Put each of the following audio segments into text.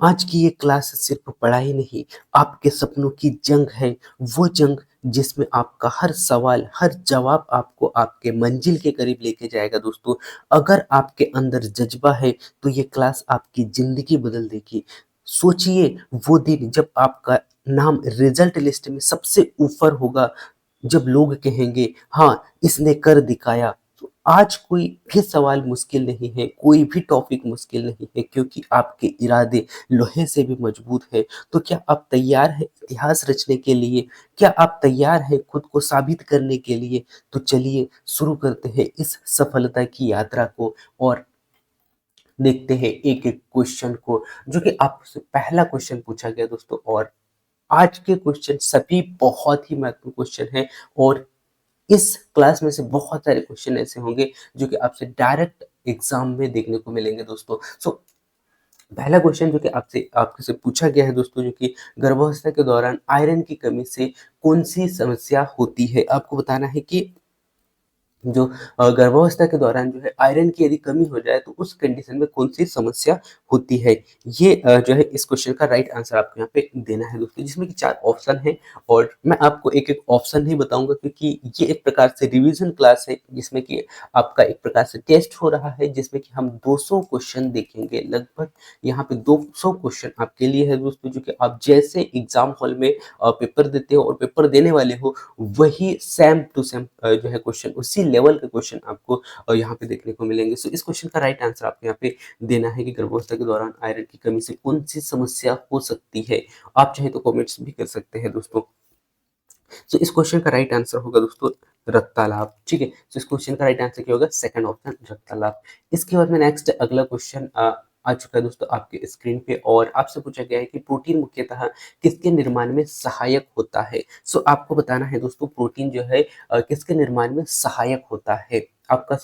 आज की ये क्लास सिर्फ पढ़ाई नहीं, आपके सपनों की जंग है। वो जंग जिसमें आपका हर सवाल, हर जवाब आपको आपके मंजिल के करीब लेके जाएगा दोस्तों। अगर आपके अंदर जज़्बा है, तो ये क्लास आपकी ज़िंदगी बदल देगी। सोचिए वो दिन जब आपका नाम रिज़ल्ट लिस्ट में सबसे ऊपर होगा, जब लोग कहेंगे, "हाँ, इसने कर दिखाया।" तो आज कोई भी सवाल मुश्किल नहीं है, कोई भी टॉपिक मुश्किल नहीं है क्योंकि आपके इरादे लोहे से भी मजबूत है। तो क्या आप तैयार हैं इतिहास रचने के लिए? क्या आप तैयार हैं खुद को साबित करने के लिए? तो चलिए शुरू करते हैं इस सफलता की यात्रा को और देखते हैं एक-एक क्वेश्चन को, जो कि आपसे पहला क्वेश्चन पूछा गया दोस्तों। और आज के क्वेश्चन सभी बहुत ही महत्वपूर्ण क्वेश्चन हैं और इस क्लास में से बहुत सारे क्वेश्चन ऐसे होंगे जो कि आपसे डायरेक्ट एग्जाम में देखने को मिलेंगे दोस्तों। पहला क्वेश्चन जो कि आपसे आपसे पूछा गया है दोस्तों, जो कि गर्भावस्था के दौरान आयरन की कमी से कौन सी समस्या होती है? आपको बताना है कि जो गर्भावस्था के दौरान जो है आयरन की यदि कमी हो जाए तो उस कंडीशन में कौन-सी समस्या होती है? ये जो है इस क्वेश्चन का राइट आंसर आपको यहाँ पे देना है दोस्तों, जिसमें कि 4 ऑप्शन हैं और मैं आपको एक-एक ऑप्शन नहीं बताऊँगा क्योंकि ये एक प्रकार से रिवीजन क्लास है, जिसमें कि आपका एक प्रकार से टेस्ट हो रहा है, जिसमें कि हम 200 क्वेश्चन देखेंगे। लगभग यहाँ पे 200 क्वेश्चन आपके लिए है दोस्तों, जो कि आप जैसे एग्ज़ाम हॉल में पेपर देते हो और पेपर देने वाले हो, वही सेम टू सेम जो है क्वेश्चन, उसी लेवल के क्वेश्चन आपको यहाँ पे देखने को मिलेंगे। सो इस क्वेश्चन का राइट आंसर आपको यहाँ पे देना है कि गर्भावस्था के दौरान आयरन की कमी से कौन-सी समस्या हो सकती है? आप चाहे तो कमेंट्स भी कर सकते हैं दोस्तों। सो इस क्वेश्चन का राइट आंसर होगा दोस्तों रक्तालाप, ठीक है? सो इस क्वेश्चन का राइट आंसर क्या होगा? सेकंड ऑप्शन रक्तालाप। इसके बाद में नेक्स्ट अगला क्वेश्चन आ चुका है दोस्तों आपके स्क्रीन पे और आपसे पूछा गया है कि प्रोटीन मुख्यतः किसके निर्माण में सहायक होता है? सो आपको बताना है दोस्तों प्रोटीन जो है किसके निर्माण में सहायक होता है? आपका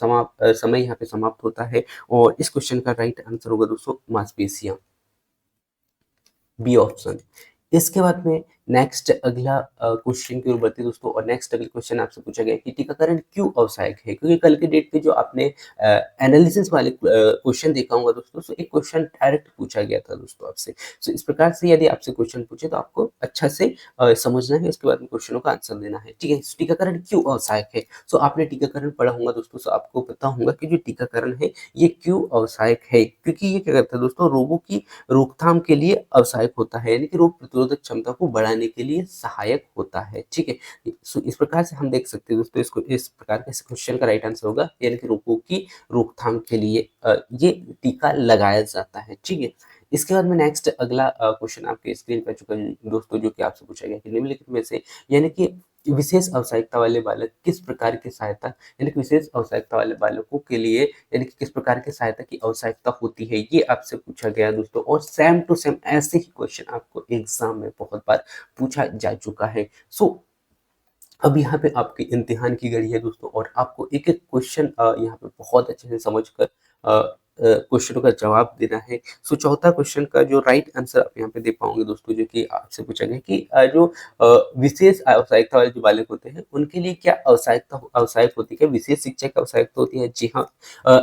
समय यहाँ पे समाप्त होता है और इस क्वेश्चन का राइट आंसर होगा दोस्तों मांसपेशियाँ, बी ऑप्शन। इसके बाद में नेक्स्ट अगला क्वेश्चन की ओर बढ़ते हैं दोस्तों और नेक्स्ट अगला क्वेश्चन आपसे पूछा गया है कि टीकाकरण क्यों आवश्यक है? क्योंकि कल के डेट पे जो आपने एनालिसिस वाले क्वेश्चन देखा होगा दोस्तों, सो एक क्वेश्चन डायरेक्ट पूछा गया था दोस्तों आपसे। सो इस प्रकार से यदि आपसे क्वेश्चन पूछे तो आपको अच्छा से समझना है, उसके बाद में क्वेश्चनों का आंसर देना है, ठीक है? टीकाकरण क्यों आवश्यक है? सो आपने टीकाकरण पढ़ा होगा दोस्तों, सो आपको पता होगा कि जो टीकाकरण है ये क्यों आवश्यक है? क्योंकि ये क्या करता है दोस्तों, रोगों की रोकथाम के लिए आवश्यक होता है, यानी कि रोग प्रतिरोधक क्षमता को बढ़ाने के लिए सहायक होता है, ठीक है? सो इस प्रकार से हम देख सकते हैं दोस्तों, इसको इस प्रकार का इस क्वेश्चन का राइट आंसर होगा, यानी कि रोगों की रोकथाम के लिए ये टीका लगाया जाता है, ठीक है? इसके बाद में नेक्स्ट अगला क्वेश्चन आपके स्क्रीन पे आ चुका है दोस्तों, जो कि आपसे पूछा गया कि निम्नलिखित में से यानी कि विशेष आवश्यकता वाले बालक किस प्रकार की सहायता, यानी कि विशेष आवश्यकता वाले बालकों के लिए यानी कि किस प्रकार की सहायता की आवश्यकता होती है, ये आपसे पूछा गया दोस्तों। और सेम टू सेम ऐसे ही क्वेश्चन आपको एग्जाम में बहुत बार पूछा जा चुका है। सो अब यहाँ पे आपके इम्तिहान की घड़ी है दोस्तों और आपको एक-एक क्वेश्चन यहाँ पे बहुत अच्छे से समझकर क्वेश्चनों का जवाब देना है। सो चौथा क्वेश्चन का जो राइट आंसर आप यहाँ पे दे पाओगे दोस्तों, जो कि आपसे पूछा गया है कि जो विशेष आवश्यकता वाले जो बालक होते हैं, उनके लिए क्या आवश्यक होती है? क्या विशेष शिक्षा की आवश्यकता होती है? जी हाँ।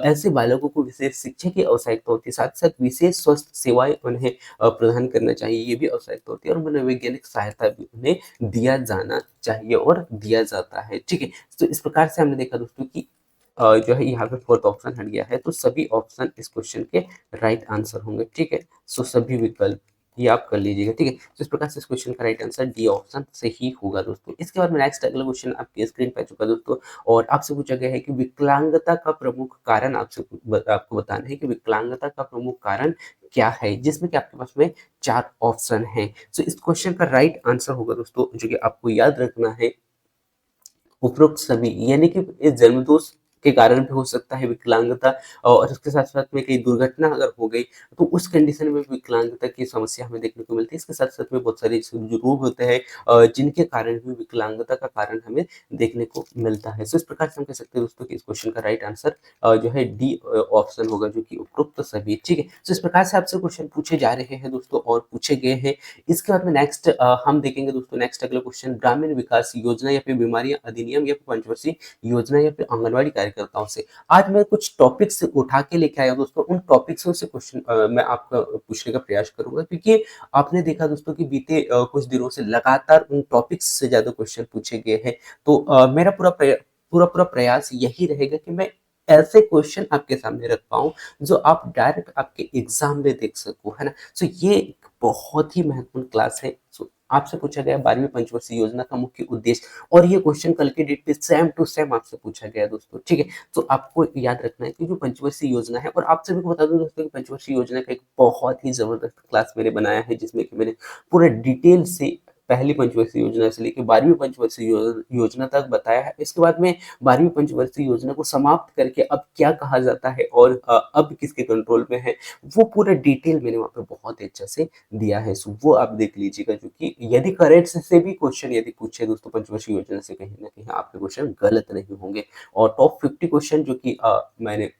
ऐसे बालकों को विशेष शिक्षा की आवश्यकता होती है, साथ-साथ विशेष स्वास्थ्य सेवाएँ उन्हें प्रदान करना चाहिए, ये भी आवश्यकता होती है और मनोवैज्ञानिक सहायता भी उन्हें दिया जाना चाहिए और दिया जाता है, ठीक है? तो इस प्रकार से हमने देखा दोस्तों कि जो है यहाँ पे फोर्थ ऑप्शन हट गया है, तो सभी ऑप्शन इस क्वेश्चन के राइट आंसर होंगे, ठीक है? सो सभी विकल्प ये आप कर लीजिएगा, ठीक है? तो इस प्रकार से इस क्वेश्चन का राइट आंसर डी ऑप्शन सही होगा दोस्तों। इसके बाद में नेक्स्ट अगला क्वेश्चन आपकी स्क्रीन पे आ चुका है दोस्तों और आपसे पूछा गया है कि विकलांगता का प्रमुख कारण आपको बताना है कि विकलांगता का प्रमुख कारण क्या है? जिसमें कि आपके पास में 4 ऑप्शन हैं। सो इस क्वेश्चन का राइट आंसर होगा दोस्तों, जो कि आपको याद रखना है, उपरोक्त सभी, यानी कि इस जन्मदोष के कारण भी हो सकता है विकलांगता और इसके साथ-साथ में कहीं दुर्घटना अगर हो गई, तो उस कंडीशन में विकलांगता की समस्या हमें देखने को मिलती है। इसके साथ-साथ में बहुत सारे जो रोग होते हैं जिनके कारण भी विकलांगता का कारण हमें देखने को मिलता है। सो इस प्रकार से हम कह सकते हैं दोस्तों कि इस क्वेश्चन का राइट आंसर जो है डी ऑप्शन होगा, जो कि उपरोक्त सभी, ठीक है? सो इस प्रकार से आपसे क्वेश्चन पूछे जा रहे हैं दोस्तों और पूछे गए हैं। इसके बाद में नेक्स्ट हम देखेंगे दोस्तों, नेक्स्ट अगला क्वेश्चन, ग्रामीण विकास योजना या फिर बीमारियां अधिनियम या फिर पंचवर्षीय योजना या फिर आंगनवाड़ी कार्यक्रम कार्यकर्ताओं से। आज मैं कुछ टॉपिक्स उठा के लेके आया हूँ दोस्तों, उन टॉपिक्सों से क्वेश्चन मैं आपका पूछने का प्रयास करूँगा, क्योंकि आपने देखा दोस्तों कि बीते कुछ दिनों से लगातार उन टॉपिक्स से ज़्यादा क्वेश्चन पूछे गए हैं। तो मेरा पूरा प्रयास यही रहेगा कि मैं ऐसे क्वेश्चन आपके सामने रख पाऊँ, जो आप डायरेक्ट आपके एग्ज़ाम में देख सको, है ना? सो ये एक बहुत ही महत्वपूर्ण क्लास है। सो आपसे पूछा गया 12वीं पंचवर्षीय योजना का मुख्य उद्देश्य, और ये क्वेश्चन कल के डेट पे सेम टू सेम आपसे पूछा गया दोस्तों, ठीक है? तो आपको याद रखना है कि जो पंचवर्षीय योजना है, और आप सभी को बता दूं दोस्तों कि पंचवर्षीय योजना का एक बहुत ही जबरदस्त क्लास मैंने बनाया है, जिसमें कि मैंने पूरे डिटेल से पहली पंचवर्षीय योजना से लेकर 12वीं पंचवर्षीय योजना तक बताया है। इसके बाद में 12वीं पंचवर्षीय योजना को समाप्त करके अब क्या कहा जाता है, और अब किसके कंट्रोल में है, वो पूरा डिटेल मैंने वहाँ पे बहुत ही अच्छे से दिया है। सो वो आप देख लीजिएगा, क्योंकि यदि करेक्ट से भी क्वेश्चन यदि पूछे दोस्तों पंचवर्षीय योजना से, कहीं ना कहीं आपके क्वेश्चन गलत नहीं होंगे। और टॉप 50 क्वेश्चन जो कि मैंने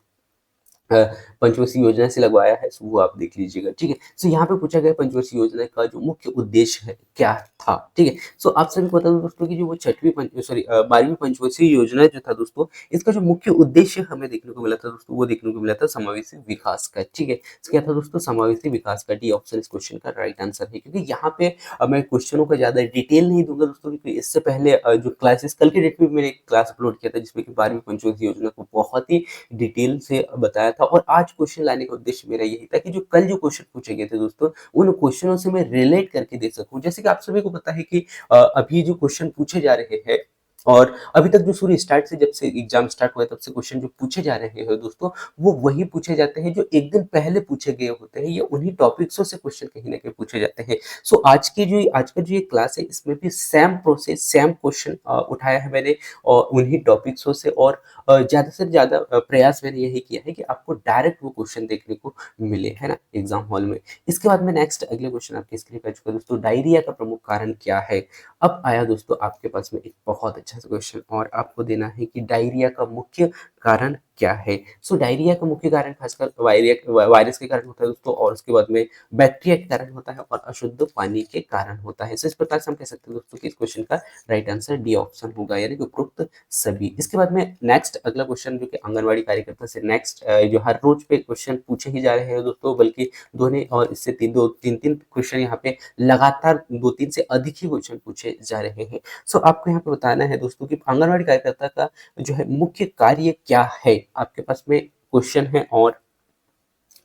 अ, पंचवर्षीय योजना से लगवाया है, सो वो आप देख लीजिएगा, ठीक है? सो यहाँ पे पूछा गया पंचवर्षीय योजना का जो मुख्य उद्देश्य है क्या था, ठीक है? सो आप सभी को बता दूं दोस्तों कि जो वो 12वीं पंचवर्षीय योजना जो था दोस्तों, इसका जो मुख्य उद्देश्य हमें देखने को मिला था दोस्तों, वो देखने को मिला था समावेशी विकास का, ठीक है? तो क्या था दोस्तों? समावेशी विकास का। डी ऑप्शन इस क्वेश्चन का राइट आंसर है, क्योंकि यहाँ पे मैं क्वेश्चनों का ज्यादा डिटेल नहीं दूंगा दोस्तों, क्योंकि इससे पहले जो क्लासेस कल के डेट में मैंने एक क्लास अपलोड किया था, जिसमें कि 12वीं पंचवर्षीय योजना को बहुत ही डिटेल से बताया था। और आज क्वेश्चन लाने का उद्देश्य मेरा यही था कि जो कल जो क्वेश्चन पूछे गए थे दोस्तों, उन क्वेश्चनों से मैं रिलेट करके दे सकूं। जैसे कि आप सभी को पता है कि अभी जो क्वेश्चन पूछे जा रहे हैं, और अभी तक जो शुरू स्टार्ट से, जब से एग्जाम स्टार्ट हुआ है, तब से क्वेश्चन जो पूछे जा रहे हैं दोस्तों, वो वही पूछे जाते हैं जो एक दिन पहले पूछे गए होते हैं, या उन्हीं टॉपिक्सों से क्वेश्चन कहीं ना कहीं पूछे जाते हैं। सो आज का जो ये क्लास है, इसमें भी सेम प्रोसेस, सेम क्वेश्चन उठाया है मैंने, और उन्हीं टॉपिक्सों से। और ज़्यादा से ज़्यादा प्रयास मैंने यही किया है कि आपको डायरेक्ट वो क्वेश्चन देखने को मिले, है ना, एग्जाम हॉल में। इसके बाद में नेक्स्ट अगले क्वेश्चन आपके स्क्रीन पर आ चुका है दोस्तों, डायरिया का प्रमुख कारण क्या है? अब आया दोस्तों आपके पास में एक बहुत अच्छा सा क्वेश्चन, और आपको देना है कि डायरिया का मुख्य कारण क्या है। सो डायरिया का मुख्य कारण खासकर वायरस के कारण होता है दोस्तों, और उसके बाद में बैक्टीरिया के कारण होता है, और अशुद्ध पानी के कारण होता है। सो इस प्रकार से हम कह सकते हैं दोस्तों कि इस क्वेश्चन का राइट आंसर डी ऑप्शन होगा, यानी कि उपरोक्त सभी। इसके बाद में नेक्स्ट अगला क्वेश्चन, जो कि आंगनवाड़ी कार्यकर्ता से नेक्स्ट जो हर रोज पे क्वेश्चन पूछे ही जा रहे हैं दोस्तों, बल्कि दोनों और इससे तीन क्वेश्चन यहाँ पे लगातार 2-3 से अधिक ही क्वेश्चन पूछे जा रहे हैं। सो आपको यहाँ पे बताना है दोस्तों कि आंगनवाड़ी कार्यकर्ता का जो है मुख्य कार्य क्या है। आपके पास में क्वेश्चन है और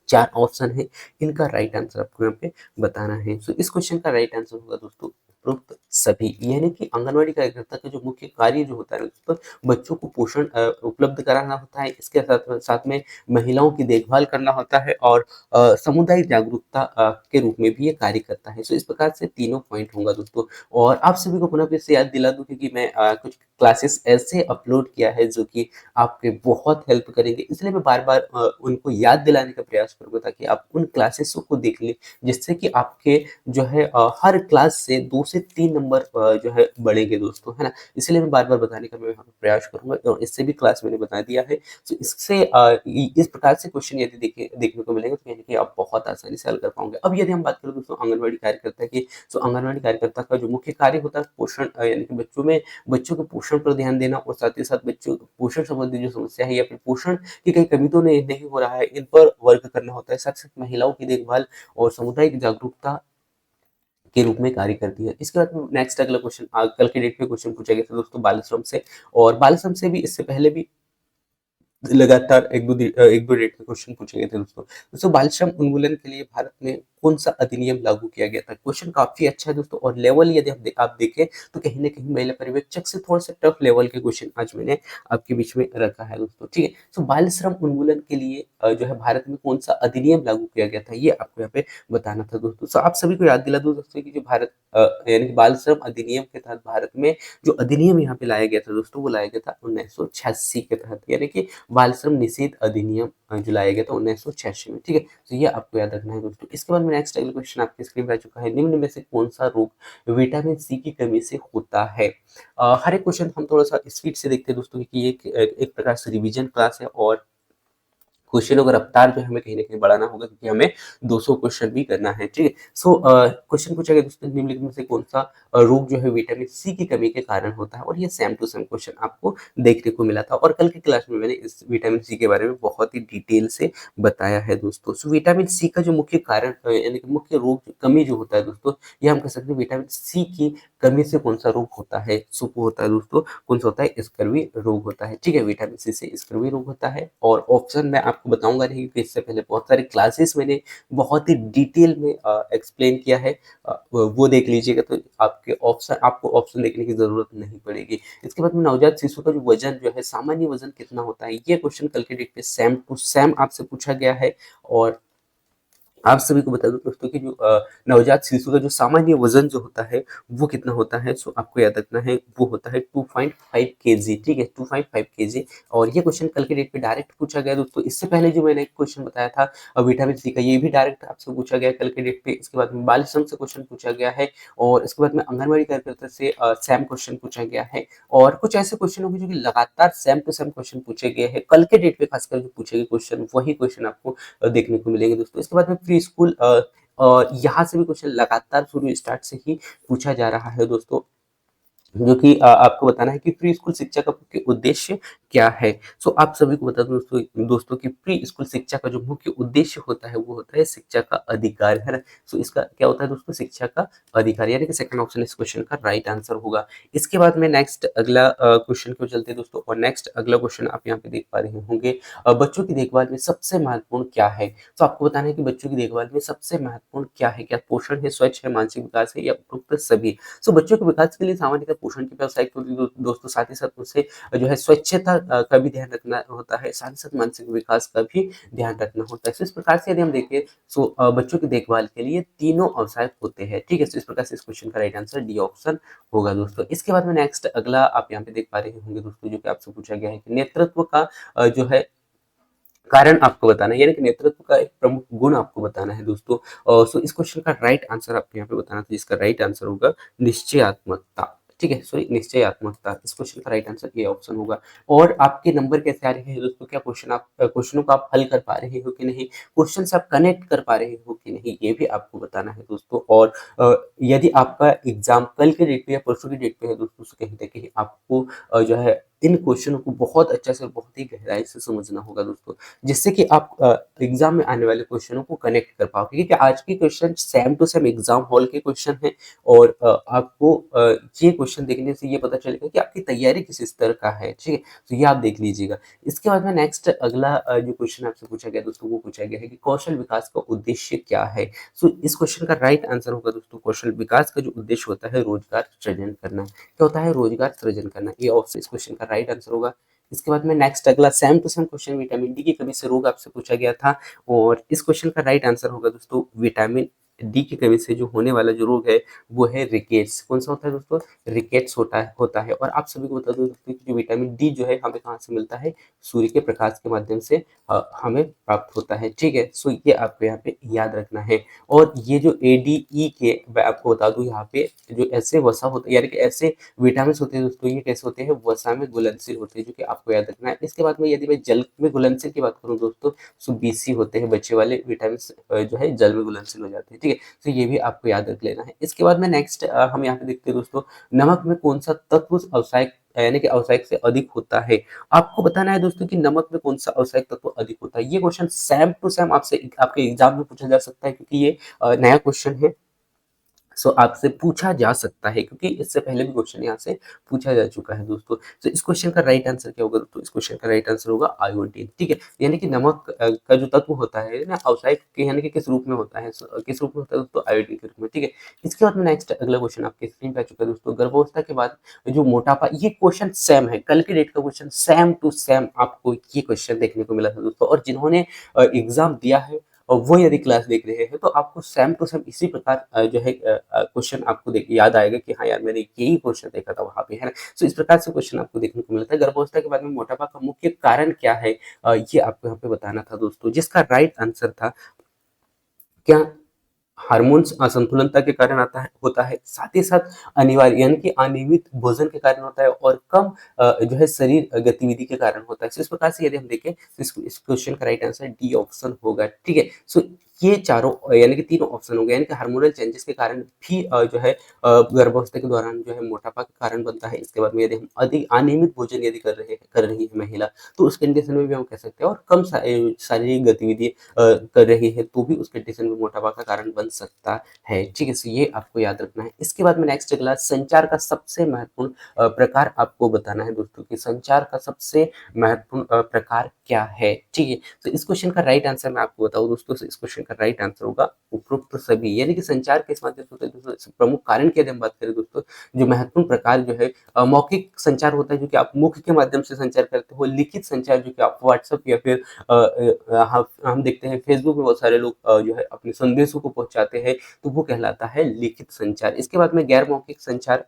4 ऑप्शन है, इनका राइट आंसर आपको यहाँ पे बताना है। सो इस क्वेश्चन का राइट आंसर होगा दोस्तों उपरोक्त सभी, यानी कि आंगनवाड़ी कार्यकर्ता का जो मुख्य कार्य जो होता है दोस्तों, बच्चों को पोषण उपलब्ध कराना होता है। इसके साथ साथ में महिलाओं की देखभाल करना होता है, और सामुदायिक जागरूकता के रूप में भी ये कार्य करता है। सो इस प्रकार से तीनों पॉइंट होगा दोस्तों। और आप सभी को पुनः फिर से याद दिला दूं, क्योंकि मैं कुछ क्लासेस ऐसे अपलोड किया है जो कि आपके बहुत हेल्प करेंगे, इसलिए मैं बार बार उनको याद दिलाने का प्रयास करूंगा, ताकि आप उन क्लासेसों को देख लें, जिससे कि आपके जो है हर क्लास से 2 से 3 नंबर जो है बढ़ेंगे दोस्तों, है ना? इसलिए मैं बार बार बताने का मैं यहाँ पे प्रयास करूंगा, और इससे भी क्लास मैंने बता दिया है। तो इससे इस प्रकार से क्वेश्चन यदि देखने को मिलेंगे, तो कहीं ना कहीं आप बहुत आसानी से हल कर पाओगे। अब यदि हम बात करें दोस्तों आंगनबाड़ी कार्यकर्ता की, तो आंगनबाड़ी कार्यकर्ता का जो मुख्य कार्य होता है पोषण, यानी कि बच्चों के पोषण पर ध्यान देना, और साथ ही साथ बच्चों पोषण संबंधी जो समस्या है, या फिर पोषण की कहीं कमी तो नहीं हो रहा है, इन पर वर्क करना होता है। साथ साथ महिलाओं की देखभाल और सामुदायिक जागरूकता के रूप में कार्य करती है। इसके बाद नेक्स्ट अगला क्वेश्चन, कल के डेट में क्वेश्चन पूछा गया था दोस्तों बाल श्रम से, और बाल श्रम से भी इससे पहले भी लगातार एक दो डेट में क्वेश्चन पूछे गए थे दोस्तों। दोस्तों बाल श्रम उन्मूलन के लिए भारत में कौन सा अधिनियम लागू किया गया था? क्वेश्चन काफी अच्छा है दोस्तों, और लेवल यदि आप देखें, तो कहीं ना कहीं महिला पर्यवेक्षक से थोड़ा सा टफ लेवल के क्वेश्चन आज मैंने आपके बीच में रखा है दोस्तों, ठीक है? तो बाल श्रम उन्मूलन के लिए जो है भारत में कौन सा अधिनियम लागू किया गया था, ये आपको यहाँ पे बताना था दोस्तों। तो आप सभी को याद दिला दो दोस्तों कि जो भारत यानी कि बाल श्रम अधिनियम के तहत भारत में जो अधिनियम यहाँ पे लाया गया था दोस्तों, वो लाया गया था 1986 के तहत, यानी कि बाल श्रम निषेध अधिनियम जो लाया गया था 1986 में, ठीक है? तो ये आपको याद रखना है दोस्तों। इसके बाद में नेक्स्ट अगला क्वेश्चन आपकी स्क्रीन पर आ चुका है, निम्न में से कौन सा रोग विटामिन सी की कमी से होता है? हर एक क्वेश्चन हम थोड़ा सा स्पीड से देखते हैं दोस्तों, कि एक प्रकार से रिवीजन क्लास है, और क्वेश्चनों का रफ्तार जो है हमें कहीं न कहीं बढ़ाना होगा, क्योंकि हमें 200 क्वेश्चन भी करना है, ठीक है? सो क्वेश्चन पूछा गया दोस्तों, निम्नलिखित में से कौन-सा रोग जो है विटामिन सी की कमी के कारण होता है? और ये सेम टू सेम क्वेश्चन आपको देखने को मिला था, और कल की क्लास में मैंने इस विटामिन सी के बारे में बहुत ही डिटेल से बताया है दोस्तों। सो विटामिन सी का जो मुख्य कारण यानी कि मुख्य रोग कमी जो होता है दोस्तों, ये हम कह सकते हैं विटामिन सी की कमी से कौन-सा रोग होता है? सो वो होता है दोस्तों, कौन-सा होता है? स्कर्वी रोग होता है, ठीक है? विटामिन सी से स्कर्वी रोग होता है, और ऑप्शन मैं आपको बताऊँगा नहीं, क्योंकि इससे पहले बहुत सारी क्लासेस मैंने बहुत ही डिटेल में एक्सप्लेन किया है। वो देख लीजिएगा, तो आपको ऑप्शन देखने की ज़रूरत नहीं पड़ेगी। इसके बाद में नवजात शिशु का जो वज़न जो है, सामान्य वज़न कितना होता है? ये क्वेश्चन कल के डेट पे सेम टू सेम आपसे पूछा गया है, और आप सभी को बता दूँ दोस्तों कि जो नवजात शिशु का जो सामान्य वज़न जो होता है, वो कितना होता है? सो आपको याद रखना है, वो होता है 2.5 केजी, ठीक है? 2.5 केजी, और ये क्वेश्चन कल के डेट पे डायरेक्ट पूछा गया दोस्तों। इससे पहले जो मैंने एक क्वेश्चन बताया था विटामिन सी का, ये भी डायरेक्ट आपसे पूछा गया है कल के डेट पे। इसके बाद में बाल श्रम से क्वेश्चन पूछा गया है, और इसके बाद में आंगनवाड़ी कार्यकर्ता से सेम क्वेश्चन पूछा गया है, और कुछ ऐसे क्वेश्चन होंगे जो कि लगातार सेम टू सेम क्वेश्चन पूछे गए हैं। कल के डेट पे खासकर जो पूछे गए क्वेश्चन, वही क्वेश्चन आपको देखने को मिलेंगे दोस्तों। इसके बाद में प्री स्कूल यहाँ से भी क्वेश्चन लगातार शुरू स्टार्ट से ही पूछा जा रहा है दोस्तों, जो कि आपको बताना है कि प्री स्कूल शिक्षा का मुख्य उद्देश्य क्या है? सो आप सभी को बता दूँ दोस्तों कि प्री स्कूल शिक्षा का जो मुख्य उद्देश्य होता है, वो होता है शिक्षा का अधिकार, है ना? सो इसका क्या होता है दोस्तों? शिक्षा का अधिकार, यानी कि सेकंड ऑप्शन इस क्वेश्चन का राइट आंसर होगा। इसके बाद में नेक्स्ट अगला क्वेश्चन की ओर चलते हैं दोस्तों, और नेक्स्ट अगला क्वेश्चन आप यहाँ पे देख पा रहे होंगे, बच्चों की देखभाल में सबसे महत्वपूर्ण क्या है? तो आपको बताना है कि बच्चों की देखभाल में सबसे महत्वपूर्ण क्या है? क्या पोषण है, स्वच्छ है, मानसिक विकास है, या उपरोक्त सभी? सो बच्चों के विकास के लिए सामान्यतः पोषण की व्यावसायिक होती है दोस्तों, साथ ही साथ उनसे जो है स्वच्छता का भी ध्यान रखना होता है, साथ ही साथ मानसिक विकास का भी ध्यान रखना होता है। सो इस प्रकार से यदि हम देखें, सो बच्चों की देखभाल के लिए तीनों आवश्यक होते हैं, ठीक है? सो इस प्रकार से इस क्वेश्चन का राइट आंसर डी ऑप्शन होगा दोस्तों। इसके बाद में नेक्स्ट अगला आप यहाँ पे देख पा रहे होंगे दोस्तों, जो कि आपसे पूछा गया है कि नेतृत्व का जो है कारण आपको बताना है, यानी कि नेतृत्व का एक प्रमुख गुण आपको बताना है दोस्तों। सो इस क्वेश्चन का राइट आंसर आपको यहाँ पे बताना था, जिसका राइट आंसर होगा निश्चयात्मकता, ठीक है? सॉरी, निश्चयात्मकता, इस क्वेश्चन का राइट आंसर ए ऑप्शन होगा। और आपके नंबर कैसे आ रहे हैं दोस्तों? क्या क्वेश्चनों को आप हल कर पा रहे हो कि नहीं? क्वेश्चन से आप कनेक्ट कर पा रहे हो कि नहीं? ये भी आपको बताना है दोस्तों। और यदि आपका एग्जाम कल के डेट पे या परसों की डेट पे है दोस्तों, तो कहीं ना कहीं आपको जो है इन क्वेश्चनों को बहुत अच्छा से और बहुत ही गहराई से समझना होगा दोस्तों, जिससे कि आप एग्जाम में आने वाले क्वेश्चनों को कनेक्ट कर पाओ, क्योंकि आज के question same to same exam hall के क्वेश्चन हैं, और आपको ये क्वेश्चन देखने से ये पता चलेगा कि आपकी तैयारी किस स्तर का है, ठीक है? तो ये आप देख लीजिएगा। इसके बाद में नेक्स्ट अगला जो क्वेश्चन आपसे पूछा गया दोस्तों, वो पूछा गया है कि कौशल विकास का उद्देश्य क्या है? सो इस क्वेश्चन का राइट आंसर होगा दोस्तों, कौशल विकास का जो उद्देश्य होता है, रोजगार सृजन करना। क्या होता है? रोजगार सृजन करना। ये ऑप्शन इस क्वेश्चन का राइट आंसर होगा। इसके बाद में नेक्स्ट अगला same to same question, vitamin D की कमी से रोग आपसे पूछा गया था, और इस क्वेश्चन का राइट आंसर होगा दोस्तों, विटामिन डी की कमी से जो होने वाला जो रोग है, वो है रिकेट्स। कौन सा होता है दोस्तों? रिकेट्स होता है। और आप सभी को बता दूं दोस्तों कि जो विटामिन डी जो है हमें कहाँ से मिलता है? सूर्य के प्रकाश के माध्यम से हमें प्राप्त होता है, ठीक है? सो ये आपको यहाँ पे याद रखना है। और ये जो एडीई के, मैं आपको बता दूं यहाँ पे, जो ऐसे वसा होता है, यानी कि ऐसे विटामिन होते हैं दोस्तों, ये कैसे होते हैं? वसा में घुलनशील होते हैं, जो कि आपको याद रखना है। इसके बाद में यदि मैं जल में घुलनशील की बात करूँ दोस्तों, सो बीसी होते हैं, बच्चे वाले विटामिन जो है जल में घुलनशील हो जाते हैं, ठीक है? तो ये भी आपको याद रख लेना है। इसके बाद में नेक्स्ट हम यहाँ पे देखते हैं दोस्तों, नमक में कौन सा तत्व आवश्यक, यानी कि आवश्यक से अधिक होता है? आपको बताना है दोस्तों कि नमक में कौन सा आवश्यक तत्व अधिक होता है। ये क्वेश्चन सेम टू सेम आपसे आपके एग्जाम में पूछा जा सकता है, क्योंकि ये नया क्वेश्चन है। सो आपसे पूछा जा सकता है, क्योंकि इससे पहले भी क्वेश्चन यहाँ से पूछा जा चुका है दोस्तों। तो इस क्वेश्चन का राइट आंसर क्या होगा दोस्तों? इस क्वेश्चन का राइट आंसर होगा आयोडीन, ठीक है? यानी कि नमक का जो तत्व होता है ना, अवसायक के, यानी कि किस रूप में होता है? किस रूप में होता है दोस्तों? आयोडीन के रूप में, ठीक है? इसके बाद में नेक्स्ट अगला क्वेश्चन आपके स्क्रीन पे आ चुका है दोस्तों, गर्भावस्था के बाद जो मोटापा, ये क्वेश्चन सेम है, कल के डेट का क्वेश्चन सेम टू सेम आपको ये क्वेश्चन देखने को मिला था दोस्तों। और जिन्होंने एग्जाम दिया है और वो यदि क्लास देख रहे हैं, तो आपको सेम टू सेम इसी प्रकार जो है क्वेश्चन आपको देख याद आएगा कि हाँ यार, मैंने यही क्वेश्चन देखा था वहाँ पे, है ना? सो इस प्रकार से क्वेश्चन आपको देखने को मिलता है। गर्भावस्था के बाद में मोटापा का मुख्य कारण क्या है? ये आपको यहाँ पे बताना था दोस्तों, जिसका राइट आंसर था क्या? हार्मोन्स असंतुलनता के कारण आता है होता है, साथ ही साथ अनिवार्य यानी कि अनियमित भोजन के कारण होता है और कम जो है शरीर गतिविधि के कारण होता है। इस प्रकार से यदि हम देखें तो इस क्वेश्चन का राइट आंसर डी ऑप्शन होगा। ठीक है, सो ये चारों यानी कि तीनों ऑप्शन हो गए, यानी कि हार्मोनल चेंजेस के कारण भी जो है गर्भावस्था के दौरान जो है मोटापा का कारण बनता है। इसके बाद में यदि हम अधिक अनियमित भोजन यदि कर रही है महिला, तो उस कंडीशन में भी हम कह सकते हैं, और कम शारीरिक गतिविधि कर रही है तो भी उस कंडीशन में मोटापा का कारण बन सकता है। ठीक है, सो ये आपको याद रखना है। इसके बाद में नेक्स्ट अगला संचार का सबसे महत्वपूर्ण प्रकार आपको बताना है दोस्तों कि संचार का सबसे महत्वपूर्ण प्रकार क्या है। ठीक है, तो इस क्वेश्चन का राइट आंसर मैं आपको बताऊं दोस्तों, इस क्वेश्चन का राइट आंसर होगा उपरोक्त सभी, यानी कि संचार किस माध्यम से होता है दोस्तों। प्रमुख कारण की यदि हम बात करें दोस्तों, जो महत्वपूर्ण प्रकार जो है मौखिक संचार होता है, जो कि आप मुख के माध्यम से संचार करते हो। लिखित संचार जो कि आप व्हाट्सएप या फिर हम देखते हैं फेसबुक में बहुत सारे लोग जो है अपने संदेशों को पहुंचाते हैं, तो वो कहलाता है लिखित संचार। इसके बाद में गैर मौखिक संचार,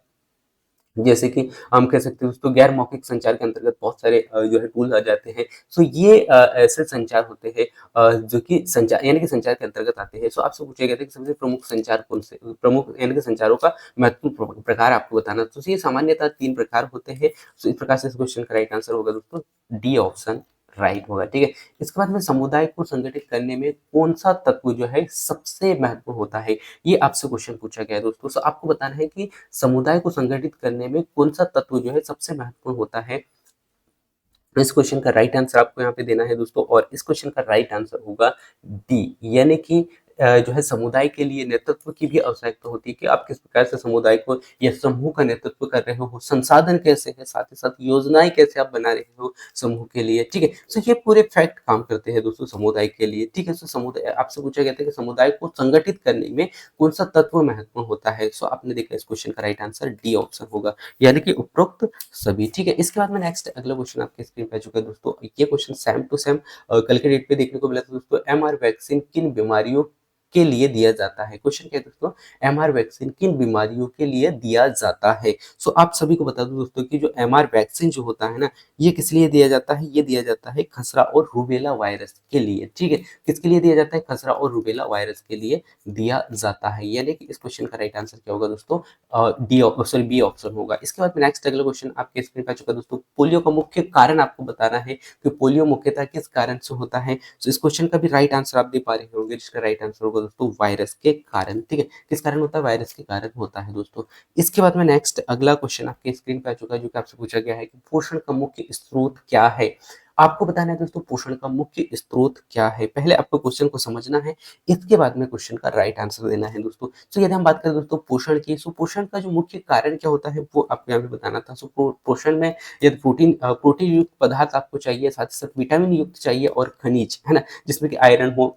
जैसे कि हम कह सकते हैं दोस्तों, गैर मौखिक संचार के अंतर्गत बहुत सारे जो है टूल आ जाते हैं। सो ये ऐसे संचार होते हैं जो कि संचार यानी कि संचार के अंतर्गत आते हैं। सो आपसे पूछा गया था कि सबसे प्रमुख संचार कौन से, प्रमुख यानी कि संचारों का महत्वपूर्ण प्रकार आपको बताना। तो ये सामान्यतः 3 प्रकार होते हैं। सो इस प्रकार से इस क्वेश्चन का राइट आंसर होगा दोस्तों डी ऑप्शन राइट होगा। ठीक है, इसके बाद में समुदाय को संगठित करने में कौन सा तत्व जो है सबसे महत्वपूर्ण होता है, ये आपसे क्वेश्चन पूछा गया है दोस्तों। सो आपको बताना है कि समुदाय को संगठित करने में कौन सा तत्व जो है सबसे महत्वपूर्ण होता है। तो इस क्वेश्चन का राइट आंसर आपको यहाँ पे देना है दोस्तों, और इस क्वेश्चन का राइट आंसर होगा डी, यानी कि जो है समुदाय के लिए नेतृत्व की भी आवश्यकता होती है कि आप किस प्रकार से समुदाय को या समूह का नेतृत्व कर रहे हो, संसाधन कैसे है, साथ ही साथ योजनाएं कैसे आप बना रहे हो समूह के लिए। ठीक है, तो ये पूरे फैक्ट काम करते हैं दोस्तों समुदाय के लिए। ठीक है, तो समुदाय आपसे पूछा गया था कि समुदाय को संगठित करने में कौन सा तत्व महत्वपूर्ण होता है। सो आपने देखा इस क्वेश्चन का राइट आंसर डी ऑप्शन होगा, यानी कि उपरोक्त सभी। ठीक है, इसके बाद में नेक्स्ट अगला क्वेश्चन आपके स्क्रीन पे आ चुका है दोस्तों। ये क्वेश्चन सेम टू सेम कल के डेट पे देखने को मिला था दोस्तों। एमआर वैक्सीन किन बीमारियों के लिए दिया जाता है। क्वेश्चन क्या है दोस्तों, एमआर वैक्सीन किन बीमारियों के लिए दिया जाता है। सो आप सभी को बता दूं दोस्तों कि जो एमआर वैक्सीन जो होता है ना, ये किस लिए दिया जाता है, ये दिया जाता है खसरा और रूबेला वायरस के लिए। ठीक है, किसके लिए दिया जाता है, खसरा और रूबेला वायरस के लिए दिया जाता है, यानी कि इस क्वेश्चन का राइट आंसर क्या होगा दोस्तों, डी सॉरी बी ऑप्शन होगा। इसके बाद में नेक्स्ट अगला क्वेश्चन आपके स्क्रीन पर आ चुका है दोस्तों। पोलियो का मुख्य कारण आपको बताना है कि पोलियो मुख्यतः किस कारण से होता है। तो इस क्वेश्चन का भी राइट आंसर आप दे पा रहे होंगे, जिसका राइट आंसर होगा दोस्तों वायरस के कारण। ठीक है, किस कारण होता है, वायरस के कारण होता है दोस्तों। इसके बाद में नेक्स्ट अगला क्वेश्चन आपके स्क्रीन पे आ चुका है, जो कि आपसे पूछा गया है कि पोषण का मुख्य स्रोत क्या है। आपको बताना है दोस्तों पोषण का मुख्य स्रोत क्या है। पहले आपको क्वेश्चन को समझना है, इसके बाद में क्वेश्चन का राइट आंसर देना है दोस्तों। तो यदि हम बात करें दोस्तों पोषण की, सो पोषण का जो मुख्य कारण क्या होता है वो आपको यहाँ पे बताना था। सो पोषण में यदि प्रोटीन युक्त पदार्थ आपको चाहिए, साथ ही साथ विटामिन युक्त चाहिए और खनिज, है ना, जिसमें कि आयरन हो,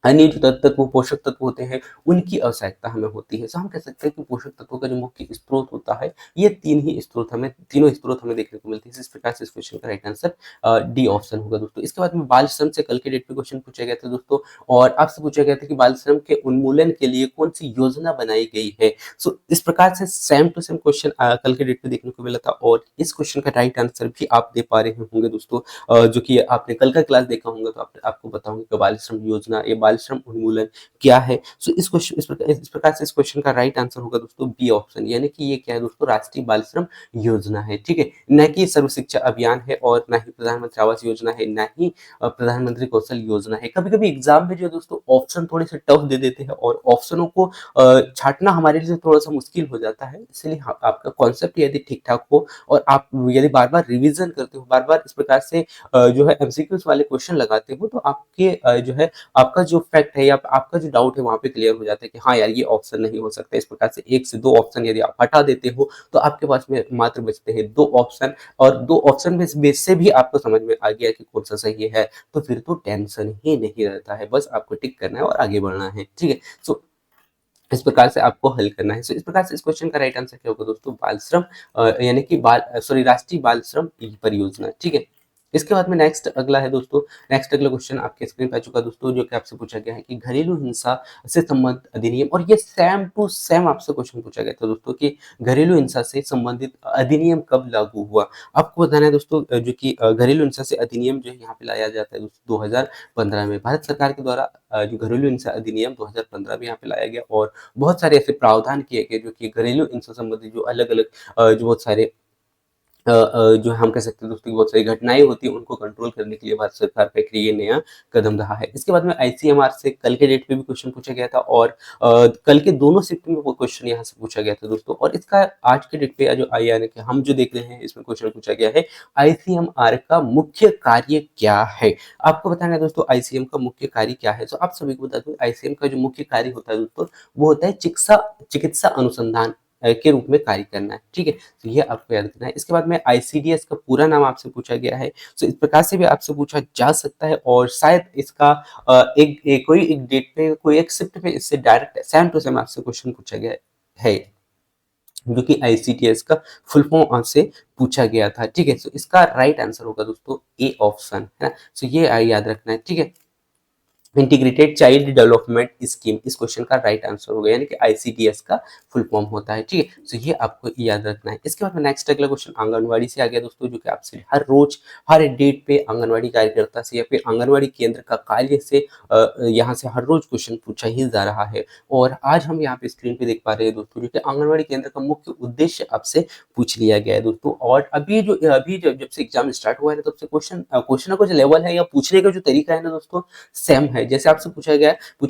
अन्य जो तत्व पोषक तत्व होते हैं उनकी आवश्यकता हमें होती है। सो हम कह सकते हैं कि पोषक तत्वों का जो मुख्य स्रोत होता है, ये तीनों स्रोत हमें देखने को मिलते हैं। इस प्रकार से इस क्वेश्चन का राइट आंसर डी ऑप्शन होगा दोस्तों। इसके बाद में बाल श्रम से कल के डेट पे क्वेश्चन पूछा गया था दोस्तों, और आपसे पूछा गया था कि बाल श्रम के उन्मूलन के लिए कौन सी योजना बनाई गई है। सो इस प्रकार से सेम टू सेम क्वेश्चन कल के डेट पे देखने को मिला था, और इस क्वेश्चन का राइट आंसर भी आप दे पा रहे होंगे दोस्तों। जो कि आपने कल का क्लास देखा होगा तो आपको बताऊंगा कि बाल श्रम योजना या बाल श्रम उन्मूलन क्या है। सो इस प्रकार से इस क्वेश्चन का राइट आंसर होगा दोस्तों बी ऑप्शन, यानी कि ये क्या है दोस्तों, राष्ट्रीय बाल श्रम योजना है। ठीक है, न कि सर्व शिक्षा अभियान है, और न ही प्रधानमंत्री आवास योजना है, न ही प्रधानमंत्री कौशल योजना है। कभी कभी एग्जाम में जो है दोस्तों ऑप्शन थोड़े से टफ दे देते हैं, और ऑप्शनों को छाटना हमारे लिए थोड़ा सा मुश्किल हो जाता है। इसलिए आपका कॉन्सेप्ट यदि ठीक ठाक हो और आप यदि बार बार रिविजन करते हो, बार बार इस प्रकार से जो है एमसीक्यूज वाले क्वेश्चन लगाते हो, तो आपके जो है आपका जो फैक्ट है या आपका जो डाउट है वहां पे क्लियर हो जाता है कि हाँ यार ये ऑप्शन नहीं हो सकता। इस प्रकार से 1 से 2 ऑप्शन यदि आप हटा देते हो तो आपके पास में मात्र बचते हैं 2 ऑप्शन, और 2 ऑप्शन में बेस से भी आपको समझ में आ गया कि कौन सा सही है, तो फिर तो टेंशन ही नहीं रहता है, बस आपको टिक करना है और आगे बढ़ना है। ठीक है, सो इस प्रकार से आपको हल करना है। सो इस प्रकार से इस क्वेश्चन का राइट आंसर क्या होगा दोस्तों, बाल श्रम यानी कि राष्ट्रीय बाल श्रम परियोजना। ठीक है, इसके बाद में नेक्स्ट अगला है दोस्तों, नेक्स्ट अगला क्वेश्चन आपके स्क्रीन पे आ चुका है दोस्तों, जो कि आपसे पूछा गया है कि घरेलू हिंसा से संबंधित अधिनियम, और ये सेम टू सेम आपसे क्वेश्चन पूछा गया था दोस्तों कि घरेलू हिंसा से संबंधित अधिनियम कब लागू हुआ। आपको बताना है दोस्तों जो कि घरेलू हिंसा से अधिनियम जो है यहाँ पे लाया जाता है दोस्तों 2015 में भारत सरकार के द्वारा जो घरेलू हिंसा अधिनियम 2015 में यहाँ पे लाया गया, और बहुत सारे ऐसे प्रावधान किए गए जो कि घरेलू हिंसा संबंधित जो अलग-अलग जो बहुत सारे जो हम कह सकते हैं दोस्तों कि बहुत सारी घटनाएँ होती हैं, उनको कंट्रोल करने के लिए भारत सरकार का एक ये नया कदम रहा है। इसके बाद में आईसीएमआर से कल के डेट पे भी क्वेश्चन पूछा गया था, और कल के दोनों शिफ्ट में वो क्वेश्चन यहाँ से पूछा गया था दोस्तों, और इसका आज के डेट पे जो यानी कि हम जो देख रहे हैं इसमें क्वेश्चन पूछा गया है, आईसीएमआर का मुख्य कार्य क्या है? आपको बताना है दोस्तों आईसीएम का मुख्य कार्य क्या है? तो आप सभी को बता दूँ आईसीएम का जो मुख्य कार्य होता है दोस्तों, वो होता है चिकित्सा अनुसंधान के रूप में कार्य करना है, ठीक है? तो ये आपको याद रखना है। इसके बाद में आईसीडीएस का पूरा नाम आपसे पूछा गया है, तो इस प्रकार से भी आपसे पूछा जा सकता है, और शायद इसका कोई एक डेट पे कोई एक शिफ्ट पे इससे डायरेक्ट सेम टू सेम आपसे क्वेश्चन पूछा गया है, जो कि आईसीटीएस का फुल फॉर्म आपसे पूछा गया था, ठीक है? तो इसका राइट आंसर होगा दोस्तों ए ऑप्शन, है ना? तो ये याद रखना है, ठीक है? इंटीग्रेटेड चाइल्ड डेवलपमेंट स्कीम इस क्वेश्चन का राइट आंसर होगा, यानी कि आईसीडीएस का फुल फॉर्म होता है, ठीक है? तो ये आपको याद रखना है। इसके बाद में नेक्स्ट अगला क्वेश्चन आंगनवाड़ी से आ गया दोस्तों, जो कि आपसे हर रोज हर डेट पे आंगनवाड़ी कार्यकर्ता से या फिर आंगनवाड़ी केंद्र का कार्य से यहाँ से हर रोज क्वेश्चन पूछा ही जा रहा है, और आज हम यहाँ पे स्क्रीन पे देख पा रहे हैं दोस्तों, जो कि आंगनवाड़ी केंद्र का मुख्य उद्देश्य आपसे पूछ लिया गया है दोस्तों। और अभी जब से एग्जाम स्टार्ट हुआ है ना, तब से क्वेश्चन का जो लेवल है या पूछने का जो तरीका है ना दोस्तों, सेम है। जैसे आपसे पूछा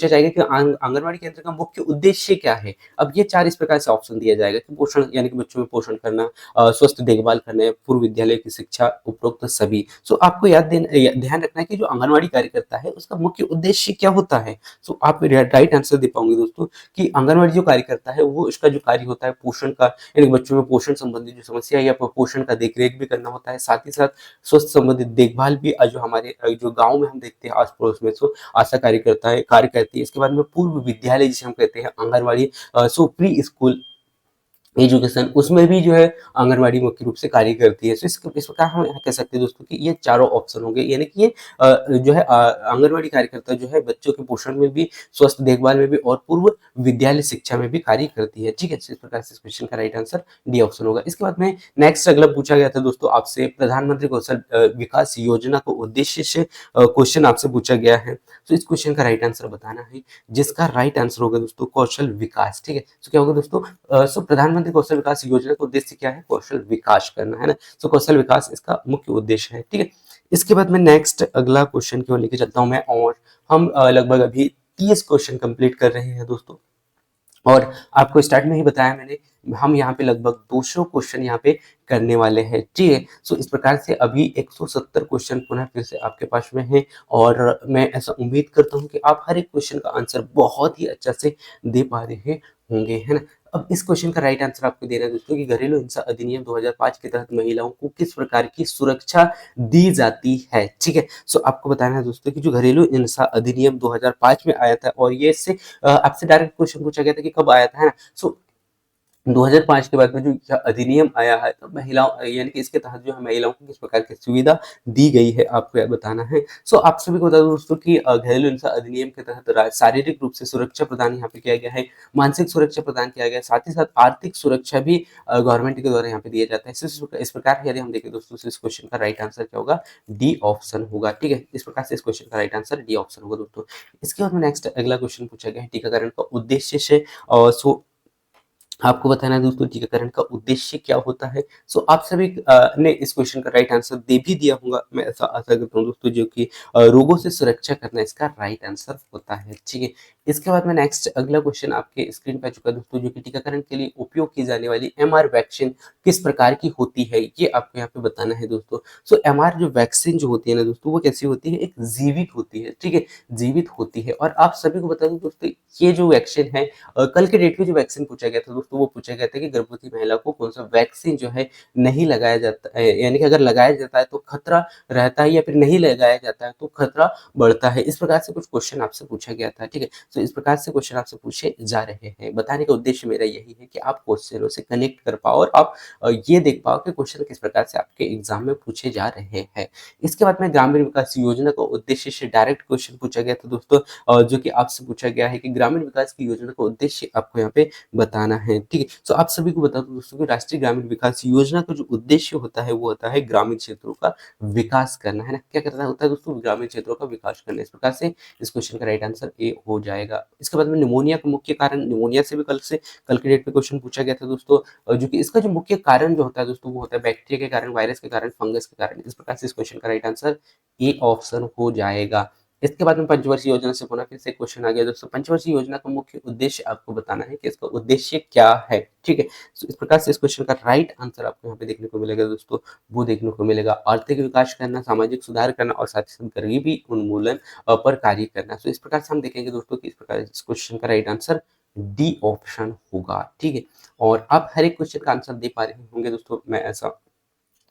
जाएगा कि आंगनवाड़ी केंद्र का मुख्य उद्देश्य क्या है। अब ये 4 इस प्रकार से ऑप्शन दिया जाएगा कि पोषण, यानी कि बच्चों में पोषण करना, स्वस्थ देखभाल करना, पूर्व विद्यालय की शिक्षा, उपरोक्त सभी। सो आपको ध्यान रखना है कि जो आंगनवाड़ी कार्यकर्ता है उसका मुख्य उद्देश्य क्या होता है। सो आप राइट आंसर दे पाओगे दोस्तों कि आंगनवाड़ी जो कार्यकर्ता है वो इसका जो कार्य होता है पोषण का, यानी बच्चों में पोषण संबंधी जो समस्या है या पोषण का देखरेख भी करना होता है, साथ ही साथ स्वस्थ संबंधित देखभाल भी जो हमारे जो गाँव में हम देखते हैं आस पड़ोस में, सो आशा कार्यकर्ता है कार्य करती है। इसके बाद में पूर्व विद्यालय जिसे हम कहते हैं आंगनवाड़ी, सो प्री स्कूल एजुकेशन, उसमें भी जो है आंगनवाड़ी मुख्य रूप से कार्य करती है। तो इस प्रकार हम कह सकते हैं दोस्तों कि ये चारों ऑप्शन होंगे, यानी कि ये जो है आंगनवाड़ी कार्यकर्ता जो है बच्चों के पोषण में भी, स्वस्थ देखभाल में भी और पूर्व विद्यालय शिक्षा में भी कार्य करती है, ठीक है? तो इस प्रकार से इस क्वेश्चन का राइट आंसर डी ऑप्शन होगा। इसके बाद में नेक्स्ट अगला पूछा गया था दोस्तों आपसे, प्रधानमंत्री कौशल विकास योजना को उद्देश्य से क्वेश्चन आपसे पूछा गया है। तो इस क्वेश्चन का राइट आंसर बताना है, जिसका राइट आंसर होगा दोस्तों कौशल विकास, ठीक है? तो क्या होगा दोस्तों, सो प्रधानमंत्री कौशल विकास योजना का उद्देश्य क्या है? कौशल विकास करना, है ना? सो कौशल विकास इसका मुख्य उद्देश्य है, ठीक है? इसके बाद में नेक्स्ट अगला क्वेश्चन की ओर लेके चलता हूं मैं, और हम लगभग अभी 30 क्वेश्चन कंप्लीट कर रहे हैं दोस्तों, और आपको स्टार्ट में ही बताया मैंने, हम यहाँ पे लगभग 200 क्वेश्चन यहाँ पे करने वाले हैं, ठीक है? सो इस प्रकार से अभी 170 क्वेश्चन पुनः फिर से आपके पास में है, और मैं ऐसा उम्मीद करता हूँ कि आप हर एक क्वेश्चन का आंसर बहुत ही अच्छा से दे पा रहे होंगे, है ना? अब इस क्वेश्चन का राइट आंसर आपको देना है दोस्तों कि घरेलू हिंसा अधिनियम 2005 के तहत महिलाओं को किस प्रकार की सुरक्षा दी जाती है, ठीक है? सो आपको बताना है दोस्तों कि जो घरेलू हिंसा अधिनियम 2005 में आया था, और ये इससे आपसे डायरेक्ट क्वेश्चन पूछा गया था कि कब आया था, है ना? सो 2005 के बाद में जो यह अधिनियम आया है, तो महिलाओं, यानी कि इसके तहत जो है महिलाओं को किस प्रकार की सुविधा दी गई है, आपको यह बताना है। सो आप सभी को बता दूं दोस्तों कि घरेलू हिंसा अधिनियम के तहत शारीरिक रूप से सुरक्षा प्रदान यहाँ पे किया गया है, मानसिक सुरक्षा प्रदान किया गया है, साथ ही साथ आर्थिक सुरक्षा भी गवर्नमेंट के द्वारा यहाँ पे दिया जाता है। इस प्रकार यदि हम देखें दोस्तों, इस क्वेश्चन का राइट आंसर क्या होगा? डी ऑप्शन होगा, ठीक है? इस प्रकार से इस क्वेश्चन का राइट आंसर डी ऑप्शन होगा दोस्तों। इसके बाद में नेक्स्ट अगला क्वेश्चन पूछा गया है टीकाकरण का उद्देश्य से, और सो आपको बताना है दोस्तों टीकाकरण का उद्देश्य क्या होता है। सो आप सभी ने इस क्वेश्चन का राइट आंसर दे भी दिया होगा, मैं ऐसा आशा करता हूँ दोस्तों, जो कि रोगों से सुरक्षा करना इसका राइट आंसर होता है, ठीक है? इसके बाद में नेक्स्ट अगला क्वेश्चन आपके स्क्रीन पे आ चुका है दोस्तों, जो कि टीकाकरण के लिए उपयोग की जाने वाली एमआर वैक्सीन किस प्रकार की होती है, ये आपको यहाँ पे बताना है दोस्तों। सो एमआर जो वैक्सीन जो होती है ना दोस्तों, वो कैसी होती है? एक जीवित होती है, ठीक है? जीवित होती है, और आप सभी को बता दूं दोस्तों, ये जो वैक्सीन है, कल के डेट में जो वैक्सीन पूछा गया था दोस्तों, दोस्तों वो पूछा गया था कि गर्भवती महिला को कौन सा वैक्सीन जो है नहीं लगाया जाता है, यानी कि अगर लगाया जाता है तो खतरा रहता है या फिर नहीं लगाया जाता है तो खतरा बढ़ता है। इस प्रकार से कुछ क्वेश्चन आपसे पूछा गया था, ठीक है। तो इस प्रकार से क्वेश्चन आपसे पूछे जा रहे हैं। बताने का उद्देश्य मेरा यही है कि आप क्वेश्चनों से कनेक्ट कर पाओ और आप ये देख पाओ कि क्वेश्चन किस प्रकार से आपके एग्जाम में पूछे जा रहे हैं। इसके बाद में ग्रामीण विकास योजना का उद्देश्य से डायरेक्ट क्वेश्चन पूछा गया था दोस्तों, जो कि आपसे पूछा गया है कि ग्रामीण विकास की योजना का उद्देश्य आपको यहाँ पे बताना है, ठीक है। तो आप सभी को बता दूं दोस्तों कि राष्ट्रीय ग्रामीण विकास योजना का जो उद्देश्य होता है वो होता है ग्रामीण क्षेत्रों का विकास करना, है ना। क्या करना होता है दोस्तों, ग्रामीण क्षेत्रों का विकास करना। इस प्रकार से इस क्वेश्चन का राइट आंसर ए हो जाएगा। इसके बाद में निमोनिया का मुख्य कारण, निमोनिया से भी कल के डेट में क्वेश्चन पूछा गया था दोस्तों, जो कि इसका जो मुख्य कारण जो होता है दोस्तों वो होता है बैक्टीरिया के कारण, वायरस के कारण, फंगस के कारण। इस प्रकार से इस क्वेश्चन का राइट आंसर ए ऑप्शन हो जाएगा। इसके बाद में पंचवर्षीय योजना से पुनः फिर से क्वेश्चन आ गया दोस्तों। पंचवर्षीय योजना का मुख्य उद्देश्य आपको बताना है कि इसका उद्देश्य क्या है, ठीक है। तो इस प्रकार से इस क्वेश्चन का राइट आंसर आपको यहाँ पे देखने को मिलेगा दोस्तों, वो देखने को मिलेगा आर्थिक विकास करना, सामाजिक सुधार करना और साथ ही साथ गरीबी उन्मूलन पर कार्य करना। तो इस प्रकार से हम देखेंगे दोस्तों कि इस प्रकार इस क्वेश्चन का राइट आंसर डी ऑप्शन होगा, ठीक है। और आप हर एक क्वेश्चन का आंसर दे पा रहे होंगे दोस्तों, मैं ऐसा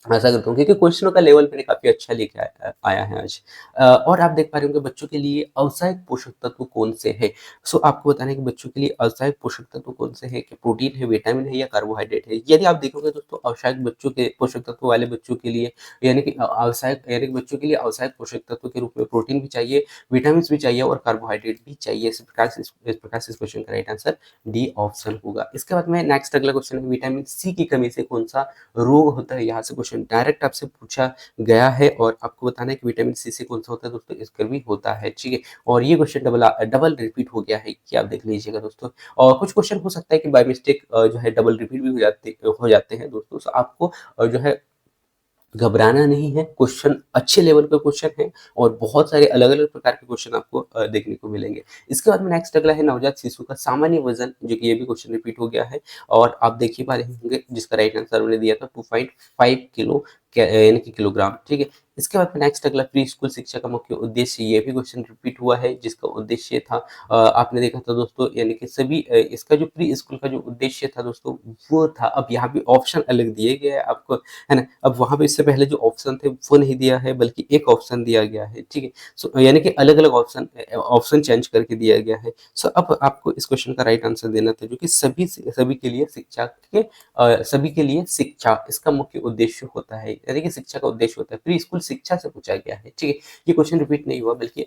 आशा करता हूँ, क्योंकि क्वेश्चनों का लेवल मैंने काफी अच्छा लेके आया है आज। और आप देख पा रहे होंगे बच्चों के लिए आवश्यक पोषक तत्व कौन से हैं। सो आपको बताना है कि बच्चों के लिए आवश्यक पोषक तत्व कौन से हैं, कि प्रोटीन है, विटामिन है या कार्बोहाइड्रेट है। यदि आप देखोगे दोस्तों आवश्यक बच्चों के पोषक तत्व वाले बच्चों के लिए, यानी कि आवश्यक यानी कि बच्चों के लिए आवश्यक पोषक तत्व के रूप में प्रोटीन भी चाहिए, विटामिन भी चाहिए और कार्बोहाइड्रेट भी चाहिए। इस प्रकार से इस क्वेश्चन का राइट आंसर डी ऑप्शन होगा। इसके बाद में नेक्स्ट अगला क्वेश्चन है, विटामिन सी की कमी से कौन सा रोग होता है। यहाँ से क्वेश्चन डायरेक्ट आपसे पूछा गया है और आपको बताना है कि विटामिन सी से कौन सा होता है दोस्तों, इसका भी होता है, ठीक है। और ये क्वेश्चन डबल डबल रिपीट हो गया है, कि आप देख लीजिएगा दोस्तों। और कुछ क्वेश्चन हो सकता है कि बाय मिस्टेक जो है डबल रिपीट भी हो जाते हैं दोस्तों। तो आपको जो है घबराना नहीं है, क्वेश्चन अच्छे लेवल पे क्वेश्चन है और बहुत सारे अलग-अलग प्रकार के क्वेश्चन आपको देखने को मिलेंगे। इसके बाद में नेक्स्ट अगला है नवजात शिशु का सामान्य वजन, जो कि ये भी क्वेश्चन रिपीट हो गया है और आप देख ही पा रहे होंगे, जिसका राइट आंसर हमने दिया था 2.5 किलो, यानी कि किलोग्राम, ठीक है। इसके बाद में नेक्स्ट अगला प्री स्कूल शिक्षा का मुख्य उद्देश्य, ये भी क्वेश्चन रिपीट हुआ है, जिसका उद्देश्य था आपने देखा था दोस्तों, यानी कि सभी इसका जो प्री स्कूल का जो उद्देश्य था दोस्तों वो था। अब यहाँ पे ऑप्शन अलग दिए गए हैं आपको, है ना। अब वहाँ पे इससे पहले जो ऑप्शन थे वो नहीं दिया है, बल्कि एक ऑप्शन दिया गया है, ठीक है। सो यानी कि अलग-अलग ऑप्शन चेंज करके दिया गया है। सो अब आपको इस क्वेश्चन का राइट आंसर देना था, जो कि सभी के लिए शिक्षा के सभी के लिए शिक्षा इसका मुख्य उद्देश्य होता है, यानी कि शिक्षा का उद्देश्य होता है। प्री स्कूल शिक्षा से पूछा गया है, ठीक है। ये क्वेश्चन रिपीट नहीं हुआ, बल्कि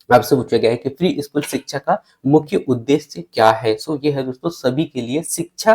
आपसे पूछा गया है कि प्री स्कूल शिक्षा का मुख्य उद्देश्य क्या है। सो ये है दोस्तों, सभी के लिए शिक्षा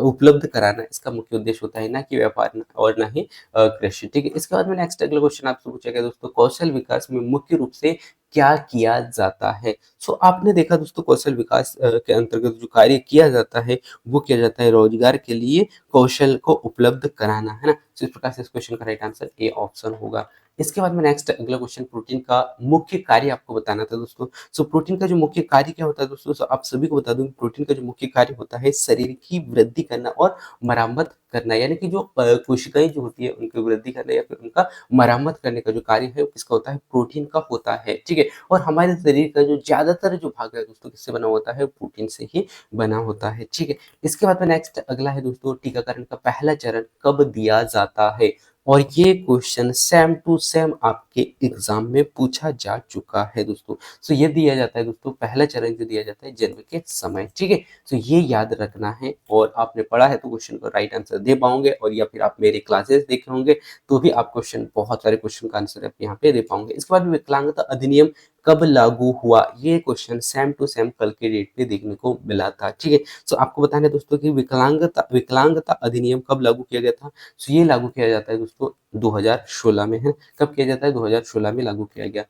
उपलब्ध कराना इसका मुख्य उद्देश्य होता है, ना कि व्यापार और ना ही कृषि, ठीक है। इसके बाद में नेक्स्ट अगला क्वेश्चन आपसे पूछा गया दोस्तों, कौशल विकास में मुख्य रूप से क्या किया जाता है। सो आपने देखा दोस्तों, कौशल विकास के अंतर्गत जो कार्य किया जाता है वो किया जाता है रोजगार के लिए कौशल को उपलब्ध कराना, है ना। तो इस प्रकार से इस क्वेश्चन का राइट आंसर ए ऑप्शन होगा। इसके बाद में नेक्स्ट अगला क्वेश्चन, प्रोटीन का मुख्य कार्य आपको बताना था दोस्तों। सो प्रोटीन का जो मुख्य कार्य क्या होता है दोस्तों, सो आप सभी को बता दूं, प्रोटीन का जो मुख्य कार्य होता है शरीर की वृद्धि करना और मरम्मत करना, यानी कि जो कोशिकाएं जो होती है उनकी वृद्धि करना या फिर उनका मरम्मत करने का जो कार्य है वो किसका होता है, प्रोटीन का होता है, ठीक है। और हमारे शरीर का जो ज्यादातर जो भाग है दोस्तों किससे बना होता है, प्रोटीन से ही बना होता है, ठीक है। इसके बाद में नेक्स्ट अगला है दोस्तों, टीकाकरण का पहला चरण कब दिया जाता है। और ये क्वेश्चन सेम टू सेम आपके एग्जाम में पूछा जा चुका है दोस्तों। सो ये दिया जाता है दोस्तों, पहला चरण जो दिया जाता है जन्म के समय, ठीक है। तो ये याद रखना है, और आपने पढ़ा है तो क्वेश्चन का राइट आंसर दे पाओगे, और या फिर आप मेरे क्लासेस देखे होंगे तो भी आप बहुत सारे क्वेश्चन का आंसर आप यहाँ पे दे पाओगे। इसके बाद विकलांगता अधिनियम कब लागू हुआ, ये क्वेश्चन सेम टू सेम कल के डेट पे देखने को मिला था, ठीक है। तो आपको बताना है दोस्तों कि विकलांगता अधिनियम कब लागू किया गया था। तो ये लागू किया जाता है दोस्तों 2016 में, है। कब किया जाता है, 2016 में लागू किया गया।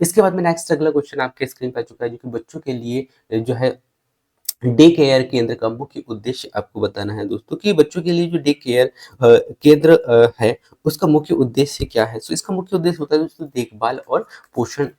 इसके बाद में नेक्स्ट अगला क्वेश्चन आपके स्क्रीन पर आ चुका है, जो कि बच्चों के लिए जो है डे केयर केंद्र का मुख्य उद्देश्य आपको बताना है दोस्तों, कि बच्चों के लिए जो डे केयर केंद्र है उसका मुख्य उद्देश्य क्या है। सो इसका मुख्य उद्देश्य होता है दोस्तों देखभाल और पोषण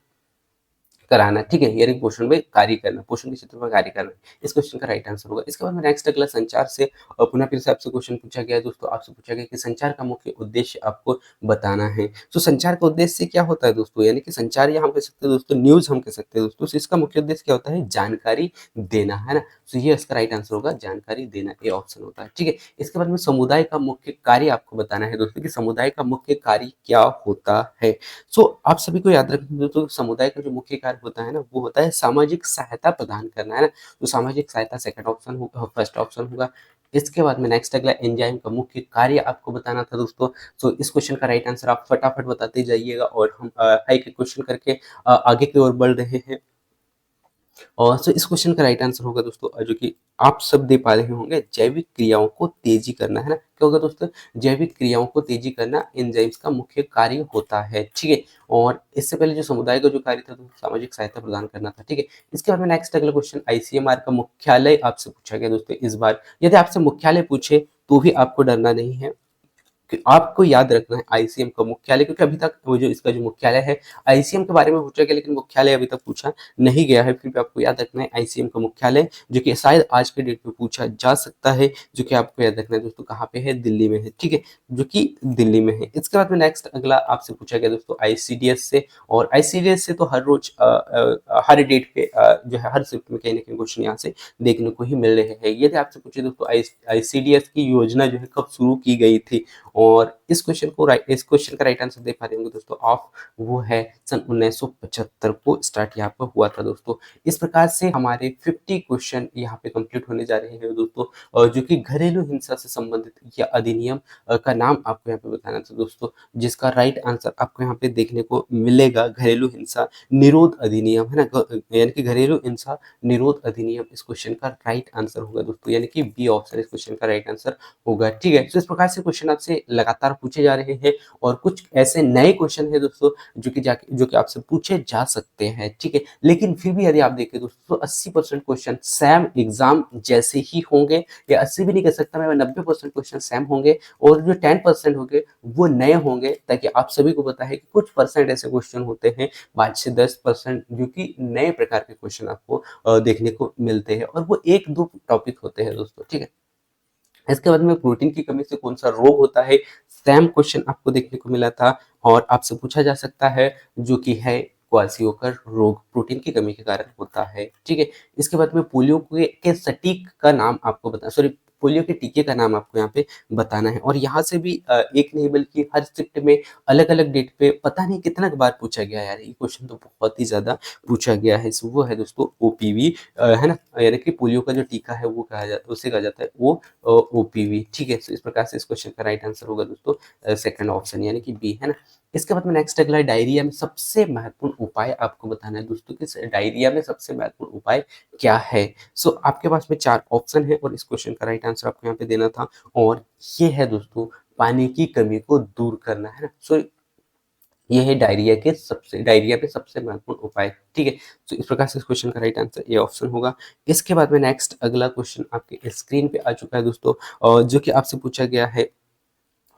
कराना, ठीक है, यानी पोषण में कार्य करना, पोषण के क्षेत्र में कार्य करना, इस क्वेश्चन का राइट आंसर होगा। इसके बाद में नेक्स्ट अगला संचार से पुनः फिर से आपसे क्वेश्चन पूछा गया है दोस्तों, आपसे पूछा गया कि संचार का मुख्य उद्देश्य आपको बताना है। तो संचार का उद्देश्य क्या होता है दोस्तों, यानी कि संचार या हम कह सकते हैं दोस्तों न्यूज हम कह सकते हैं दोस्तों, तो इसका मुख्य उद्देश्य क्या होता है, जानकारी देना, है ना। तो ये इसका राइट आंसर होगा, जानकारी देना, ये ऑप्शन होता है, ठीक है। इसके बाद में समुदाय का मुख्य कार्य आपको बताना है दोस्तों कि समुदाय का मुख्य कार्य क्या होता है। सो आप सभी को याद रखना दोस्तों, समुदाय का जो मुख्य कार्य होता है ना, वो होता है सामाजिक सहायता प्रदान करना, है ना। तो सामाजिक सहायता सेकंड ऑप्शन होगा, फर्स्ट ऑप्शन होगा। इसके बाद में नेक्स्ट अगला एंजाइम का मुख्य कार्य आपको बताना था दोस्तों। सो इस क्वेश्चन का राइट आंसर आप फटाफट बताते जाइएगा और हम एक एक क्वेश्चन करके आगे की ओर बढ़ रहे हैं। और सो इस क्वेश्चन का राइट आंसर होगा दोस्तों, जो कि आप सब दे पा रहे होंगे, जैविक क्रियाओं को तेजी करना, है ना। क्या होगा दोस्तों, जैविक क्रियाओं को तेजी करना एंजाइम्स का मुख्य कार्य होता है, ठीक है। और इससे पहले जो समुदाय का जो कार्य था, तो सामाजिक सहायता प्रदान करना था, ठीक है। इसके बाद में नेक्स्ट अगला क्वेश्चन, आईसीएमआर का मुख्यालय आपसे पूछा गया दोस्तों इस बार। यदि आपसे मुख्यालय पूछे तो भी आपको डरना नहीं है, कि आपको याद रखना है आईसीएम का मुख्यालय, क्योंकि अभी तक वो जो इसका जो मुख्यालय है, आईसीएम के बारे में पूछा गया लेकिन मुख्यालय अभी तक पूछा नहीं गया है। फिर भी आपको याद रखना है आईसीएम का मुख्यालय, जो कि शायद आज के डेट में पूछा जा सकता है, जो कि आपको याद रखना है दोस्तों, कहाँ पे है, दिल्ली में है, ठीक है, जो कि दिल्ली में है। इसके बाद में नेक्स्ट अगला आपसे पूछा गया दोस्तों आईसीडीएस से, और आईसीडीएस से तो हर रोज हर डेट पे जो है हर शिफ्ट में कहीं ना कहीं क्वेश्चन यहाँ से देखने को ही मिल रहे हैं। यदि आपसे पूछे दोस्तों आईसीडीएस की योजना जो है कब शुरू की गई थी, और इस क्वेश्चन का राइट आंसर दे पा रहे होंगे दोस्तों आप, वो है सन 1975 को स्टार्ट यहाँ पर हुआ था दोस्तों। इस प्रकार से हमारे 50 क्वेश्चन यहाँ पे कंप्लीट होने जा रहे हैं दोस्तों, और जो कि घरेलू हिंसा से संबंधित या अधिनियम का नाम आपको यहाँ पे बताना था दोस्तों, जिसका राइट आंसर आपको यहाँ पे देखने को मिलेगा, घरेलू हिंसा निरोध अधिनियम, है ना, यानी कि घरेलू हिंसा निरोध अधिनियम इस क्वेश्चन का राइट आंसर होगा दोस्तों, यानी कि बी ऑप्शन इस क्वेश्चन का राइट आंसर होगा, ठीक है। तो इस प्रकार से क्वेश्चन आपसे लगातार पूछे जा रहे हैं, और कुछ ऐसे नए क्वेश्चन है दोस्तों जो कि आपसे पूछे जा सकते हैं, ठीक है। लेकिन फिर भी यदि आप देखें दोस्तों, 80% क्वेश्चन सेम एग्जाम जैसे ही होंगे, या 80 भी नहीं कह सकता मैं, 90% क्वेश्चन सेम होंगे, और जो 10% होंगे वो नए होंगे, ताकि आप सभी को पता है कि कुछ परसेंट ऐसे क्वेश्चन होते हैं, 5 से 10% जो कि नए प्रकार के क्वेश्चन आपको देखने को मिलते हैं, और वो एक दो टॉपिक होते हैं दोस्तों, ठीक है। इसके बाद में प्रोटीन की कमी से कौन सा रोग होता है, सेम क्वेश्चन आपको देखने को मिला था, और आपसे पूछा जा सकता है, जो कि है क्वासियोकर रोग प्रोटीन की कमी के कारण होता है, ठीक है। इसके बाद में पोलियो के सटीक का नाम आपको बता सॉरी पोलियो के टीके का नाम आपको यहाँ पे बताना है, और यहाँ से भी एक नहीं बल्कि हर शिफ्ट में अलग अलग डेट पे पता नहीं कितना बार पूछा गया है यार, ये क्वेश्चन तो बहुत ही ज्यादा पूछा गया है। सो वो है दोस्तों ओपीवी, है ना, यानी कि पोलियो का जो टीका है वो कहा जाता है, उसे कहा जाता है वो ओपीवी, ठीक है। तो इस प्रकार से इस क्वेश्चन का राइट आंसर होगा दोस्तों सेकंड ऑप्शन, यानी कि बी, है ना। इसके बाद में नेक्स्ट अगला है, डायरिया में सबसे महत्वपूर्ण उपाय आपको बताना है दोस्तों कि डायरिया में सबसे महत्वपूर्ण उपाय क्या है। सो आपके पास में 4 ऑप्शन है, और इस क्वेश्चन का राइट आंसर आपको यहाँ पे देना था, और ये है दोस्तों पानी की कमी को दूर करना, है ना। सो ये है डायरिया पे सबसे महत्वपूर्ण उपाय, ठीक है। तो इस प्रकार से इस क्वेश्चन का राइट आंसर ए ऑप्शन होगा। इसके बाद में नेक्स्ट अगला क्वेश्चन आपके स्क्रीन पे आ चुका है दोस्तों, और जो कि आपसे पूछा गया है,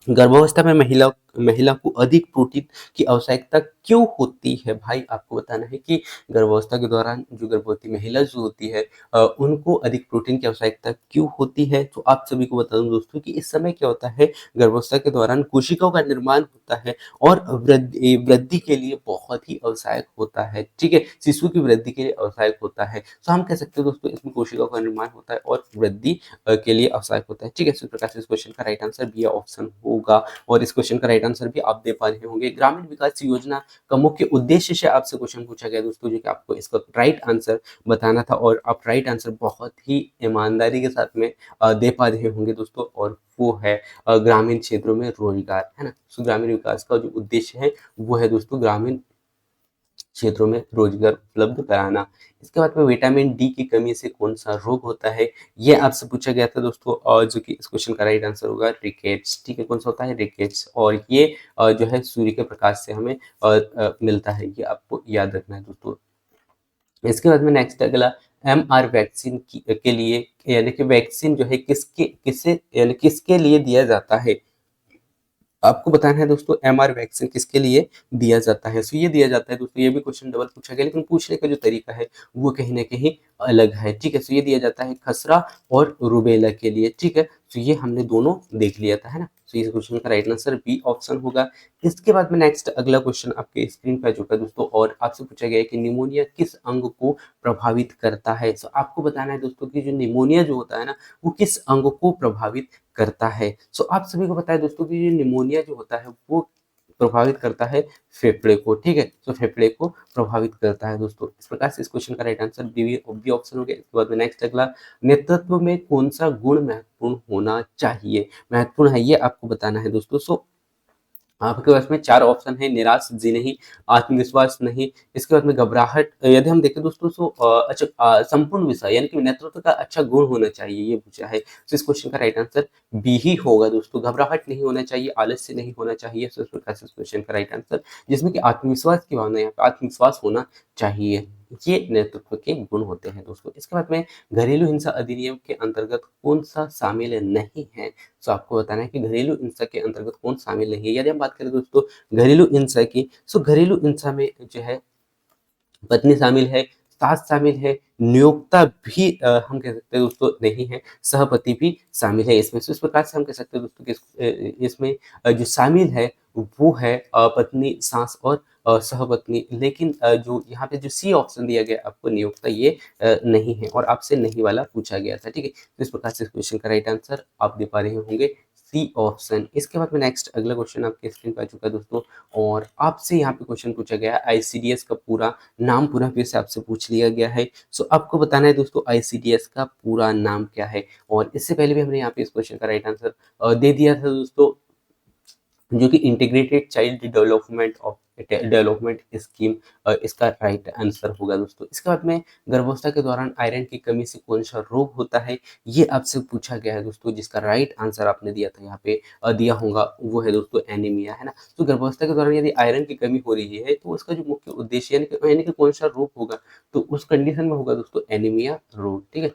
गर्भावस्था में महिला महिला को अधिक प्रोटीन की आवश्यकता क्यों होती है। भाई आपको बताना है कि गर्भावस्था के दौरान जो गर्भवती महिला जो होती है, उनको अधिक प्रोटीन की आवश्यकता क्यों होती है। तो आप सभी को बता दूं दोस्तों कि इस समय क्या होता है, गर्भावस्था के दौरान कोशिकाओं का निर्माण होता है, और वृद्धि वृद्धि के लिए बहुत ही आवश्यक होता है, ठीक है, शिशु की वृद्धि के लिए आवश्यक होता है। तो हम कह सकते हैं दोस्तों इसमें कोशिकाओं का निर्माण होता है और वृद्धि के लिए आवश्यक होता है, ठीक है। इस प्रकार से इस क्वेश्चन का राइट आंसर बी ऑप्शन होगा, और इस क्वेश्चन का राइट आंसर भी आप दे पा रहे होंगे। ग्रामीण विकास योजना का मुख्य उद्देश्य से आपसे क्वेश्चन पूछा गया दोस्तों, जो कि आपको इसका राइट आंसर बताना था, और आप राइट आंसर बहुत ही ईमानदारी के साथ में दे पा रहे होंगे दोस्तों, और वो है ग्रामीण क्षेत्रों में रोजगार, है ना। सो ग्रामीण विकास का जो उद्देश्य है वो है दोस्तों ग्रामीण क्षेत्रों में रोजगार उपलब्ध कराना। इसके बाद में विटामिन डी की कमी से कौन सा रोग होता है, ये आपसे पूछा गया था दोस्तों, और जो कि इस क्वेश्चन का राइट आंसर होगा रिकेट्स, ठीक है। कौन सा होता है, रिकेट्स, और ये जो है सूर्य के प्रकाश से हमें मिलता है, ये आपको याद रखना है दोस्तों। इसके बाद में नेक्स्ट अगला, एमआर वैक्सीन के लिए, यानी कि वैक्सीन जो है किसके किसे यानी किसके लिए दिया जाता है। आपको बताना है दोस्तों एमआर वैक्सीन किसके लिए दिया जाता है। सो ये दिया जाता है दोस्तों, ये भी क्वेश्चन डबल पूछा गया, लेकिन पूछने का जो तरीका है वो कहीं न कहीं अलग है, ठीक है? सो ये दिया जाता है खसरा और रूबेला के लिए, ठीक है? सो ये हमने दोनों देख लिया था, है ना? सो इस क्वेश्चन का राइट आंसर बी ऑप्शन होगा। इसके बाद में नेक्स्ट अगला क्वेश्चन आपके स्क्रीन पे आ चुका है दोस्तों, और आपसे पूछा गया है कि निमोनिया किस अंग को प्रभावित करता है? सो आपको बताना है दोस्तों कि जो निमोनिया जो होता है ना, वो किस अंग को प्रभावित करता है। सो आप सभी को पता है दोस्तों कि ये निमोनिया जो होता है वो प्रभावित करता है फेफड़े को, ठीक है? तो फेफड़े को प्रभावित करता है दोस्तों। इस प्रकार से इस क्वेश्चन का राइट आंसर बी ऑप्शन हो गया। इसके बाद में नेक्स्ट अगला, नेतृत्व में कौन सा गुण महत्वपूर्ण होना चाहिए? महत्वपूर्ण है ये आपको बताना है दोस्तों। सो आपके पास में 4 ऑप्शन है, निराश जी नहीं, आत्मविश्वास नहीं, इसके बाद में घबराहट, यदि हम देखें दोस्तों सो अच्छा संपूर्ण विषय यानी कि नेतृत्व का अच्छा गुण होना चाहिए, ये पूछा है। तो इस क्वेश्चन का राइट आंसर बी ही होगा दोस्तों, घबराहट नहीं होना चाहिए, आलस्य नहीं होना चाहिए। सो इस प्रकार से इस क्वेश्चन का राइट आंसर, जिसमें कि आत्मविश्वास की भावना, यहाँ पे आत्मविश्वास होना चाहिए, ये नेतृत्व के गुण होते हैं दोस्तों। इसके बाद में घरेलू हिंसा अधिनियम के अंतर्गत कौन सा शामिल नहीं है? सो आपको बताना है कि घरेलू हिंसा के अंतर्गत कौन शामिल नहीं है। यदि हम बात करें दोस्तों घरेलू हिंसा की, सो घरेलू हिंसा में जो है पत्नी शामिल है, सास शामिल है, नियोक्ता भी हम कह सकते हैं दोस्तों नहीं है, सहपति भी शामिल है इसमें। इस प्रकार से हम कह सकते हैं दोस्तों कि इसमें जो शामिल है वो है पत्नी, सास और सहपत्नी, लेकिन जो यहाँ पे जो सी ऑप्शन दिया गया आपको नियोक्ता, ये नहीं है और आपसे नहीं वाला पूछा गया था, ठीक है? तो इस प्रकार से इस क्वेश्चन का राइट आंसर आप दे पा रहे होंगे सी ऑप्शन। इसके बाद में नेक्स्ट अगला क्वेश्चन आपके स्क्रीन पे आ चुका है दोस्तों, और आपसे यहाँ पे क्वेश्चन पूछा गया है आईसीडीएस का पूरा नाम पूरा फिर से आपसे पूछ लिया गया है। सो आपको बताना है दोस्तों आईसीडीएस का पूरा नाम क्या है, और इससे पहले भी हमने यहाँ पे इस क्वेश्चन का राइट आंसर दे दिया था दोस्तों, जो कि इंटीग्रेटेड चाइल्ड डेवलपमेंट स्कीम इसका राइट आंसर होगा दोस्तों। इसके बाद में गर्भावस्था के दौरान आयरन की कमी से कौन सा रोग होता है, ये आपसे पूछा गया है दोस्तों, जिसका राइट आंसर आपने दिया था यहाँ पे दिया होगा, वो है दोस्तों एनीमिया, है ना? तो गर्भावस्था के दौरान यदि आयरन की कमी हो रही है तो उसका जो मुख्य उद्देश्य यानी कि कौन सा रोग होगा, तो उस कंडीशन में होगा दोस्तों एनीमिया रोग, ठीक है?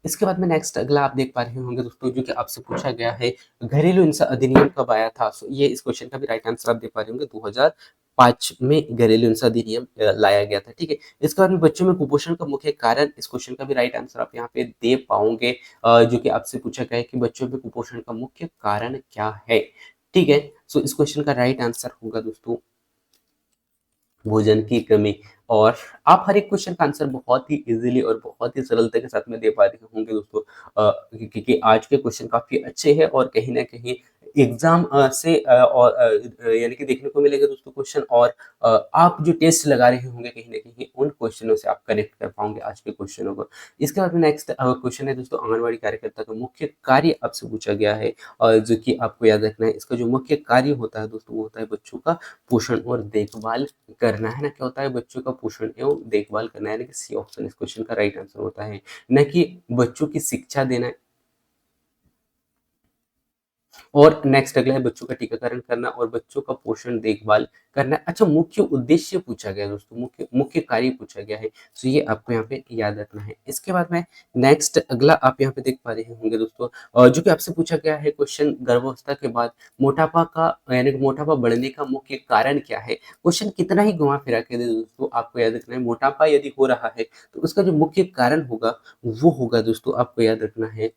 इसके बाद में नेक्स्ट अगला आप देख पा रहे होंगे दोस्तों, जो कि आपसे पूछा गया है घरेलू हिंसा अधिनियम कब आया था? सो ये इस क्वेश्चन का भी राइट आंसर आप दे पा रहे होंगे, 2005 में घरेलू हिंसा अधिनियम लाया गया था, ठीक है? इसके बाद में बच्चों में कुपोषण का मुख्य कारण, इस क्वेश्चन का भी राइट आंसर आप यहाँ पे दे पाओगे, जो कि आपसे पूछा गया है कि बच्चों में कुपोषण का मुख्य कारण क्या है, ठीक है? सो इस क्वेश्चन का राइट आंसर होगा दोस्तों भोजन की कमी। और आप हर एक क्वेश्चन का आंसर बहुत ही इजीली और बहुत ही सरलता के साथ में दे पा रहे होंगे दोस्तों, क्योंकि आज के क्वेश्चन काफी अच्छे हैं और कहीं ना कहीं एग्जाम से और यानी कि देखने को मिलेगा दोस्तों क्वेश्चन, और आप जो टेस्ट लगा रहे होंगे कहीं ना कहीं उन क्वेश्चनों से आप कनेक्ट कर पाओगे आज के क्वेश्चनों को। इसके बाद में नेक्स्ट क्वेश्चन है दोस्तों, आंगनबाड़ी कार्यकर्ता का मुख्य कार्य आपसे पूछा गया है, जो कि आपको याद रखना है। इसका जो मुख्य कार्य होता है दोस्तों, वो होता है बच्चों का पोषण और देखभाल करना, है ना? क्या होता है? बच्चों का पोषण एवं देखभाल करना, यानी कि सी ऑप्शन इस क्वेश्चन का राइट आंसर होता है, न कि बच्चों की शिक्षा देना। और नेक्स्ट अगला है बच्चों का टीकाकरण करना और बच्चों का पोषण देखभाल करना। अच्छा, मुख्य उद्देश्य पूछा गया दोस्तों, मुख्य मुख्य कार्य पूछा गया है, तो ये आपको यहाँ पे याद रखना है। इसके बाद में नेक्स्ट अगला आप यहाँ पे देख पा रहे होंगे दोस्तों, जो कि आपसे पूछा गया है क्वेश्चन, गर्भावस्था के बाद मोटापा का यानी कि मोटापा बढ़ने का मुख्य कारण क्या है? क्वेश्चन कितना ही घुमा फिरा के दे दोस्तों, आपको याद रखना है मोटापा यदि हो रहा है तो उसका जो मुख्य कारण होगा वो होगा दोस्तों, आपको याद रखना है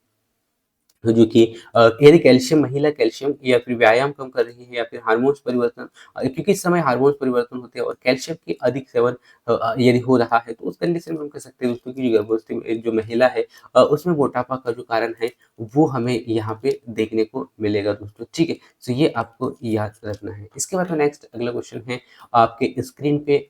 जो कि यदि कैल्शियम, महिला कैल्शियम या फिर व्यायाम कम कर रही है या फिर हार्मोन्स परिवर्तन, क्योंकि इस समय हार्मोन्स परिवर्तन होते हैं और कैल्शियम की अधिक सेवन यदि हो रहा है तो उस कंडीशन में हम कह सकते हैं दोस्तों कि जो गर्भवती जो महिला है उसमें मोटापा का जो कारण है वो हमें यहाँ पे देखने को मिलेगा दोस्तों, ठीक है? तो ये आपको याद रखना है। इसके बाद में नेक्स्ट अगला क्वेश्चन है आपके स्क्रीन पे,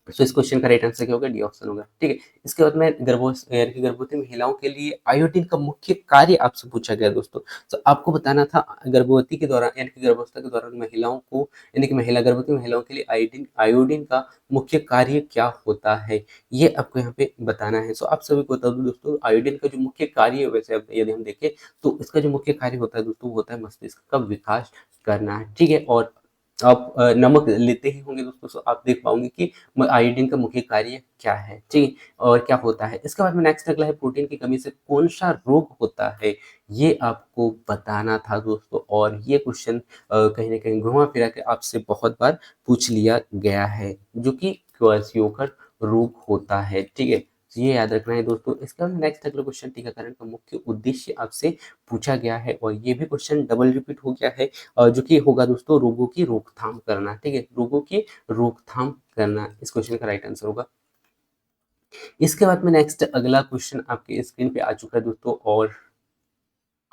सो इस क्वेश्चन का राइट आंसर क्या होगा? डी ऑप्शन होगा, ठीक है? इसके बाद में यानी कि गर्भवती महिलाओं के लिए आयोडीन का मुख्य कार्य आपसे पूछा गया दोस्तों, तो आपको बताना था गर्भवती के दौरान यानी कि गर्भावस्था के दौरान महिलाओं को यानी कि गर्भवती महिलाओं के लिए आयोडीन आयोडीन का मुख्य कार्य क्या होता है, ये आपको यहाँ पे बताना है। सो आप सभी को बता दूं दोस्तों, आयोडीन का जो मुख्य कार्य है, वैसे यदि हम देखें तो इसका जो मुख्य कार्य होता है दोस्तों वो होता है मस्तिष्क का विकास करना, ठीक है? और आप नमक लेते ही होंगे दोस्तों, तो आप देख पाओगे कि आयोडीन का मुख्य कार्य क्या है, ठीक है, और क्या होता है। इसके बाद में नेक्स्ट अगला है, प्रोटीन की कमी से कौन सा रोग होता है, ये आपको बताना था दोस्तों। और ये क्वेश्चन कहीं ना कहीं घुमा फिरा के आपसे बहुत बार पूछ लिया गया है, जो कि क्वेश्चन का रोग होता है, ठीक है, तो ये याद रखना है दोस्तों। इसका नेक्स्ट अगला क्वेश्चन, टीकाकरण का मुख्य उद्देश्य आपसे पूछा गया है, और ये भी क्वेश्चन डबल रिपीट हो गया है, जो कि होगा दोस्तों रोगों की रोकथाम करना, ठीक है, रोगों की रोकथाम करना इस क्वेश्चन का राइट आंसर होगा। इसके बाद में नेक्स्ट अगला क्वेश्चन आपके स्क्रीन पे आ चुका है दोस्तों, और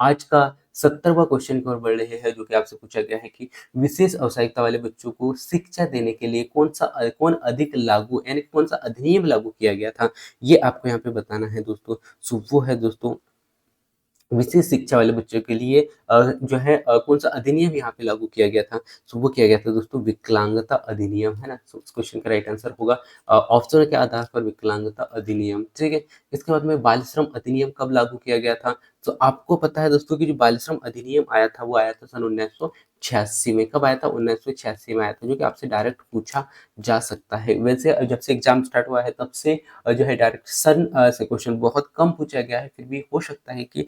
आज का 70वां क्वेश्चन की ओर बढ़ रहे हैं, जो कि आपसे पूछा गया है कि विशेष आवश्यकता वाले बच्चों को शिक्षा देने के लिए कौन अधिक लागू यानी कौन सा अधिनियम लागू किया गया था, ये आपको यहाँ पे बताना है दोस्तों। सो वो है दोस्तों विशेष शिक्षा वाले बच्चों के लिए जो है कौन सा अधिनियम यहाँ पे लागू किया गया था। सो वो किया गया था दोस्तों विकलांगता अधिनियम, है ना। सो इस क्वेश्चन का राइट आंसर होगा ऑप्शन के आधार पर विकलांगता अधिनियम, ठीक है। इसके बाद में बाल श्रम अधिनियम कब लागू किया गया था। तो आपको पता है दोस्तों कि जो बाल श्रम अधिनियम आया था वो आया था सन 1986 में। कब आया था, 1986 में आया था, जो कि आपसे डायरेक्ट पूछा जा सकता है। वैसे जब से एग्जाम स्टार्ट हुआ है तब से जो है डायरेक्ट सन से क्वेश्चन बहुत कम पूछा गया है, फिर भी हो सकता है कि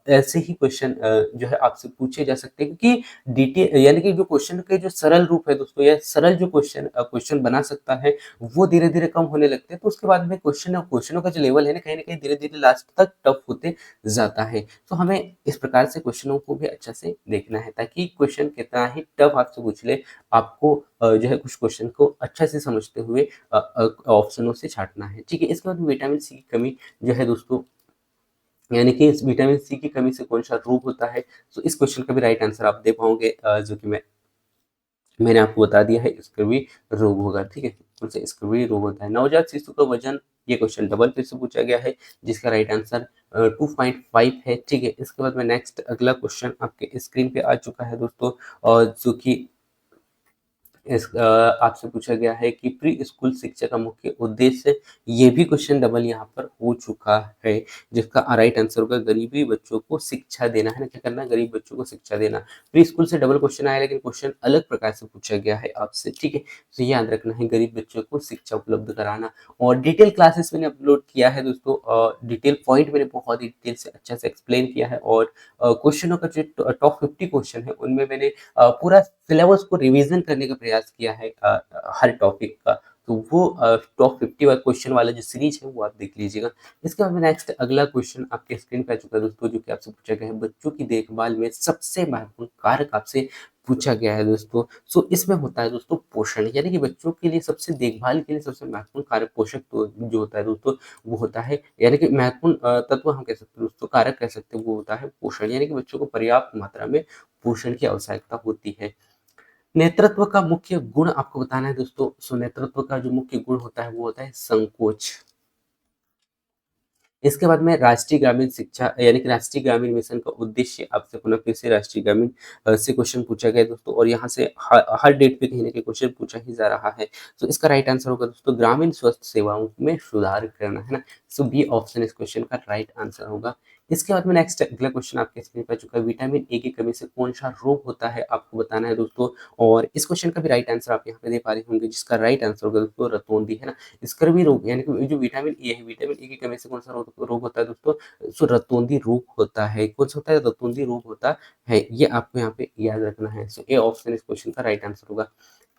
ऐसे ही क्वेश्चन जो है आपसे पूछे जा सकते हैं, क्योंकि डिटेल यानी कि जो क्वेश्चन के जो सरल रूप है दोस्तों, या सरल जो क्वेश्चन बना सकता है वो धीरे धीरे कम होने लगते हैं। तो उसके बाद में क्वेश्चनों का जो लेवल है ना कहीं धीरे धीरे लास्ट तक टफ होते जाता है। तो हमें इस प्रकार से क्वेश्चनों को भी अच्छा से देखना है, ताकि क्वेश्चन कितना ही टफ आपसे पूछ ले, आपको जो है कुछ क्वेश्चन को अच्छा से समझते हुए ऑप्शनों से छांटना है, ठीक है। इसके बाद विटामिन सी की कमी जो है दोस्तों, यानी कि इस विटामिन सी की कमी से कौन सा रोग होता है। तो इस क्वेश्चन का भी राइट आंसर आप दे पाओगे, जो कि मैंने आपको बता दिया है, स्कर्वी रोग होगा, ठीक है। कौन सा स्कर्वी रोग होता है। नवजात शिशु का वजन, ये क्वेश्चन डबल फिर से पूछा गया है, जिसका राइट आंसर 2.5 है, ठीक है। इसके बाद में नेक्स्ट अगला क्वेश्चन आपके स्क्रीन पे आ चुका है दोस्तों, और जो कि आपसे पूछा गया है कि प्री स्कूल शिक्षा का मुख्य उद्देश्य, ये भी क्वेश्चन डबल यहाँ पर हो चुका है, जिसका राइट आंसर होगा गरीबी बच्चों को शिक्षा देना, है ना। क्या करना, गरीब बच्चों को शिक्षा देना। प्री स्कूल से डबल क्वेश्चन आया, लेकिन क्वेश्चन अलग प्रकार से पूछा गया है आपसे, ठीक है। तो ये याद रखना है, गरीब बच्चों को शिक्षा उपलब्ध कराना। और डिटेल क्लासेस मैंने अपलोड किया है दोस्तों, डिटेल पॉइंट मैंने बहुत ही डिटेल से अच्छा से एक्सप्लेन किया है, और क्वेश्चनों का जो टॉप 50 क्वेश्चन है उनमें मैंने पूरा सिलेबस को रिवीजन करने का प्रयास किया है हर टॉपिक का। तो वो टॉप 50 वाला क्वेश्चन वाला जो सीरीज है वो आप देख लीजिएगा। इसके बाद में नेक्स्ट अगला क्वेश्चन आपके स्क्रीन पे आ चुका है दोस्तों, जो कि आपसे पूछा गया है बच्चों की देखभाल में सबसे महत्वपूर्ण कारक आपसे पूछा गया है दोस्तों। सो इसमें होता है दोस्तों पोषण, यानी कि बच्चों के लिए सबसे देखभाल के लिए सबसे महत्वपूर्ण कारक पोषक तो जो होता है दोस्तों वो होता है, यानी कि महत्वपूर्ण तत्व हम कह सकते हैं दोस्तों, कारक कह सकते हैं, वो होता है पोषण, यानी कि बच्चों को पर्याप्त मात्रा में पोषण की आवश्यकता होती है। नेतृत्व का मुख्य गुण आपको बताना है दोस्तों। सो नेतृत्व का जो मुख्य गुण होता है वो होता है संकोच। इसके बाद में राष्ट्रीय ग्रामीण शिक्षा यानी कि राष्ट्रीय ग्रामीण मिशन का उद्देश्य आपसे पुनः फिर से राष्ट्रीय ग्रामीण से क्वेश्चन पूछा गया दोस्तों, और यहाँ से हर डेट पे कहीं ना कहीं क्वेश्चन पूछा ही जा रहा है। तो इसका राइट आंसर होगा दोस्तों ग्रामीण स्वास्थ्य सेवाओं में सुधार करना, है ना। सो बी ऑप्शन इस क्वेश्चन का राइट आंसर होगा। इसके बाद में नेक्स्ट अगला क्वेश्चन आपके स्क्रीन पर चुका है, विटामिन ए की कमी से कौन सा रोग होता है, आपको बताना है दोस्तों। और इस क्वेश्चन का भी राइट आंसर आप यहाँ पे दे पा रहे होंगे, जिसका राइट आंसर होगा दोस्तों रतौंधी, है ना। स्कर्वी रोग यानी कि जो विटामिन ए है, विटामिन ए की कमी से कौन सा रोग होता है दोस्तों। सो रतौंधी रोग होता है। कौन सा होता है, रतौंधी रोग होता है, ये आपको यहाँ पे याद रखना है। सो ए ऑप्शन इस क्वेश्चन का राइट आंसर होगा।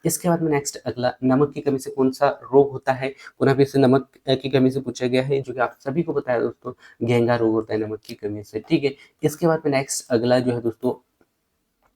इसके बाद में नेक्स्ट अगला, नमक की कमी से कौन सा रोग होता है। पुनः फिर से नमक की कमी से पूछा गया है, जो कि आप सभी को बताया दोस्तों, घेंगा रोग होता है नमक की कमी से, ठीक है। इसके बाद में नेक्स्ट अगला जो है दोस्तों,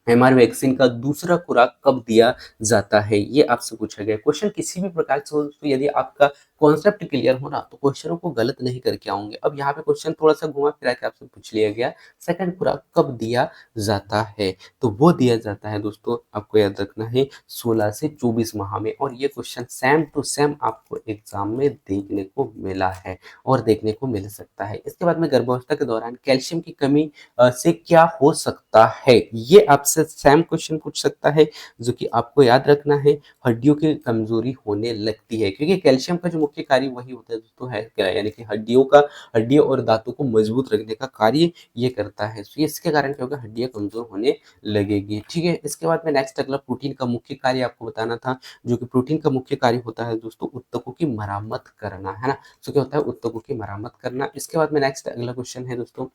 एमआर वैक्सीन का दूसरा खुराक कब दिया जाता है, ये आपसे पूछा गया क्वेश्चन। किसी भी प्रकार से हो दोस्तों, यदि आपका कॉन्सेप्ट क्लियर हो ना तो क्वेश्चनों को गलत नहीं करके आओगे। अब यहाँ पे क्वेश्चन थोड़ा सा घुमा फिरा के आपसे पूछ लिया गया, सेकंड खुराक कब दिया जाता है, तो वो दिया जाता है दोस्तों, आपको याद रखना है 16 से 24 माह में। और ये क्वेश्चन सेम टू सेम आपको एग्जाम में देखने को मिला है और देखने को मिल सकता है। इसके बाद में गर्भावस्था के दौरान कैल्शियम की कमी से क्या हो सकता है, ये आपसे सेम क्वेश्चन पूछ सकता है, जो कि आपको याद रखना है। हड्डियों की कमजोरी होने लगती है, क्योंकि कैल्शियम का जो मुख्य कार्य वही होता है दोस्तों, है क्या, यानी कि हड्डियों और दांतों को मजबूत रखने का कार्य ये करता है। तो इसके कारण क्या होगा, हड्डियां कमजोर होने लगेगी। ठीक है, इसके बाद में नेक्स्ट अगला प्रोटीन का मुख्य कार्य आपको बताना था, जो कि प्रोटीन का मुख्य कार्य होता है दोस्तों ऊतकों की मरम्मत करना, है ना। सो क्या होता है, ऊतकों की मरम्मत करना। इसके बाद में नेक्स्ट अगला क्वेश्चन है दोस्तों,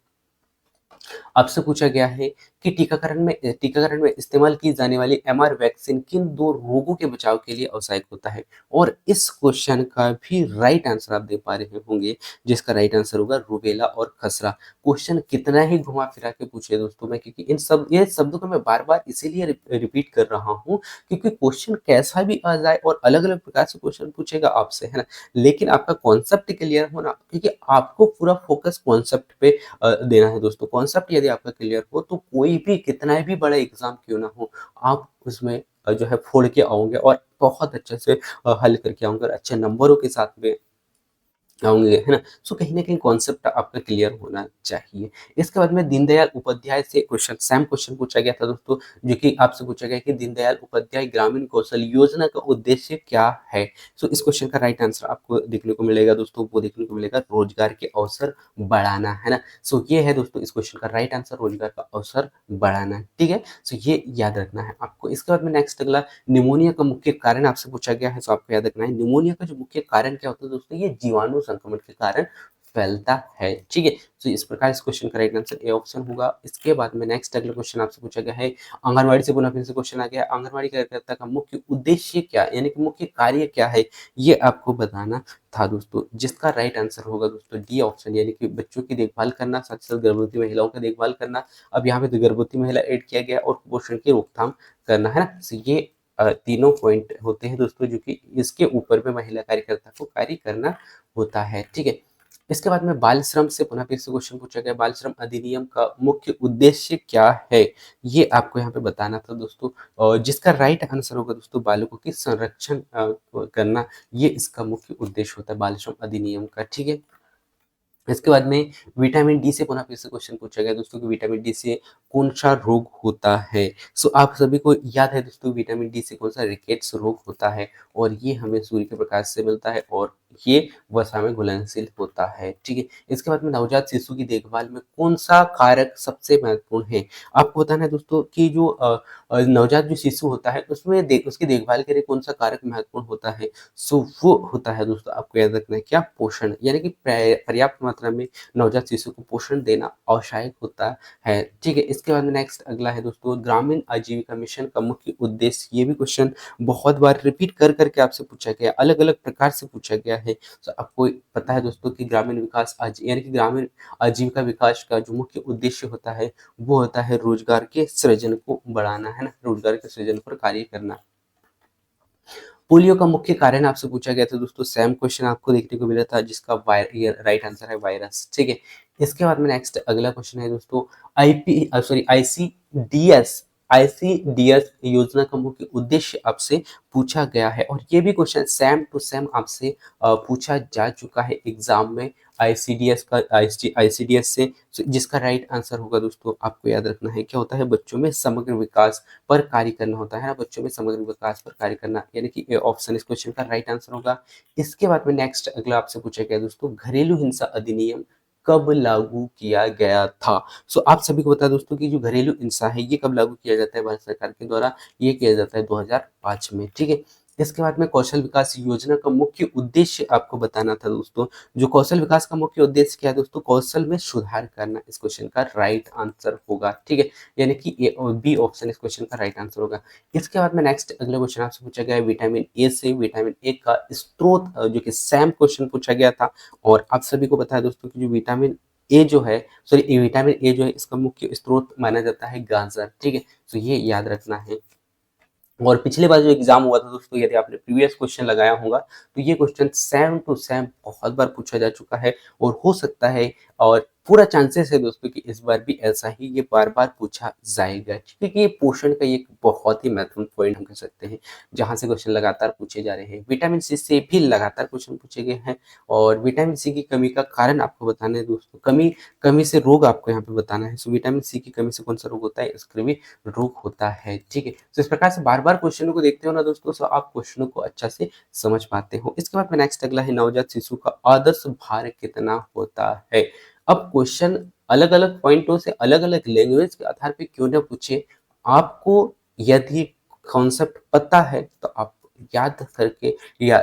आपसे पूछा गया है कि टीकाकरण में इस्तेमाल की जाने वाली एमआर वैक्सीन किन दो रोगों के बचाव के लिए आवश्यक होता है। और इस क्वेश्चन का भी राइट आंसर आप दे पा रहे होंगे, जिसका राइट आंसर होगा रूबेला और खसरा। क्वेश्चन कितना ही घुमा फिरा के पूछे दोस्तों मैं, क्योंकि ये शब्दों को मैं बार बार इसीलिए रिपीट कर रहा हूँ, क्योंकि क्वेश्चन कैसा भी आ जाए और अलग अलग प्रकार से क्वेश्चन पूछेगा आपसे, है ना, लेकिन आपका कॉन्सेप्ट क्लियर होना, क्योंकि आपको पूरा फोकस कॉन्सेप्ट पे देना है दोस्तों। कॉन्सेप्ट यदि आपका क्लियर हो तो कोई भी कितना भी बड़ा एग्जाम क्यों ना हो, आप उसमें जो है फोड़ के आओगे और बहुत अच्छे से हल करके आओगे और अच्छे नंबरों के साथ में आऊँगे, है ना? सो कहीं न कहीं कॉन्सेप्ट आपका क्लियर होना चाहिए। इसके बाद में दीनदयाल उपाध्याय से क्वेश्चन सेम क्वेश्चन पूछा गया था दोस्तों, जो कि आपसे पूछा गया कि दीनदयाल उपाध्याय ग्रामीण कौशल योजना का उद्देश्य क्या है? सो इस क्वेश्चन का राइट आंसर आपको देखने को मिलेगा दोस्तों, वो देखने को मिलेगा रोजगार के अवसर बढ़ाना, है ना? सो ये है दोस्तों इस क्वेश्चन का राइट आंसर, रोजगार का अवसर बढ़ाना, ठीक है? सो ये याद रखना है आपको। इसके बाद में नेक्स्ट अगला, निमोनिया का मुख्य कारण आपसे पूछा गया है, सो आपको याद रखना है निमोनिया का जो मुख्य कारण क्या होता है दोस्तों, ये जीवाणु संक्रमण के कारण फैलता है, ठीक है। तो इस प्रकार इस क्वेश्चन का राइट आंसर ए ऑप्शन होगा। इसके बाद में नेक्स्ट अगला क्वेश्चन आपसे पूछा गया है, आंगनवाड़ी से पुनः फिर से क्वेश्चन आ गया, आंगनवाड़ी कार्यकर्ता का मुख्य उद्देश्य क्या, यानी कि मुख्य कार्य क्या है, ये आपको बताना था दोस्तों, जिसका राइट आंसर होगा दोस्तों डी ऑप्शन, यानी कि बच्चों की देखभाल करना, साथ साथ गर्भवती महिलाओं की देखभाल करना। अब यहाँ पे तो गर्भवती महिला ऐड किया गया और कुपोषण की रोकथाम करना, है ना। तो ये तीनों पॉइंट होते हैं दोस्तों, जो कि इसके ऊपर में महिला कार्यकर्ता को कार्य करना होता है, ठीक है। इसके बाद में बाल श्रम से पुनः फिर से क्वेश्चन पूछा गया, बाल श्रम अधिनियम का मुख्य उद्देश्य क्या है, ये आपको यहाँ पे बताना था दोस्तों, और जिसका राइट आंसर होगा दोस्तों बालकों की संरक्षण करना, ये इसका मुख्य उद्देश्य होता है बाल श्रम अधिनियम का, ठीक है। इसके बाद में विटामिन डी से पुनः फिर से क्वेश्चन पूछा गया दोस्तों कि विटामिन डी से कौन सा रोग होता है। सो आप सभी को याद है दोस्तों, विटामिन डी से कौन सा रिकेट्स रोग होता है, और ये हमें सूर्य के प्रकाश से मिलता है और ये वसा में घुलनशील होता है, ठीक है। इसके बाद में नवजात शिशु की देखभाल में कौन सा कारक सबसे महत्वपूर्ण है। आपको बताना है दोस्तों कि जो नवजात जो शिशु होता है उसकी देखभाल के लिए कौन सा कारक महत्वपूर्ण होता है। सो वो होता है दोस्तों, आपको याद रखना है क्या, पोषण, यानी कि पर्याप्त मात्रा में नवजात शिशु को पोषण देना आवश्यक होता है, ठीक है। इसके बाद में नेक्स्ट अगला है दोस्तों, ग्रामीण आजीविका मिशन का मुख्य उद्देश्य, ये भी क्वेश्चन बहुत बार रिपीट कर करके आपसे पूछा गया, अलग अलग प्रकार से पूछा गया है। तो आपको पता है दोस्तों कि ग्रामीण विकास यानी कि ग्रामीण आजीविका विकास का जो मुख्य उद्देश्य होता है वो होता है रोजगार के सृजन को बढ़ाना, है ना, रोजगार के सृजन पर कार्य करना। पोलियो का मुख्य कारण आपसे पूछा गया था दोस्तों, सेम क्वेश्चन आपको देखने को मिला था, जिसका राइट आंसर है वायरस, ठीक है। इसके बाद में नेक्स्ट अगला क्वेश्चन है दोस्तों, आईसीडीएस आईसीडीएस योजना का मुख्य उद्देश्य आपसे पूछा गया है, और ये भी क्वेश्चन सेम टू सेम आपसे पूछा जा चुका है एग्जाम में, आईसीडीएस से, जिसका राइट आंसर होगा दोस्तों, आपको याद रखना है क्या होता है, बच्चों में समग्र विकास पर कार्य करना होता है ना, बच्चों में समग्र विकास पर कार्य करना, यानी कि ए ऑप्शन इस क्वेश्चन का राइट आंसर होगा। इसके बाद में नेक्स्ट अगला आपसे पूछा गया दोस्तों, घरेलू हिंसा अधिनियम कब लागू किया गया था। सो आप सभी को पता है दोस्तों कि जो घरेलू हिंसा है ये कब लागू किया जाता है भारत सरकार के द्वारा, ये किया जाता है 2005 में, ठीक है। इसके बाद में कौशल विकास योजना का मुख्य उद्देश्य आपको बताना था दोस्तों, जो कौशल विकास का मुख्य उद्देश्य क्या है दोस्तों, कौशल में सुधार करना, इस क्वेश्चन का राइट आंसर होगा, ठीक है, यानी कि ए और बी ऑप्शन इस क्वेश्चन का राइट आंसर होगा। इसके बाद में नेक्स्ट अगला क्वेश्चन आपसे पूछा गया है, विटामिन ए से विटामिन ए का स्रोत, जो कि सेम क्वेश्चन पूछा गया था, और आप सभी को पता है दोस्तों कि जो विटामिन ए जो है, सॉरी विटामिन ए जो है इसका मुख्य स्रोत माना जाता है गाजर, ठीक है। तो ये याद रखना है। और पिछले बार जो एग्जाम हुआ था दोस्तों, यदि आपने प्रीवियस क्वेश्चन लगाया होगा तो ये क्वेश्चन सेम टू सेम बहुत बार पूछा जा चुका है, और हो सकता है और पूरा चांसेस है दोस्तों कि इस बार भी ऐसा ही ये बार-बार पूछा जाएगा, क्योंकि ये पोषण का एक बहुत ही महत्वपूर्ण पॉइंट हम कह सकते हैं, जहाँ से क्वेश्चन लगातार पूछे जा रहे हैं। विटामिन सी से भी लगातार क्वेश्चन पूछे गए हैं और विटामिन सी की कमी का कारण आपको बताना है दोस्तों, कमी कमी से रोग आपको यहाँ पे बताना है। सो विटामिन सी की कमी से कौन-सा रोग होता है? इसका भी रोग होता है, ठीक है? तो इस प्रकार से बार-बार क्वेश्चनों को देखते हो ना दोस्तों, सो आप क्वेश्चनों को अच्छा से समझ पाते हो। इसके बाद में नेक्स्ट अगला है, नवजात शिशु का आदर्श भार कितना होता है? अब क्वेश्चन अलग-अलग पॉइंटों से अलग-अलग लैंग्वेज के आधार पे क्यों ना पूछे, आपको यदि कॉन्सेप्ट पता है तो आप याद करके या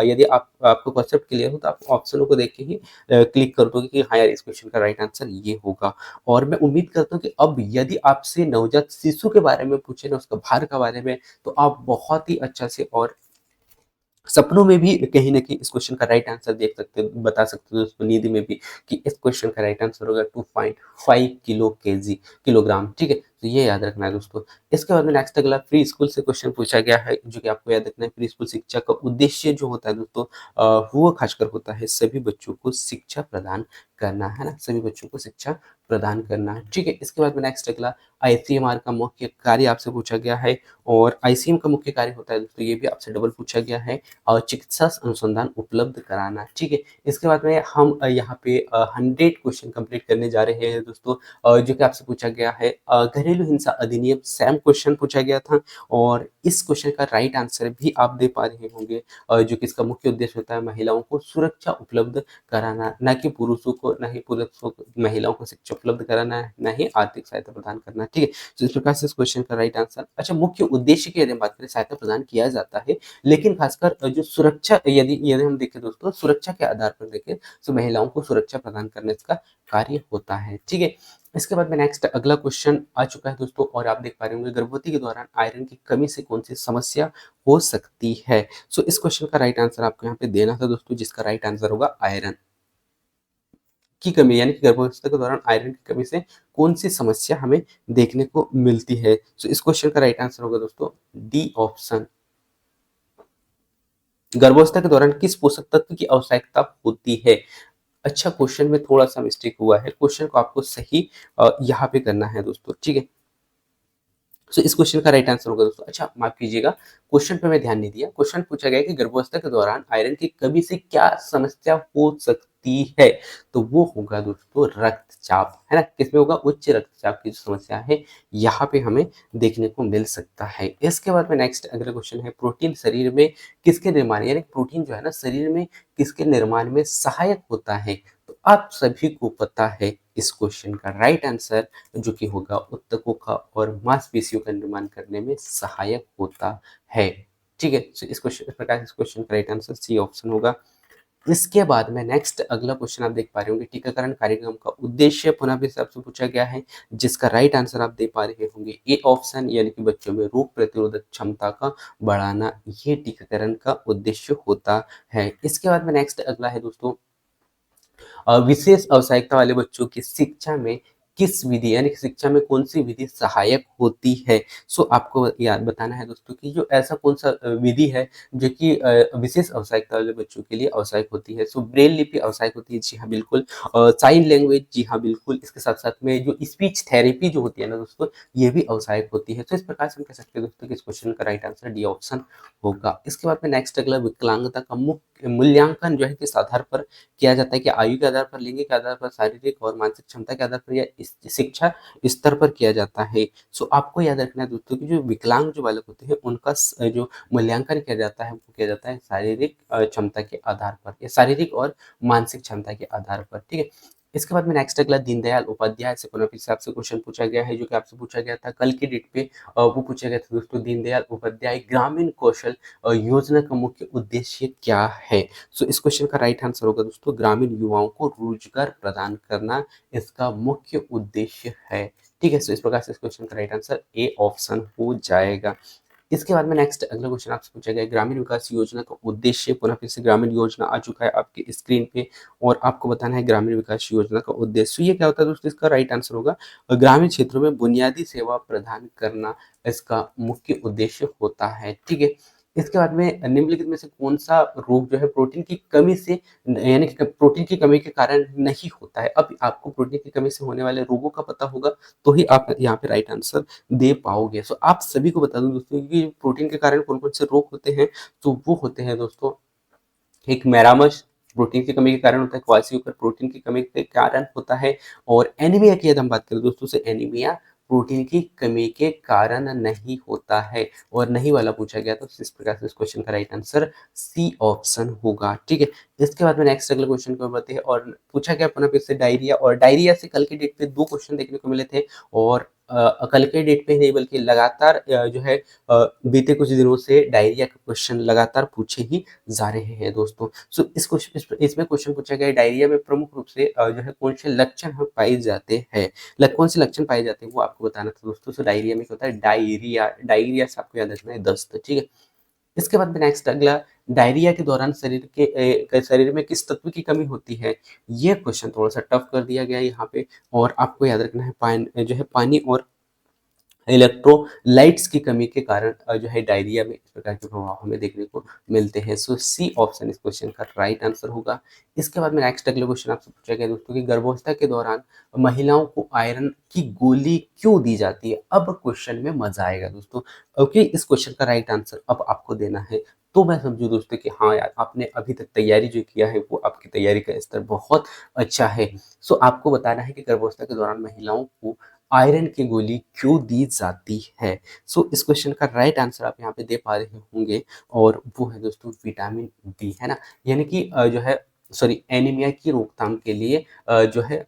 यदि आप आपको कॉन्सेप्ट क्लियर हो तो आप ऑप्शनों को देख के ही क्लिक कर दोगे कि हाँ यार, इस क्वेश्चन का राइट आंसर ये होगा। और मैं उम्मीद करता हूँ कि अब यदि आपसे नवजात शिशु के बारे में पूछे ना, उसका भार के बारे में, तो आप बहुत ही अच्छा से और सपनों में भी कहीं न कहीं इस क्वेश्चन का राइट आंसर देख सकते हो, बता सकते हो दोस्तों, नींद में भी, कि इस क्वेश्चन का राइट आंसर होगा 2.5 किलोग्राम, ठीक है? तो ये याद रखना है दोस्तों। इसके बाद में नेक्स्ट अगला प्री स्कूल से क्वेश्चन पूछा गया है, जो कि आपको याद रखना है। प्री स्कूल शिक्षा का उद्देश्य जो होता है दोस्तों, वो खासकर होता है सभी बच्चों को शिक्षा प्रदान करना, है ना? सभी बच्चों को शिक्षा प्रदान करना है, ठीक है? इसके बाद में नेक्स्ट अगला आईसीएमआर का मुख्य कार्य आपसे पूछा गया है और आईसीएम का मुख्य कार्य होता है दोस्तों, ये भी आपसे डबल पूछा गया है, और चिकित्सा अनुसंधान उपलब्ध कराना, ठीक है? इसके बाद में हम यहाँ पे 100 क्वेश्चन कंप्लीट करने जा रहे हैं दोस्तों, जो कि आपसे पूछा गया है, घरेलू हिंसा अधिनियम सेम क्वेश्चन पूछा गया था और इस क्वेश्चन का राइट आंसर भी आप दे पा रहे होंगे, जो कि इसका मुख्य उद्देश्य होता है महिलाओं को सुरक्षा उपलब्ध कराना, ना कि पुरुषों को, ना ही पुरुषों को, महिलाओं को शिक्षा उपलब्ध कराना है, ना ही आर्थिक सहायता प्रदान करना, ठीक है? तो इस प्रकार से इस क्वेश्चन का राइट आंसर, अच्छा, मुख्य उद्देश्य की यदि हम बात करें, सहायता प्रदान किया जाता है, लेकिन खासकर जो सुरक्षा, यदि यदि हम देखें दोस्तों, सुरक्षा के आधार पर देखें, तो महिलाओं को सुरक्षा प्रदान करने इसका कार्य होता है, ठीक है? इसके बाद में नेक्स्ट अगला क्वेश्चन आ चुका है दोस्तों, और आप देख पा रहे होंगे, गर्भवती के दौरान आयरन की कमी से कौन सी समस्या हो सकती है? सो इस क्वेश्चन का राइट आंसर आपको यहाँ पे देना था दोस्तों, जिसका राइट आंसर होगा आयरन की कमी, यानी कि गर्भावस्था के दौरान आयरन की कमी से कौन सी समस्या हमें देखने को मिलती है? सो इस क्वेश्चन का राइट आंसर होगा दोस्तों डी ऑप्शन। गर्भावस्था के दौरान किस पोषक तत्व की आवश्यकता होती है? अच्छा, क्वेश्चन में थोड़ा-सा मिस्टेक हुआ है। क्वेश्चन को आपको सही यहाँ पे करना है दोस्तों, ठीक है? सो इस क्वेश्चन का राइट आंसर होगा दोस्तों, अच्छा माफ कीजिएगा, क्वेश्चन पे मैं ध्यान नहीं दिया। क्वेश्चन पूछा गया है कि गर्भावस्था के दौरान आयरन की कमी से क्या समस्या हो सकती है? तो वो होगा दोस्तों रक्तचाप, है ना? किसमें होगा? उच्च रक्तचाप की जो समस्या है, यहाँ पे हमें देखने को मिल सकता है। इसके बाद में नेक्स्ट अगला क्वेश्चन है, प्रोटीन शरीर में किसके निर्माण, यानी प्रोटीन जो है ना, शरीर में किसके निर्माण में सहायक होता है? तो आप सभी को पता है इस क्वेश्चन का राइट आंसर, जो कि होगा ऊतकों का और मांसपेशियों का निर्माण करने में सहायक होता है, ठीक है? तो इस प्रकार इस क्वेश्चन का राइट आंसर सी ऑप्शन होगा। इसके बाद में नेक्स्ट अगला क्वेश्चन आप देख पा रहे होंगे, टीकाकरण कार्यक्रम का उद्देश्य पुनः भी आपसे पूछा गया है, जिसका राइट आंसर आप दे पा रहे होंगे ए ऑप्शन, यानी कि बच्चों में रोग प्रतिरोधक क्षमता का बढ़ाना, ये टीकाकरण का उद्देश्य होता है। इसके बाद में नेक्स्ट अगला है दोस्तों, विशेष आवश्यकता वाले बच्चों की शिक्षा में किस विधि, यानी कि शिक्षा में कौन-सी विधि सहायक होती है? सो आपको याद बताना है दोस्तों कि जो ऐसा कौन-सा विधि है जो कि विशेष आवश्यकता वाले बच्चों के लिए आवश्यक होती है। सो ब्रेल लिपि आवश्यक होती है, जी हाँ, बिल्कुल। साइन लैंग्वेज, जी हाँ, बिल्कुल। इसके साथ-साथ में जो स्पीच थेरेपी जो होती है ना दोस्तों, ये भी आवश्यक होती है। तो इस प्रकार से हम कह सकते हैं दोस्तों कि इस क्वेश्चन का राइट आंसर डी ऑप्शन होगा। इसके बाद में नेक्स्ट अगला, विकलांगता का मुख्य मूल्यांकन जो है किस आधार पर किया जाता है? कि आयु के आधार पर, लिंग के आधार पर, शारीरिक और मानसिक क्षमता के आधार पर, या शिक्षा स्तर पर किया जाता है? सो आपको याद रखना है दोस्तों कि जो विकलांग जो बालक होते हैं, उनका जो मूल्यांकन किया जाता है, वो किया जाता है शारीरिक क्षमता के आधार पर, या शारीरिक और मानसिक क्षमता के आधार पर, ठीक है? इसके बाद में नेक्स्ट अगला, दीनदयाल उपाध्याय से पुनः फिर से आपसे क्वेश्चन पूछा गया है, जो कि आपसे पूछा गया था कल की डेट पे, वो पूछा गया था दोस्तों, दीनदयाल उपाध्याय ग्रामीण कौशल योजना का मुख्य उद्देश्य क्या है? सो इस क्वेश्चन का राइट आंसर होगा दोस्तों, ग्रामीण युवाओं को रोजगार प्रदान करना इसका मुख्य उद्देश्य है, ठीक है? सो इस प्रकार से इस क्वेश्चन का राइट आंसर ए ऑप्शन हो जाएगा। इसके बाद में नेक्स्ट अगला क्वेश्चन आपसे पूछा गया है, ग्रामीण विकास योजना का उद्देश्य, पुनः फिर से ग्रामीण योजना आ चुका है आपकी स्क्रीन पे, और आपको बताना है ग्रामीण विकास योजना का उद्देश्य। तो ये क्या होता है दोस्तों? इसका राइट आंसर होगा ग्रामीण क्षेत्रों में बुनियादी सेवा प्रदान करना इसका मुख्य उद्देश्य होता है, ठीक है? इसके बाद में निम्नलिखित में से कौन-सा रोग जो है प्रोटीन की कमी से यानी कि प्रोटीन की कमी के कारण नहीं होता है। अब आपको प्रोटीन की कमी से होने वाले रोगों का पता होगा, तो ही आप यहाँ पे राइट आंसर दे पाओगे। सो आप सभी को बता दूँ दोस्तों कि प्रोटीन के कारण कौन-कौन से रोग होते हैं, तो वो होते हैं दोस्तों, एक मैरामश प्रोटीन की कमी के कारण होता है, क्वासियोकर प्रोटीन की कमी के कारण होता है, और एनीमिया की यदि हम बात करें दोस्तों, से एनीमिया प्रोटीन की कमी के कारण नहीं होता है, और नहीं वाला पूछा गया तो इस प्रकार से इस क्वेश्चन का राइट आंसर सी ऑप्शन होगा। ठीक है, इसके बाद में नेक्स्ट अगले क्वेश्चन को बढ़ते हैं, और पूछा गया पुनः फिर से डायरिया, और डायरिया से कल के डेट पे दो क्वेश्चन देखने को मिले थे, और कल के डेट पे ही नहीं बल्कि लगातार जो है बीते कुछ दिनों से डायरिया के क्वेश्चन लगातार पूछे ही जा रहे हैं दोस्तों। सो इस क्वेश्चन इसमें क्वेश्चन पूछा गया है, डायरिया में प्रमुख रूप से जो है कौन से लक्षण हम पाए जाते हैं, कौन से लक्षण पाए जाते हैं वो आपको बताना था दोस्तों। सो डायरिया में क्या होता है, डायरिया, डायरिया से आपको याद रखना है दस्त। ठीक है, इसके बाद में नेक्स्ट अगला, डायरिया के दौरान शरीर में किस तत्व की कमी होती है, ये क्वेश्चन थोड़ा सा टफ कर दिया गया है यहाँ पे, और आपको याद रखना है जो है पानी और इलेक्ट्रोलाइट्स की कमी के कारण जो है डायरिया में इस प्रकार के प्रभाव हमें देखने को मिलते हैं। सो सी ऑप्शन इस क्वेश्चन का राइट आंसर होगा। इसके बाद में नेक्स्ट अगला क्वेश्चन आपसे पूछा गया दोस्तों कि गर्भावस्था के दौरान महिलाओं को आयरन की गोली क्यों दी जाती है। अब क्वेश्चन में मजा आएगा दोस्तों, ओके, इस क्वेश्चन का राइट आंसर अब आपको देना है। तो मैं समझू दोस्तों कि हाँ यार, आपने अभी तक तैयारी जो किया है वो आपकी तैयारी का स्तर बहुत अच्छा है। सो आपको बताना है कि गर्भावस्था के दौरान महिलाओं को आयरन की गोली क्यों दी जाती है। सो इस क्वेश्चन का राइट आंसर आप यहाँ पे दे पा रहे होंगे, और वो है दोस्तों विटामिन डी, है ना, यानी कि जो है सॉरी एनीमिया की रोकथाम के लिए जो है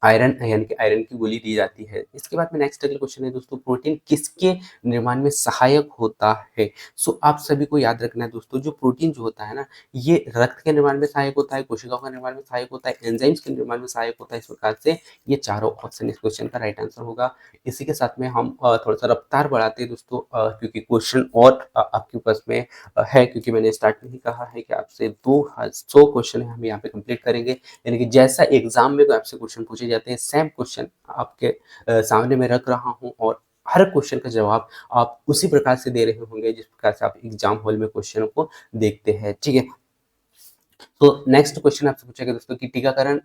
आयरन यानी कि आयरन की गोली दी जाती है। इसके बाद में नेक्स्ट अगला क्वेश्चन है दोस्तों, प्रोटीन किसके निर्माण में सहायक होता है। सो आप सभी को याद रखना है दोस्तों, जो प्रोटीन जो होता है ना, ये रक्त के निर्माण में सहायक होता है, कोशिकाओं के निर्माण में सहायक होता है, एंजाइम्स के निर्माण में सहायक होता है। इस प्रकार से ये चारों ऑप्शन इस क्वेश्चन का राइट आंसर होगा। इसी के साथ में हम थोड़ा सा रफ्तार बढ़ाते हैं दोस्तों, क्योंकि क्वेश्चन और आपके पास में है, क्योंकि मैंने स्टार्ट में ही कहा है कि आपसे 200 क्वेश्चन हम यहाँ पे कंप्लीट करेंगे, यानी कि जैसा एग्जाम में आपसे क्वेश्चन पूछे जाते हैं सेम क्वेश्चन आपके सामने में रख रहा हूँ, और हर क्वेश्चन का जवाब आप उसी प्रकार से दे रहे होंगे जिस प्रकार से आप एग्जाम हॉल में क्वेश्चन को देखते हैं। ठीक है, तो नेक्स्ट क्वेश्चन आपसे पूछा गया दोस्तों कि टीकाकरण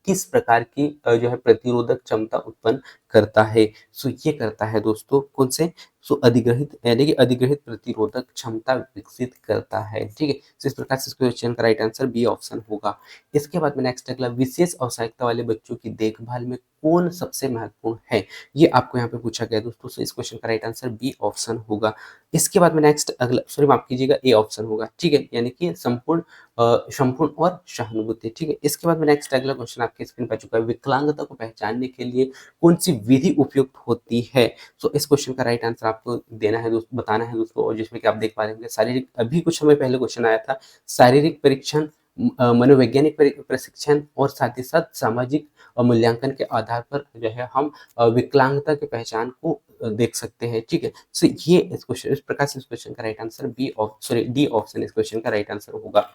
किस प्रकार की जो है प्रतिरोधक क्षमता उत्पन्न करता है। सो ये करता है दोस्तों कौन से, सो अधिग्रहित यानी कि अधिग्रहित प्रतिरोधक क्षमता विकसित करता है। ठीक है, तो इस प्रकार से इस क्वेश्चन का राइट आंसर बी ऑप्शन होगा। इसके बाद में नेक्स्ट अगला, विशेष आवश्यकता वाले बच्चों की देखभाल में कौन सबसे महत्वपूर्ण है, ये आपको यहाँ पे पूछा गया दोस्तों। सो इस क्वेश्चन का राइट आंसर बी ऑप्शन होगा। इसके बाद में नेक्स्ट अगला, सॉरी माफ कीजिएगा, ए ऑप्शन होगा। ठीक है, यानी कि संपूर्ण और सहानुभूति। ठीक है, इसके बाद में नेक्स्ट अगला क्वेश्चन आपके स्क्रीन पर चुका है, विकलांगता को पहचानने के लिए कौन सी विधि उपयुक्त होती है। सो इस क्वेश्चन का राइट आंसर आपको देना है दोस्तों, बताना है दोस्तों, और जिसमें कि आप देख पा रहे होंगे शारीरिक, अभी कुछ समय पहले क्वेश्चन आया था, शारीरिक परीक्षण, मनोवैज्ञानिक प्रशिक्षण, और साथ ही साथ सामाजिक मूल्यांकन के आधार पर जो है हम विकलांगता की पहचान को देख सकते हैं। ठीक है, सो ये इस क्वेश्चन इस प्रकार से इस क्वेश्चन का राइट आंसर डी ऑप्शन इस क्वेश्चन का राइट आंसर होगा।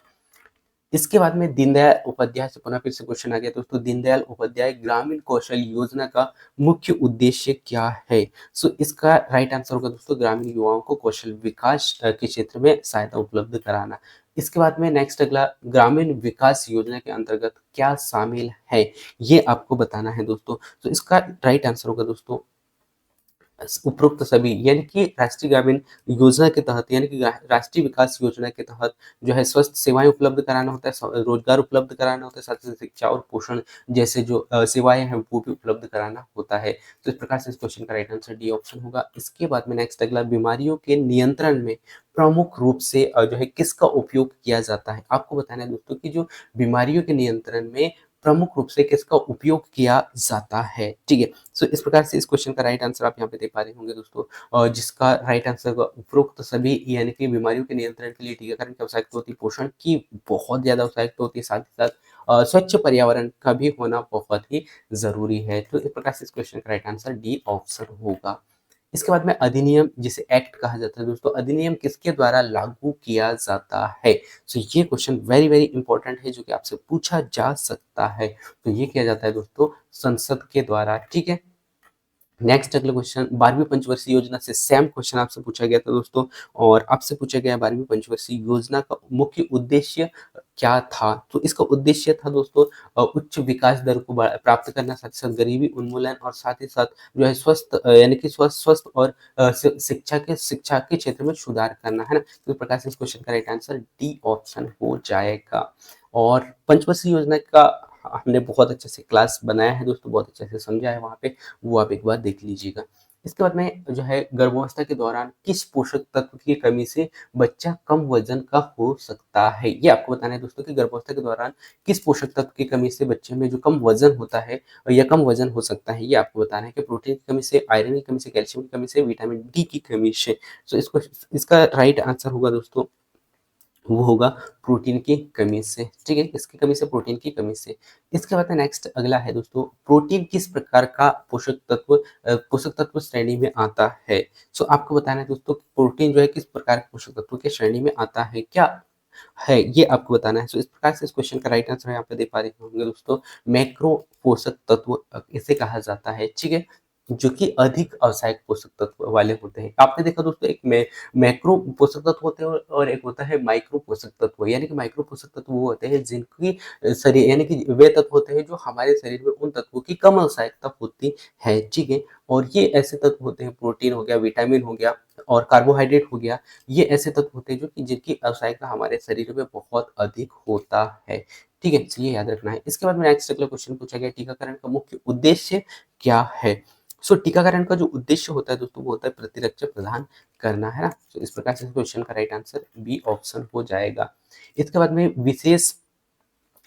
इसके बाद में दीनदयाल उपाध्याय से पुनः फिर से क्वेश्चन आ गया दोस्तों, दीनदयाल उपाध्याय ग्रामीण कौशल योजना का मुख्य उद्देश्य क्या है। सो इसका राइट आंसर होगा दोस्तों, ग्रामीण युवाओं को कौशल विकास के क्षेत्र में सहायता उपलब्ध कराना। इसके बाद में नेक्स्ट अगला, ग्रामीण विकास योजना के अंतर्गत क्या शामिल है, ये आपको बताना है दोस्तों। तो इसका राइट आंसर होगा दोस्तों, उपरोक्त सभी, यानी कि राष्ट्रीय ग्रामीण योजना के तहत, यानी कि राष्ट्रीय विकास योजना के तहत जो है स्वस्थ सेवाएं उपलब्ध कराना होता है, रोजगार उपलब्ध कराना होता है, साथ ही साथ शिक्षा और पोषण जैसे जो सेवाएं हैं वो भी उपलब्ध कराना होता है। तो इस प्रकार से इस क्वेश्चन का राइट आंसर डी ऑप्शन होगा। इसके बाद में नेक्स्ट अगला, बीमारियों के नियंत्रण में प्रमुख रूप से जो है किसका उपयोग किया जाता है। आपको बताना है दोस्तों कि जो बीमारियों के नियंत्रण में प्रमुख रूप से किसका उपयोग किया जाता है। ठीक है, सो इस प्रकार से इस क्वेश्चन का राइट आंसर आप यहाँ पे दे पा रहे होंगे दोस्तों, और जिसका राइट आंसर होगा उपरोक्त सभी, यानी कि बीमारियों के नियंत्रण के लिए टीकाकरण की आवश्यकता होती है, पोषण की बहुत ज्यादा आवश्यकता होती है, साथ ही साथ स्वच्छ पर्यावरण का भी होना बहुत ही जरूरी है। तो इस प्रकार से इस क्वेश्चन का राइट आंसर डी ऑप्शन होगा। इसके बाद में अधिनियम, जिसे एक्ट कहा जाता है दोस्तों, अधिनियम किसके द्वारा लागू किया जाता है। सो ये क्वेश्चन वेरी वेरी इंपॉर्टेंट है, जो कि आपसे पूछा जा सकता है। तो ये किया जाता है दोस्तों संसद के द्वारा। ठीक है, नेक्स्ट अगला क्वेश्चन 12वीं पंचवर्षीय योजना से सेम क्वेश्चन आपसे पूछा गया था दोस्तों, और आपसे पूछा गया 12वीं पंचवर्षीय योजना का मुख्य उद्देश्य क्या था? तो इसका उद्देश्य था दोस्तों उच्च विकास दर को प्राप्त करना, साथ ही साथ गरीबी उन्मूलन, और साथ ही साथ जो है स्वस्थ यानी कि स्वस्थ और शिक्षा के क्षेत्र में सुधार करना, है ना? तो इस प्रकार से इस क्वेश्चन का राइट आंसर डी ऑप्शन हो जाएगा। और पंचवर्षीय योजना का हमने बहुत अच्छे से क्लास बनाया है दोस्तों, बहुत अच्छे से समझा है वहाँ पे, वो आप एक बार देख लीजिएगा। इसके बाद में जो है गर्भावस्था के दौरान किस पोषक तत्व की कमी से बच्चा कम वजन का हो सकता है? ये आपको बताना है दोस्तों कि गर्भावस्था के दौरान किस पोषक तत्व की कमी से बच्चे में जो कम वजन होता है या कम वजन हो सकता है, ये आपको बताना है कि प्रोटीन की कमी से, आयरन की कमी से, कैल्शियम की कमी से, विटामिन डी की कमी से। तो इसको इसका राइट आंसर होगा दोस्तों, वो होगा प्रोटीन की कमी से, ठीक है? किसकी कमी से? प्रोटीन की कमी से। इसके बाद में नेक्स्ट अगला है दोस्तों, प्रोटीन किस प्रकार का पोषक तत्व श्रेणी में आता है? सो आपको बताना है दोस्तों प्रोटीन जो है किस प्रकार के पोषक तत्व की श्रेणी में आता है, क्या है, ये आपको बताना है। सो इस प्रकार से इस क्वेश्चन का राइट आंसर यहाँ पे दे पा रहे होंगे दोस्तों, मैक्रो पोषक तत्व इसे कहा जाता है, ठीक है? जो कि अधिक आवश्यक पोषक तत्व वाले होते हैं। आपने देखा दोस्तों एक मैक्रो पोषक तत्व होते हैं और एक होता है माइक्रो पोषक तत्व, यानी कि माइक्रो पोषक तत्व वो होते हैं जिनकी शरीर यानी कि वे तत्व होते हैं जो हमारे शरीर में उन तत्वों की कम आवश्यकता होती है, ठीक है? और ये ऐसे तत्व होते हैं, प्रोटीन हो गया, विटामिन हो गया और कार्बोहाइड्रेट हो गया, ये ऐसे तत्व होते हैं जो कि जिनकी आवश्यकता हमारे शरीर में बहुत अधिक होता है, ठीक है? तो ये याद रखना है। इसके बाद में नेक्स्ट अगला क्वेश्चन पूछा गया, टीकाकरण का मुख्य उद्देश्य क्या है? सो टीकाकरण का जो उद्देश्य होता है दोस्तों वो होता है प्रतिरक्षा प्रदान करना, है ना? तो इस प्रकार से क्वेश्चन का राइट आंसर बी ऑप्शन हो जाएगा। इसके बाद में विशेष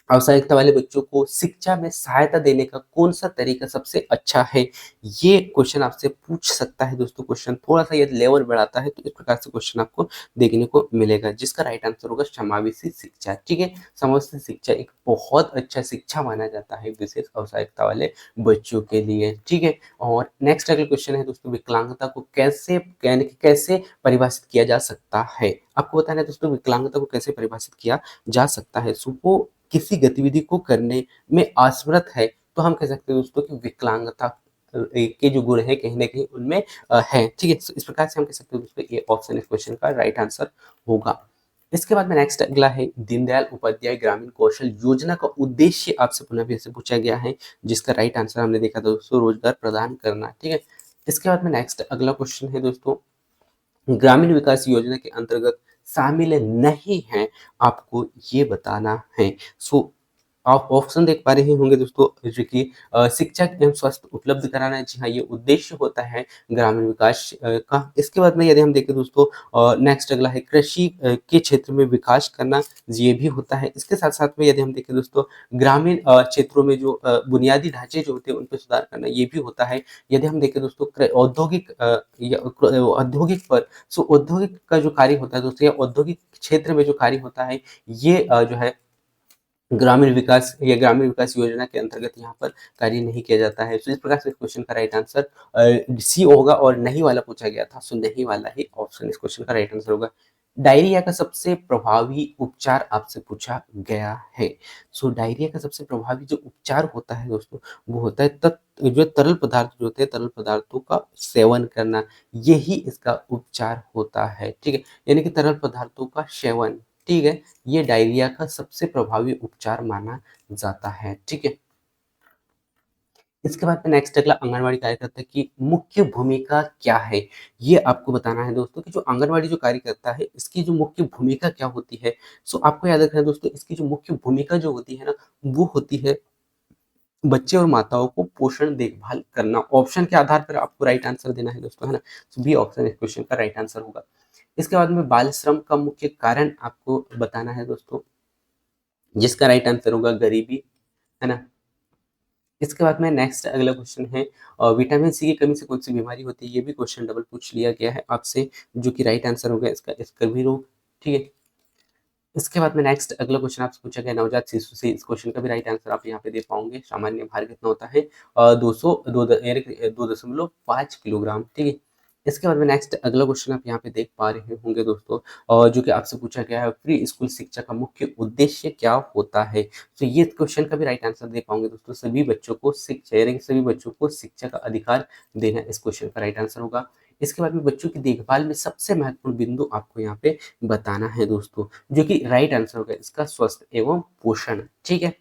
आवश्यकता वाले बच्चों को शिक्षा में सहायता देने का कौन सा तरीका सबसे अच्छा है? ये क्वेश्चन आपसे पूछ सकता है दोस्तों, क्वेश्चन थोड़ा सा ये लेवल बढ़ाता है, तो इस प्रकार से क्वेश्चन आपको देखने को मिलेगा, जिसका राइट आंसर होगा समावेशी शिक्षा, ठीक है? समावेशी शिक्षा एक बहुत अच्छा शिक्षा माना जाता है विशेष आवश्यकता वाले बच्चों के लिए, ठीक है? और नेक्स्ट अगला क्वेश्चन है दोस्तों, विकलांगता को कैसे यानी कि कैसे परिभाषित किया जा सकता है? आपको बताना है दोस्तों विकलांगता को कैसे परिभाषित किया जा सकता है। सो वो किसी गतिविधि को करने में असमर्थ है, तो हम कह सकते हैं दोस्तों कि विकलांगता के जो गुण है कहीं ना कहीं उनमें है, ठीक है? तो इस प्रकार से हम कह सकते हैं दोस्तों ये ऑप्शन इस क्वेश्चन का राइट आंसर होगा। इसके बाद में नेक्स्ट अगला है, दीनदयाल उपाध्याय ग्रामीण कौशल योजना का उद्देश्य आपसे पुनः फिर से पूछा गया है, जिसका राइट आंसर हमने देखा दोस्तों रोजगार प्रदान करना, ठीक है? इसके बाद में नेक्स्ट अगला क्वेश्चन है दोस्तों, ग्रामीण विकास योजना के अंतर्गत शामिल नहीं है, आपको ये बताना है। सो आप ऑप्शन देख पा रहे होंगे दोस्तों, जो कि शिक्षा एवं स्वास्थ्य उपलब्ध कराना, जी हाँ, ये उद्देश्य होता है ग्रामीण विकास का। इसके बाद में यदि हम देखें दोस्तों, नेक्स्ट अगला है कृषि के क्षेत्र में विकास करना, ये भी होता है। इसके साथ साथ में यदि हम देखें दोस्तों, ग्रामीण क्षेत्रों में जो बुनियादी ढांचे जो होते हैं उन पर सुधार करना, ये भी होता है। यदि हम देखें दोस्तों औद्योगिक पर, सो औद्योगिक का जो कार्य होता है दोस्तों, या औद्योगिक क्षेत्र में जो कार्य होता है, ये जो है ग्रामीण विकास योजना के अंतर्गत यहाँ पर कार्य नहीं किया जाता है। सो इस प्रकार से क्वेश्चन का राइट आंसर सी होगा, और नहीं वाला पूछा गया था, सो नहीं वाला ही ऑप्शन इस क्वेश्चन का राइट आंसर होगा। डायरिया का सबसे प्रभावी उपचार आपसे पूछा गया है। सो डायरिया का सबसे प्रभावी जो उपचार होता है दोस्तों, वो होता है जो तरल पदार्थ जो होते हैं, तरल पदार्थों का सेवन करना, यही इसका उपचार होता है, ठीक है? यानी कि तरल पदार्थों का सेवन, ठीक है? ये डायरिया का सबसे प्रभावी उपचार माना जाता है, ठीक है? इसके बाद में नेक्स्ट अगला, आंगनवाड़ी कार्यकर्ता की मुख्य भूमिका क्या है? ये आपको बताना है दोस्तों कि जो आंगनवाड़ी जो कार्यकर्ता है, इसकी जो मुख्य भूमिका क्या होती है? सो आपको याद रखना है दोस्तों, इसकी जो मुख्य भूमिका जो होती है ना, वो होती है बच्चे और माताओं को पोषण देखभाल करना। ऑप्शन के आधार पर आपको राइट आंसर देना है दोस्तों, है ना? तो बी ऑप्शन इस क्वेश्चन का राइट आंसर होगा। इसके बाद में बाल श्रम का मुख्य कारण आपको बताना है दोस्तों, जिसका राइट आंसर होगा गरीबी, है ना? इसके बाद में नेक्स्ट अगला क्वेश्चन है, विटामिन सी की कमी से कौन सी बीमारी होती है? ये भी क्वेश्चन डबल पूछ लिया गया है आपसे, जो कि राइट आंसर होगा इसका स्कर्वी रोग, ठीक है? इसके बाद में नेक्स्ट अगला क्वेश्चन आपसे पूछा गया नवजात शिशु से, इस क्वेश्चन का भी राइट आंसर आप यहाँ पे दे पाओगे। सामान्य भार कितना होता है? 200 2 द यानी कि 2.5 किलोग्राम, ठीक है? इसके बाद में नेक्स्ट अगला क्वेश्चन आप यहाँ पे देख पा रहे होंगे दोस्तों, जो कि आपसे पूछा गया है, प्री स्कूल शिक्षा का मुख्य उद्देश्य क्या होता है? तो ये क्वेश्चन का भी राइट आंसर दे पाओगे दोस्तों, सभी बच्चों को शिक्षा यानी कि सभी बच्चों को शिक्षा का अधिकार देना इस क्वेश्चन का राइट आंसर होगा। इसके बाद में बच्चों की देखभाल में सबसे महत्वपूर्ण बिंदु आपको यहाँ पे बताना है दोस्तों, जो कि राइट आंसर होगा इसका स्वस्थ एवं पोषण। ठीक है,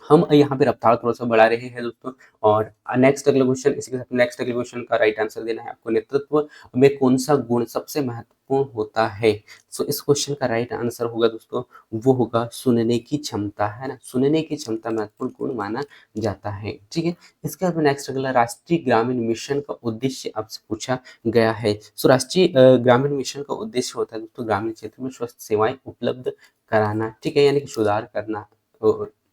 हम यहाँ पे रफ्तार थोड़ा-सा बढ़ा रहे हैं दोस्तों। और नेक्स्ट अगला क्वेश्चन, इसी के साथ नेक्स्ट अगले क्वेश्चन का राइट आंसर देना है आपको, नेतृत्व में कौन-सा गुण सबसे महत्वपूर्ण होता है? सो इस क्वेश्चन का राइट आंसर होगा दोस्तों, वो होगा सुनने की क्षमता, है ना? सुनने की क्षमता महत्वपूर्ण गुण माना जाता है, ठीक है? इसके बाद में नेक्स्ट अगला, राष्ट्रीय ग्रामीण मिशन का उद्देश्य आपसे पूछा गया है। सो राष्ट्रीय ग्रामीण मिशन का उद्देश्य होता है दोस्तों, ग्रामीण क्षेत्र में स्वस्थ सेवाएँ उपलब्ध कराना, ठीक है? यानी कि सुधार करना।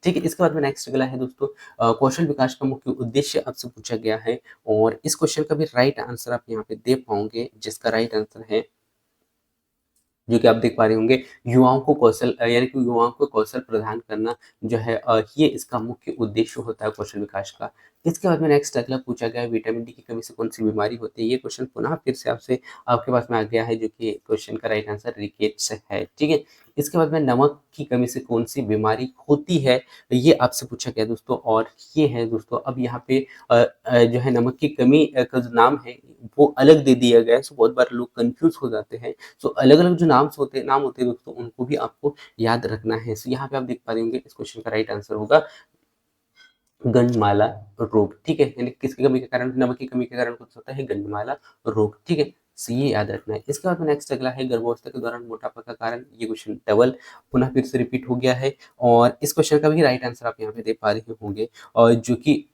ठीक है, इसके बाद में नेक्स्ट अगला है दोस्तों, कौशल विकास का मुख्य उद्देश्य आपसे पूछा गया है, और इस क्वेश्चन का भी राइट आंसर आप यहाँ पे दे पाओगे, जिसका राइट आंसर है, जो कि आप देख पा रहे होंगे, युवाओं को कौशल यानी कि युवाओं को कौशल प्रदान करना जो है, ये इसका मुख्य उद्देश्य होता है कौशल विकास का। इसके बाद में नेक्स्ट अगला पूछा गया है, विटामिन डी की कमी से कौन सी बीमारी होती है? ये क्वेश्चन पुनः फिर से आपसे आपके पास में आ गया है, जो कि क्वेश्चन का राइट आंसर रिकेट्स है, ठीक है। इसके बाद में नमक की कमी से कौन सी बीमारी होती है, ये आपसे पूछा गया दोस्तों, और ये है दोस्तों, अब यहाँ पे जो है नमक की कमी का जो नाम है वो अलग दे दिया गया है, सो बहुत बार लोग कंफ्यूज हो जाते हैं। सो अलग-अलग जो नाम होते हैं दोस्तों, उनको भी आपको याद रखना है। सो यहाँ पे आप देख पा रहे होंगे, इस क्वेश्चन का राइट आंसर होगा गंडमाला रोग, ठीक है? यानी किसकी कमी के कारण, नमक की कमी के कारण कौन सा होता है? गंडमाला रोग, ठीक है? सो ये याद रखना है। इसके बाद में नेक्स्ट अगला है, गर्भावस्था के दौरान मोटापा का कारण, ये क्वेश्चन डबल पुनः फिर से रिपीट हो गया है, और इस क्वेश्चन का भी राइट आंसर आप यहाँ पे दे पा रहे होंगे, और जो कि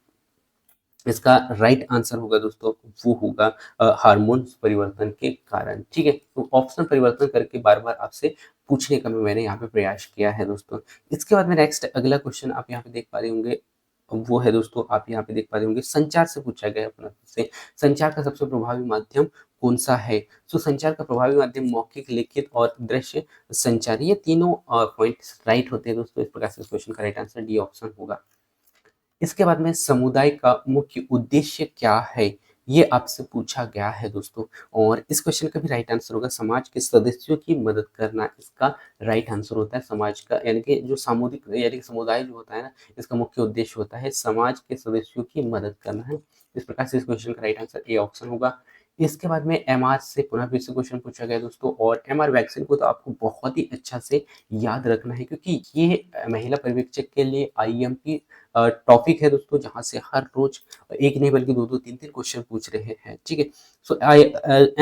इसका राइट आंसर होगा दोस्तों, वो होगा हार्मोन्स परिवर्तन के कारण, ठीक है? तो ऑप्शन परिवर्तन करके बार-बार आपसे पूछने का मैंने यहाँ पे प्रयास किया है दोस्तों। इसके बाद में नेक्स्ट अगला क्वेश्चन आप यहाँ पे देख पा रहे होंगे, वो है दोस्तों, आप यहाँ पे देख पा रहे होंगे, संचार से पूछा गया है अपना से, संचार का सबसे प्रभावी माध्यम कौन-सा है? तो संचार का प्रभावी माध्यम मौखिक, लिखित और दृश्य संचार, ये तीनों पॉइंट्स राइट होते हैं दोस्तों। इस प्रकार से इस क्वेश्चन का राइट आंसर डी ऑप्शन होगा। इसके बाद में समुदाय का मुख्य उद्देश्य क्या है? ये आपसे पूछा गया है दोस्तों, और इस क्वेश्चन का भी राइट आंसर होगा समाज के सदस्यों की मदद करना, इसका राइट आंसर होता है समाज का, यानी कि जो सामुदायिक यानी कि समुदाय जो होता है ना, इसका मुख्य उद्देश्य होता है समाज के सदस्यों की मदद करना है। इस प्रकार से इस क्वेश्चन का राइट आंसर ए ऑप्शन होगा। इसके बाद में एमआर से पुनः फिर से क्वेश्चन पूछा गया है दोस्तों, और एमआर वैक्सीन को तो आपको बहुत ही अच्छा से याद रखना है, क्योंकि ये महिला पर्यवेक्षक के लिए आईएमपी टॉपिक है दोस्तों, जहाँ से हर रोज एक नहीं बल्कि 2-2 3-3 क्वेश्चन पूछ रहे हैं, ठीक है? सो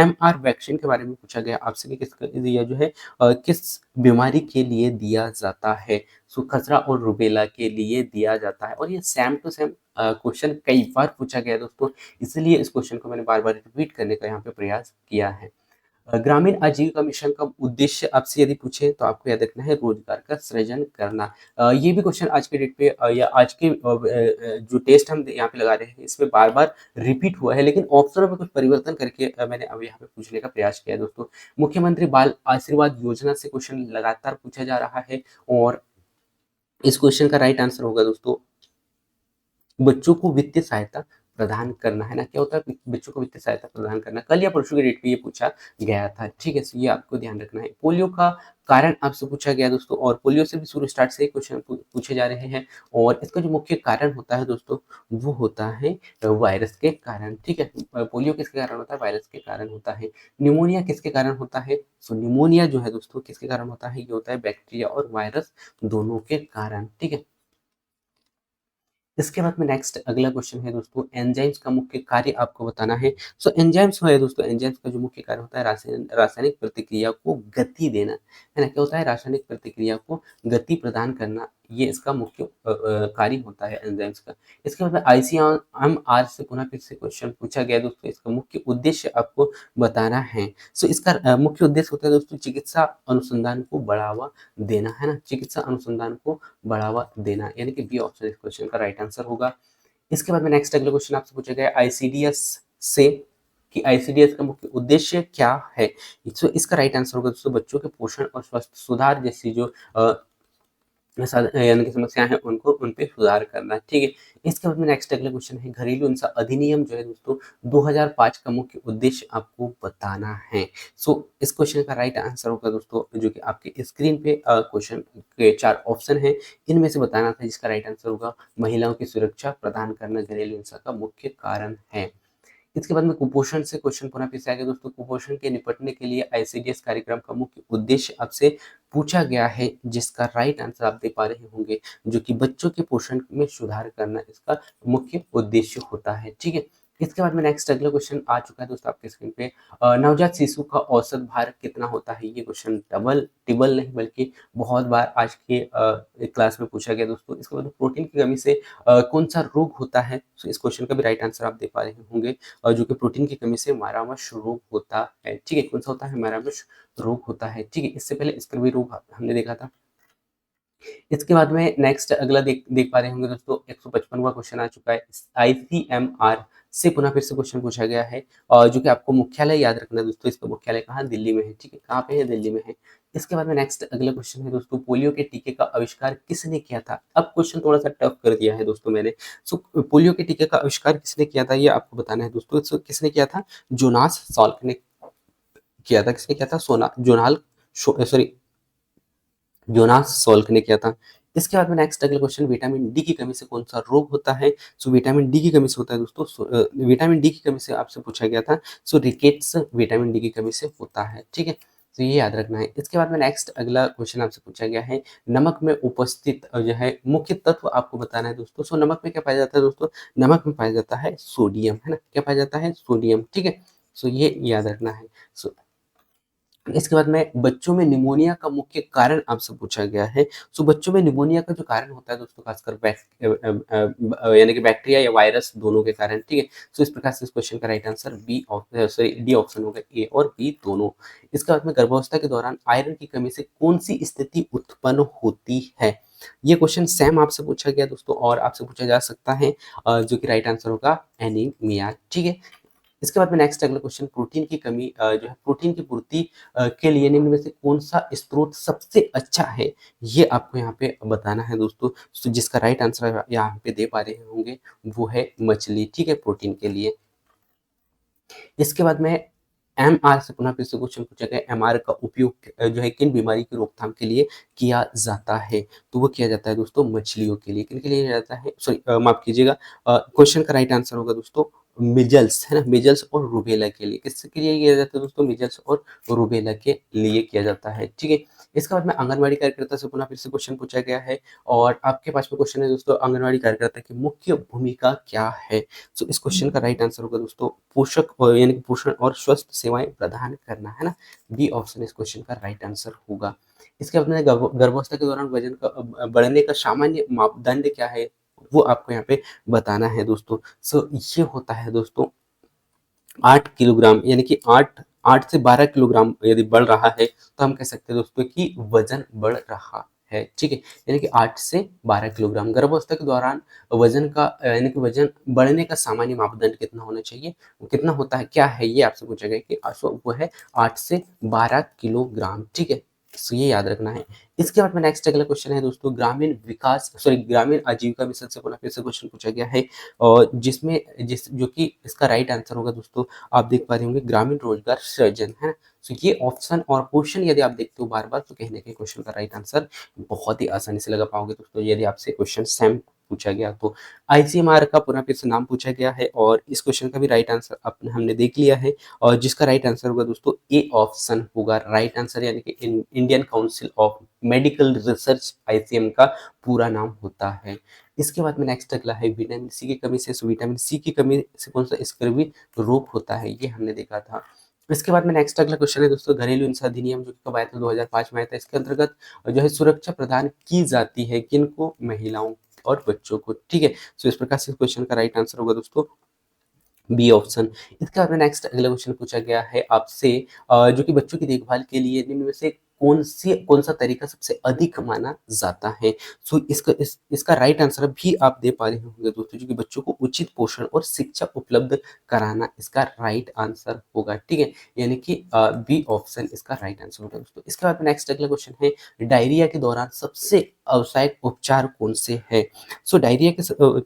एमआर वैक्सीन के बारे में पूछा गया आपसे कि किसका दिया जो है, किस बीमारी के लिए दिया जाता है? सो खसरा और रूबेला के लिए दिया जाता है, और ये सेम टू सेम क्वेश्चन कई बार पूछा गया है दोस्तों, इसलिए इस क्वेश्चन को मैंने बार-बार रिपीट करने का यहाँ पे प्रयास किया है। ग्रामीण आजीविका मिशन का उद्देश्य आपसे यदि पूछे तो आपको याद रखना है रोजगार का सृजन करना। ये भी क्वेश्चन आज के डेट पे या आज के जो टेस्ट हम यहाँ पे लगा रहे हैं, इसमें बार-बार रिपीट हुआ है, लेकिन ऑप्शनों में कुछ परिवर्तन करके मैंने अब यहाँ पे पूछने का प्रयास किया है दोस्तों। मुख्यमंत्री बाल आशीर्वाद योजना से क्वेश्चन लगातार पूछा जा रहा है, और इस क्वेश्चन का राइट आंसर होगा दोस्तों, बच्चों को वित्तीय सहायता प्रदान करना, है ना? क्या होता है बच्चों को वित्तीय सहायता प्रदान करना, कल या परसों के डेट पे ये पूछा गया था, ठीक है? सो ये आपको ध्यान रखना है। पोलियो का कारण आपसे पूछा गया दोस्तों, और पोलियो से भी शुरू स्टार्ट से ही क्वेश्चन पूछे जा रहे हैं, और इसका जो मुख्य कारण होता है दोस्तों, वो होता है वायरस के कारण, ठीक है? पोलियो किसके कारण होता है? वायरस के कारण होता है। निमोनिया किसके कारण होता है? सो निमोनिया जो है दोस्तों, किसके कारण होता है? ये होता है बैक्टीरिया और वायरस दोनों के कारण, ठीक है? इसके बाद में नेक्स्ट अगला क्वेश्चन है दोस्तों, एंजाइम्स का मुख्य कार्य आपको बताना है। सो एंजाइम्स है दोस्तों, एंजाइम्स का जो मुख्य कार्य होता है रासायनिक प्रतिक्रिया को गति देना, है ना? क्या होता है? रासायनिक प्रतिक्रिया को गति प्रदान करना, ये इसका मुख्य कार्य होता है एंजाइम्स का। इसके बाद में आईसीएमआर से पुनः फिर से क्वेश्चन पूछा गया है दोस्तों, इसका मुख्य उद्देश्य आपको बताना है। सो इसका मुख्य उद्देश्य होता है दोस्तों, चिकित्सा अनुसंधान को बढ़ावा देना, है ना? चिकित्सा अनुसंधान को बढ़ावा देना, यानी कि बी ऑप्शन इस क्वेश्चन का राइट आंसर होगा। इसके बाद में नेक्स्ट अगला क्वेश्चन आपसे पूछा गया है आईसीडीएस से, कि आईसीडीएस का मुख्य उद्देश्य क्या है? तो इसका राइट आंसर होगा दोस्तों, बच्चों के पोषण और स्वास्थ्य सुधार जैसी जो यानी कि समस्याएँ हैं उनको उन पे सुधार करना है, ठीक है। इसके बाद में नेक्स्ट अगला क्वेश्चन है घरेलू हिंसा अधिनियम जो है दोस्तों 2005 का मुख्य उद्देश्य आपको बताना है। सो इस क्वेश्चन का राइट आंसर होगा दोस्तों जो कि आपके स्क्रीन पे क्वेश्चन के 4 ऑप्शन हैं, इनमें से बताना था जिसका राइट आंसर होगा महिलाओं की सुरक्षा प्रदान करना घरेलू हिंसा का मुख्य कारण है। इसके बाद में कुपोषण से क्वेश्चन पुनः फिर से आ गया दोस्तों। कुपोषण के निपटने के लिए आईसीडीएस कार्यक्रम का मुख्य उद्देश्य आपसे पूछा गया है, जिसका राइट आंसर आप दे पा रहे होंगे, जो कि बच्चों के पोषण में सुधार करना इसका मुख्य उद्देश्य होता है, ठीक है। इसके बाद में नेक्स्ट अगला क्वेश्चन आ चुका है दोस्तों आपके स्क्रीन पे। नवजात शिशु का औसत भार कितना होता है? ये क्वेश्चन डबल टिबल नहीं बल्कि बहुत बार आज के क्लास में पूछा गया दोस्तों। इसके बाद प्रोटीन की कमी से कौन सा रोग होता है? तो इस क्वेश्चन का भी राइट आंसर आप दे पा रहे होंगे, जो कि प्रोटीन की कमी से मारामश रोग होता है, ठीक है। कौन सा होता है? मारामश रोग होता है, ठीक है। इससे पहले स्कर्वी रोग हमने देखा था। इसके बाद में नेक्स्ट अगला देख देख पा रहे होंगे दोस्तों 155वां क्वेश्चन आ चुका है। आईसीएमआर से पुनः फिर से क्वेश्चन पूछा गया है और जो कि आपको मुख्यालय याद रखना है दोस्तों। इसका मुख्यालय कहाँ? दिल्ली में है, ठीक है। कहाँ पे है? दिल्ली में है। इसके बाद में नेक्स्ट अगला क्वेश्चन है दोस्तों पोलियो के टीके का आविष्कार किसने किया था? अब क्वेश्चन थोड़ा सा टफ कर दिया है दोस्तों मैंने। सो पोलियो के टीके का आविष्कार किसने किया था ये आपको बताना है दोस्तों। सो किसने किया था? जोनास सॉल्क ने किया था। किसने किया था? सोना जोनाल सॉरी जोनास सॉल्क ने किया था। इसके बाद में नेक्स्ट अगला क्वेश्चन विटामिन डी की कमी से कौन सा रोग होता है? सो विटामिन डी की कमी से होता है दोस्तों विटामिन डी की कमी से आपसे पूछा गया था। सो रिकेट्स विटामिन डी की कमी से होता है, ठीक है। तो ये याद रखना है। इसके बाद में नेक्स्ट अगला क्वेश्चन आपसे पूछा गया है नमक में उपस्थित जो है मुख्य तत्व आपको बताना है दोस्तों। सो नमक में क्या पाया जाता है दोस्तों? नमक में पाया जाता है सोडियम, है ना। क्या पाया जाता है? सोडियम, ठीक है। सो ये याद रखना है। सो इसके बाद में बच्चों में निमोनिया का मुख्य कारण आपसे पूछा गया है। सो बच्चों में निमोनिया का जो कारण होता है दोस्तों खासकर यानी कि बैक्टीरिया या वायरस दोनों के कारण, ठीक है। सो इस प्रकार से इस क्वेश्चन का राइट आंसर डी ऑप्शन होगा, ए और बी दोनों। इसके बाद में गर्भावस्था के दौरान आयरन की कमी से कौन सी स्थिति उत्पन्न होती है? ये क्वेश्चन सेम आपसे पूछा गया दोस्तों और आपसे पूछा जा सकता है, जो कि राइट आंसर होगा एनीमिया, ठीक है। इसके बाद में नेक्स्ट अगला क्वेश्चन प्रोटीन की कमी जो है प्रोटीन की पूर्ति के लिए निम्न में से कौन सा स्रोत सबसे अच्छा है? ये आपको यहाँ पे बताना है दोस्तों। जिसका राइट आंसर यहाँ पे दे पा रहे होंगे वो है मछली, ठीक है, प्रोटीन के लिए। इसके बाद में एमआर से पुनः फिर से क्वेश्चन पूछा गया एमआर का उपयोग जो है किन बीमारी की रोकथाम के लिए किया जाता है? तो वो किया जाता है दोस्तों मछलियों के लिए। किन के लिए किया जाता है? सॉरी माफ कीजिएगा, क्वेश्चन का राइट आंसर होगा दोस्तों मिजल्स, है ना। मिजल्स और रूबेला के लिए। किसके लिए किया जाता है दोस्तों? मिजल्स और रूबेला के लिए किया जाता है, ठीक है। इसके बाद में आंगनबाड़ी कार्यकर्ता से पुनः फिर से क्वेश्चन पूछा गया है और आपके पास में क्वेश्चन है दोस्तों आंगनबाड़ी कार्यकर्ता की मुख्य भूमिका क्या है? सो इस क्वेश्चन का राइट आंसर होगा दोस्तों पोषक यानी कि पोषण और स्वस्थ सेवाएं प्रदान करना, है ना। बी ऑप्शन इस क्वेश्चन का राइट आंसर होगा। इसके बाद में गर्भावस्था के दौरान वजन का बढ़ने का सामान्य मापदंड क्या है? वो आपको यहाँ पे बताना है दोस्तों। सो ये होता है दोस्तों 8 किलोग्राम, यानी कि 8 से 12 किलोग्राम यदि बढ़ रहा है तो हम कह सकते हैं दोस्तों कि वजन बढ़ रहा है, ठीक है। यानी कि 8 से 12 किलोग्राम गर्भावस्था के दौरान वजन का यानी कि वजन बढ़ने का सामान्य मापदंड कितना होना चाहिए? वो कितना होता है, क्या है, ये आपसे पूछा गया कि वो है 8 से 12 किलोग्राम, ठीक है। तो ये याद रखना है। इसके बाद में नेक्स्ट अगला क्वेश्चन है दोस्तों ग्रामीण आजीविका मिशन से पुनः फिर से क्वेश्चन पूछा गया है और जिस जो कि इसका राइट आंसर होगा दोस्तों आप देख पा रहे होंगे ग्रामीण रोजगार सृजन, है। तो ये ऑप्शन और क्वेश्चन यदि आप देखते हो बार बार तो कहीं ना कहीं क्वेश्चन का राइट आंसर बहुत ही आसानी से लगा पाओगे दोस्तों यदि आपसे क्वेश्चन सेम पूछा गया तो। आईसीएमआर का पुनः फिर से नाम पूछा गया है और इस क्वेश्चन का भी राइट आंसर अपने हमने देख लिया है और जिसका राइट आंसर होगा दोस्तों ए ऑप्शन होगा राइट आंसर, यानी कि Indian council of medical research ICM का पूरा नाम होता है। इसके बाद में नेक्स्ट अगला है विटामिन सी की कमी से। विटामिन सी की कमी से कौन सा स्कर्वी रोग होता है? ये हमने देखा था। इसके बाद में नेक्स्ट अगला क्वेश्चन है दोस्तों घरेलू हिंसा अधिनियम जो कि कब आया था? 2005 में आया था। इसके अंतर्गत जो है सुरक्षा प्रदान की जाती है किनको? महिलाओं और बच्चों को, ठीक है। सो इस प्रकार से क्वेश्चन का राइट आंसर होगा दोस्तों बी ऑप्शन। इसके बाद में नेक्स्ट अगला क्वेश्चन पूछा गया है आपसे जो कि बच्चों की देखभाल के लिए निम्न में से कौन सा तरीका सबसे अधिक माना जाता है। सो इसका राइट आंसर भी आप दे पा रहे होंगे दोस्तों, जो कि बच्चों को उचित पोषण और शिक्षा उपलब्ध कराना इसका राइट आंसर होगा। ठीक है, यानी कि बी ऑप्शन इसका राइट आंसर होगा दोस्तों। इसके बाद नेक्स्ट अगला क्वेश्चन है, डायरिया के दौरान सबसे व्यावसायिक उपचार कौन से है। सो डायरिया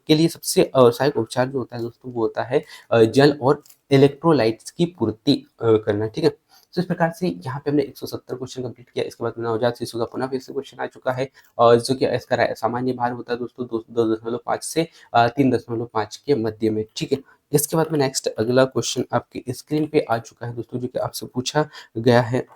के लिए सबसे व्यावसायिक उपचार जो होता है दोस्तों, वो होता है जल और इलेक्ट्रोलाइट्स की पूर्ति करना। ठीक है, तो इस प्रकार से यहाँ पे हमने 170 क्वेश्चन कंप्लीट किया। इसके बाद में नवजात शिशु का पुनः फिर से क्वेश्चन आ चुका है, और जो कि इसका सामान्य भार होता है दोस्तों 2.5 से 3.5 के मध्य में। ठीक है, इसके बाद में नेक्स्ट अगला क्वेश्चन आपकी स्क्रीन पे आ चुका है दोस्तों, जो कि आपसे पूछा गया है,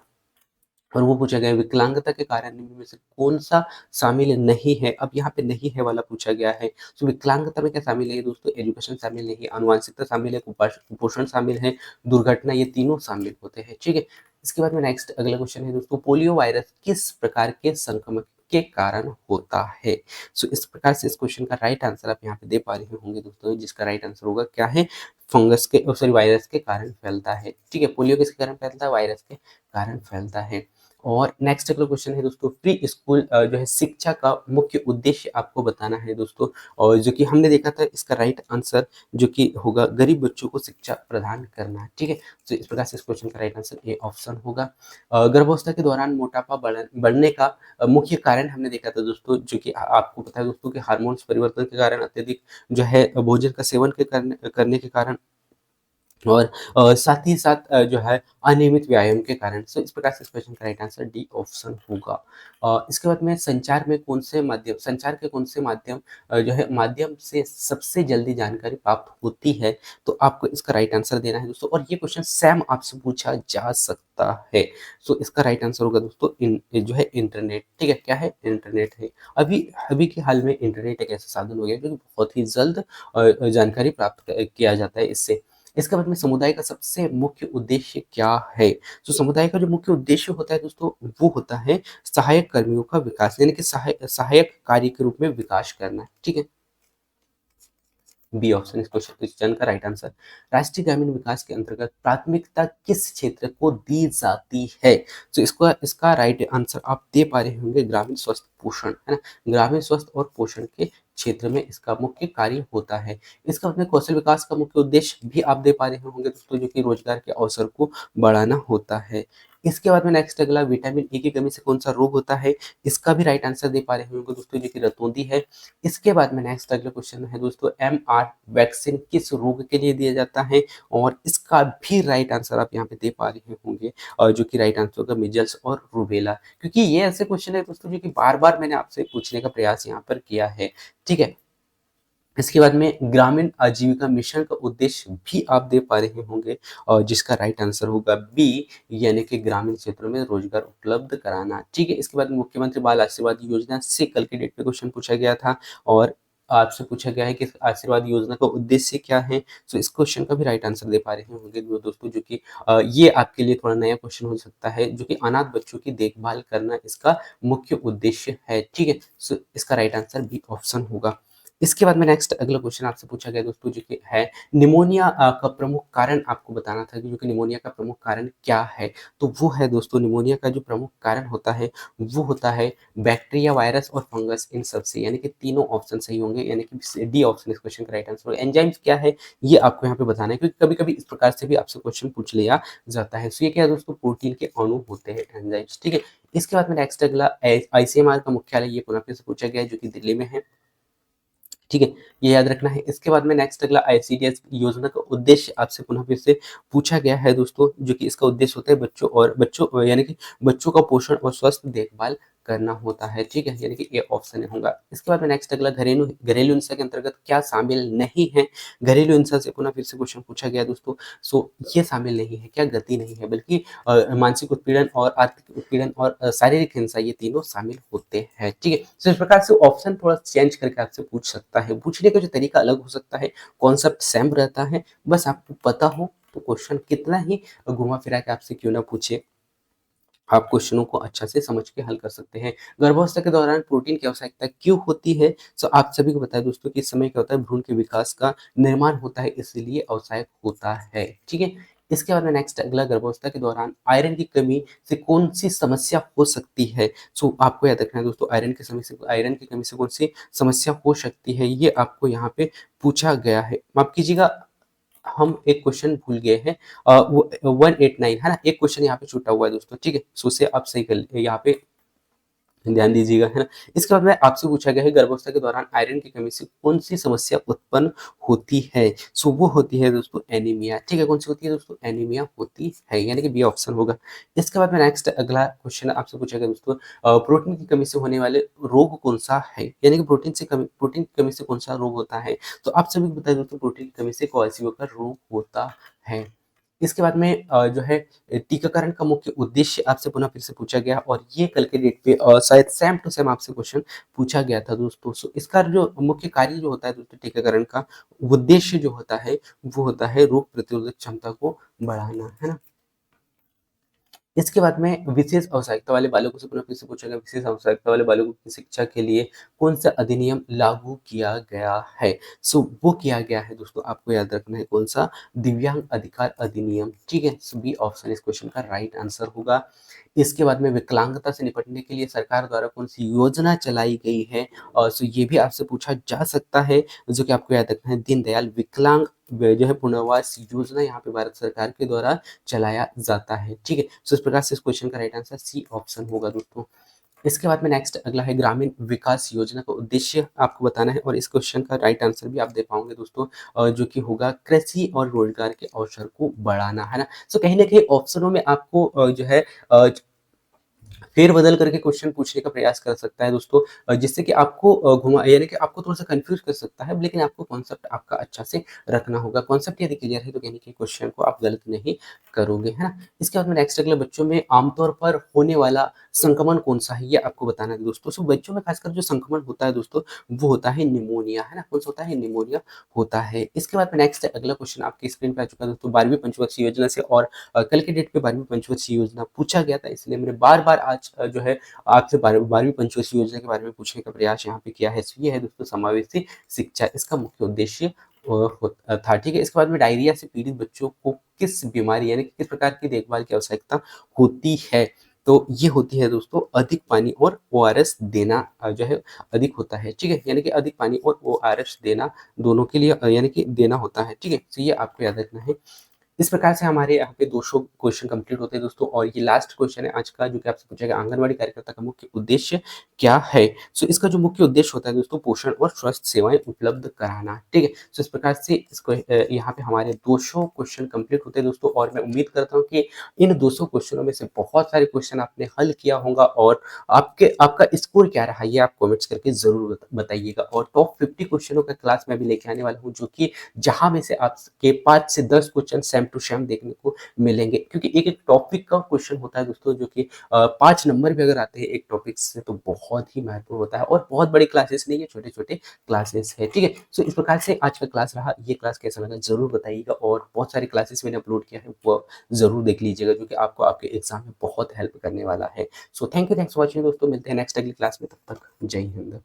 और वो पूछा गया है, विकलांगता के कारण निम्न में से कौन सा शामिल नहीं है। अब यहाँ पे नहीं है वाला पूछा गया है। तो विकलांगता में क्या शामिल है दोस्तों, एजुकेशन शामिल नहीं है, आनुवंशिकता शामिल है, कुपोषण शामिल है, दुर्घटना, ये तीनों शामिल होते हैं। ठीक है, इसके बाद में नेक्स्ट अगला क्वेश्चन है दोस्तों, पोलियो वायरस किस प्रकार के संक्रमण के कारण होता है। सो इस प्रकार से इस क्वेश्चन का राइट आंसर आप यहाँ पे दे पा रहे होंगे दोस्तों, जिसका राइट आंसर होगा क्या है, फंगस के सॉरी वायरस के कारण फैलता है। ठीक है, पोलियो किसके कारण फैलता है, वायरस के कारण फैलता है। और नेक्स्ट अगला क्वेश्चन है दोस्तों, प्री स्कूल जो है शिक्षा का मुख्य उद्देश्य आपको बताना है दोस्तों, और जो कि हमने देखा था इसका राइट आंसर जो कि होगा गरीब बच्चों को शिक्षा प्रदान करना। ठीक है, तो इस प्रकार से इस क्वेश्चन का राइट आंसर ए ऑप्शन होगा। गर्भावस्था के दौरान मोटापा बढ़ने का मुख्य कारण हमने देखा था दोस्तों, जो कि आपको पता है दोस्तों कि हार्मोन्स परिवर्तन के कारण, अत्यधिक जो है भोजन का सेवन करने के कारण, और साथ ही साथ जो है अनियमित व्यायाम के कारण। सो इस प्रकार से इस क्वेश्चन का राइट आंसर डी ऑप्शन होगा। इसके बाद में संचार के कौन से माध्यम जो है माध्यम से सबसे जल्दी जानकारी प्राप्त होती है। तो आपको इसका राइट आंसर देना है दोस्तों, और ये क्वेश्चन सेम आपसे पूछा जा सकता है। सो इसका राइट आंसर होगा दोस्तों जो है इंटरनेट। ठीक है, क्या है, इंटरनेट है। अभी अभी के हाल में इंटरनेट एक ऐसा साधन हो गया जो कि बहुत ही जल्द जानकारी प्राप्त किया जाता है इससे। इसके बाद में समुदाय का सबसे मुख्य उद्देश्य क्या है। तो समुदाय का जो मुख्य उद्देश्य होता है दोस्तों, वो होता है सहायक कर्मियों का विकास, यानी कि सहायक कार्य के रूप में विकास करना। ठीक है, बी ऑप्शन इस क्वेश्चन का राइट आंसर। राष्ट्रीय ग्रामीण विकास के अंतर्गत प्राथमिकता किस क्षेत्र को दी जाती है। तो इसका राइट आंसर आप दे पा रहे होंगे, ग्रामीण स्वास्थ्य पोषण, है ना, ग्रामीण स्वास्थ्य और पोषण के क्षेत्र में इसका मुख्य कार्य होता है। इसका अपने कौशल विकास का मुख्य उद्देश्य भी आप दे पा रहे होंगे दोस्तों, जो कि रोजगार के अवसर को बढ़ाना होता है। इसके बाद में नेक्स्ट अगला, विटामिन ए की कमी से कौन सा रोग होता है। इसका भी राइट आंसर दे पा रहे होंगे दोस्तों, जो कि रतौंधी है। इसके बाद में नेक्स्ट अगला क्वेश्चन है दोस्तों, एमआर वैक्सीन किस रोग के लिए दिया जाता है, और इसका भी राइट आंसर आप यहाँ पे दे पा रहे होंगे, और जो कि राइट आंसर होगा मिजल्स और रूबेला, क्योंकि ये ऐसे क्वेश्चन है दोस्तों जो कि बार बार मैंने आपसे पूछने का प्रयास यहाँ पर किया है। ठीक है, इसके बाद में ग्रामीण आजीविका मिशन का उद्देश्य भी आप दे पा रहे होंगे, और जिसका राइट आंसर होगा बी, यानी कि ग्रामीण क्षेत्रों में रोजगार उपलब्ध कराना। ठीक है, इसके बाद में मुख्यमंत्री बाल आशीर्वाद योजना से कल के डेट पे क्वेश्चन पूछा गया था, और आपसे पूछा गया है कि आशीर्वाद योजना का उद्देश्य क्या है। तो इस क्वेश्चन का भी राइट आंसर दे पा रहे होंगे दोस्तों, जो कि ये आपके लिए थोड़ा नया क्वेश्चन हो सकता है, जो कि अनाथ बच्चों की देखभाल करना इसका मुख्य उद्देश्य है। ठीक है, सो इसका राइट आंसर बी ऑप्शन होगा। इसके बाद में नेक्स्ट अगला क्वेश्चन आपसे पूछा गया दोस्तों, जो कि है निमोनिया का प्रमुख कारण आपको बताना था, कि जो कि निमोनिया का प्रमुख कारण क्या है। तो वो है दोस्तों, निमोनिया का जो प्रमुख कारण होता है वो होता है बैक्टीरिया, वायरस और फंगस, इन सबसे, यानी कि तीनों ऑप्शन सही होंगे, यानी कि डी ऑप्शन इस क्वेश्चन का राइट आंसर होगा। एंजाइम्स क्या है ये आपको यहाँ पे बताना है, क्योंकि कभी कभी इस प्रकार से भी आपसे क्वेश्चन पूछ लिया जाता है। सो ये क्या है दोस्तों, प्रोटीन के अणु होते हैं एंजाइम्स। ठीक है, इसके बाद में नेक्स्ट अगला, आईसीएमआर का मुख्यालय ये पुनः फिर से पूछा गया है, जो कि दिल्ली में है। ठीक है, ये याद रखना है। इसके बाद में नेक्स्ट अगला, आईसीडीएस योजना का उद्देश्य आपसे पुनः फिर से पूछा गया है दोस्तों, जो कि इसका उद्देश्य होता है बच्चों यानी कि बच्चों का पोषण और स्वस्थ देखभाल करना होता है। ठीक है, यानी कि ये ऑप्शन होगा। इसके बाद में नेक्स्ट अगला, घरेलू घरेलू हिंसा के अंतर्गत क्या शामिल नहीं है। घरेलू हिंसा से पुनः फिर से क्वेश्चन पूछा गया दोस्तों। सो ये शामिल नहीं है, क्या, गति नहीं है, बल्कि मानसिक उत्पीड़न और आर्थिक उत्पीड़न और शारीरिक हिंसा, ये तीनों शामिल होते हैं। ठीक है, तो इस प्रकार से ऑप्शन थोड़ा चेंज करके आपसे पूछ सकता है, पूछने का जो तरीका अलग हो सकता है, कॉन्सेप्ट सेम रहता है, बस आपको पता हो तो क्वेश्चन कितना ही घुमा फिरा के आपसे क्यों ना पूछे, आप क्वेश्चनों को अच्छा से समझ के हल कर सकते हैं। गर्भावस्था के दौरान प्रोटीन की आवश्यकता क्यों होती है। सो आप सभी को पता है दोस्तों कि इस समय क्या होता है, भ्रूण के विकास का निर्माण होता है, इसलिए आवश्यक होता है। ठीक है, इसके बाद में नेक्स्ट अगला, गर्भावस्था के दौरान आयरन की कमी से कौन-सी समस्या हो सकती है? सो आपको याद रखना है दोस्तों, आयरन की कमी से कौन-सी समस्या हो सकती है, ये आपको यहाँ पे पूछा गया है। माफ़ कीजिएगा, हम एक क्वेश्चन भूल गए हैं। वो 189 है ना? एक क्वेश्चन यहाँ पे छूटा हुआ है दोस्तों, ठीक है? सो उसे आप सही कर यहाँ पे ध्यान दीजिएगा, है ना? इसके बाद में आपसे पूछा गया है, गर्भावस्था के दौरान आयरन की कमी से कौन-सी समस्या उत्पन्न होती है? सो वो होती है दोस्तों एनीमिया, ठीक है? कौन-सी होती है दोस्तों? एनीमिया होती है, यानी कि बी ऑप्शन होगा। इसके बाद में नेक्स्ट अगला क्वेश्चन आपसे पूछा गया दोस्तों, प्रोटीन की कमी से होने वाले रोग कौन-सा है? यानी कि प्रोटीन की कमी से कौन-सा रोग होता है? तो आप सभी को पता है दोस्तों, प्रोटीन की कमी से क्वार्सियो का रोग होता है। इसके बाद में जो है टीकाकरण का मुख्य उद्देश्य आपसे पुनः फिर से पूछा गया, और ये कल के डेट पे शायद सेम टू सेम आपसे क्वेश्चन पूछा गया था दोस्तों। सो इसका जो मुख्य कार्य जो होता है दोस्तों, टीकाकरण का उद्देश्य जो होता है, वो होता है रोग प्रतिरोधक क्षमता को बढ़ाना, है ना? इसके बाद में विशेष आवश्यकता वाले बालकों से पुनः फिर से पूछा गया, विशेष आवश्यकता वाले बालकों की शिक्षा के लिए कौन-सा अधिनियम लागू किया गया है? सो वो किया गया है दोस्तों, आपको याद रखना है कौन-सा? दिव्यांग अधिकार अधिनियम, ठीक है? सो बी ऑप्शन इस क्वेश्चन का राइट आंसर होगा। इसके बाद में विकलांगता से निपटने के लिए सरकार द्वारा कौन-सी योजना चलाई गई है? सो ये भी आपसे पूछा जा सकता है, जो कि आपको याद रखना है, दीनदयाल विकलांग व जो है पुनर्वास योजना यहाँ पे भारत सरकार के द्वारा चलाया जाता है, ठीक है? सो इस प्रकार से इस क्वेश्चन का राइट आंसर सी ऑप्शन होगा दोस्तों। इसके बाद में नेक्स्ट अगला है, ग्रामीण विकास योजना का उद्देश्य आपको बताना है, और इस क्वेश्चन का राइट आंसर भी आप दे पाओगे दोस्तों, जो कि होगा कृषि और रोजगार के अवसर को बढ़ाना, है ना? सो कहीं न कहीं ऑप्शनों में आपको जो है फेर-बदल करके क्वेश्चन पूछने का प्रयास कर सकता है दोस्तों, जिससे कि आपको घुमा यानी कि आपको थोड़ा-सा कन्फ्यूज़ कर सकता है, लेकिन आपको कॉन्सेप्ट आपका अच्छा से रखना होगा। कॉन्सेप्ट यदि क्लियर है, तो यानी कि क्वेश्चन को आप गलत नहीं करोगे, है ना? इसके बाद में नेक्स्ट अगला, बच्चों में आमतौर पर होने वाला संक्रमण कौन-सा है, ये आपको बताना है दोस्तों। सो बच्चों में खासकर जो संक्रमण होता है दोस्तों, वो होता है निमोनिया, है ना? कौन-सा होता है? निमोनिया होता है। इसके बाद में नेक्स्ट अगला क्वेश्चन आपकी स्क्रीन पे आ चुका है दोस्तों, 12वीं पंचवर्षीय योजना से, और कल के डेट पे 12वीं पंचवर्षीय योजना पूछा गया था, इसलिए मैंने बार-बार आज जो है आपसे 12वीं पंचवर्षीय योजना के बारे में पूछने का प्रयास यहाँ पे किया है। सो ये है दोस्तों समावेशी शिक्षा, इसका मुख्य उद्देश्य था, ठीक है? इसके बाद में डायरिया से पीड़ित बच्चों को किस बीमारी यानी कि किस प्रकार की देखभाल की आवश्यकता होती है? तो ये होती है दोस्तों अधिक पानी और ओआरएस देना, जो है अधिक होता है, ठीक है? यानी कि अधिक पानी और ओआरएस देना दोनों के लिए यानी कि देना होता है, ठीक है? तो ये आपको याद रखना है। इस प्रकार से हमारे यहाँ पे 200 क्वेश्चन कंप्लीट होते हैं दोस्तों, और ये लास्ट क्वेश्चन है आज का, जो कि आपसे पूछा गया, आंगनवाड़ी कार्यकर्ता का मुख्य उद्देश्य क्या है? सो इसका जो मुख्य उद्देश्य होता है दोस्तों, पोषण और स्वस्थ सेवाएं उपलब्ध कराना, ठीक है? सो इस प्रकार से यहाँ पे हमारे 200 क्वेश्चन कंप्लीट होते हैं दोस्तों, और मैं उम्मीद करता हूँ कि इन 200 क्वेश्चनों में से बहुत सारे क्वेश्चन आपने हल किया होगा, और आपका स्कोर क्या रहा, ये आप कमेंट्स करके जरूर बताइएगा। और टॉप 50 क्वेश्चनों का क्लास मैं भी लेके आने वाला हूँ, जो कि जहाँ में से आपके 5 से 10 क्वेश्चन सेम टू सेम देखने को मिलेंगे, क्योंकि एक-एक टॉपिक का क्वेश्चन होता है दोस्तों, जो कि 5 नंबर भी अगर आते हैं एक टॉपिक से, तो बहुत ही महत्वपूर्ण होता है, और बहुत बड़ी क्लासेस नहीं है, छोटे-छोटे क्लासेस है, ठीक है? सो इस प्रकार से आज का क्लास रहा। ये क्लास कैसा लगा ज़रूर बताइएगा, और बहुत सारी क्लासेस मैंने अपलोड किया है, वो ज़रूर देख लीजिएगा, जो कि आपको आपके एग्ज़ाम में बहुत हेल्प करने वाला है। सो थैंक्स फॉर वॉचिंग दोस्तों, मिलते हैं नेक्स्ट अगली क्लास में, तब तक जय हिंद।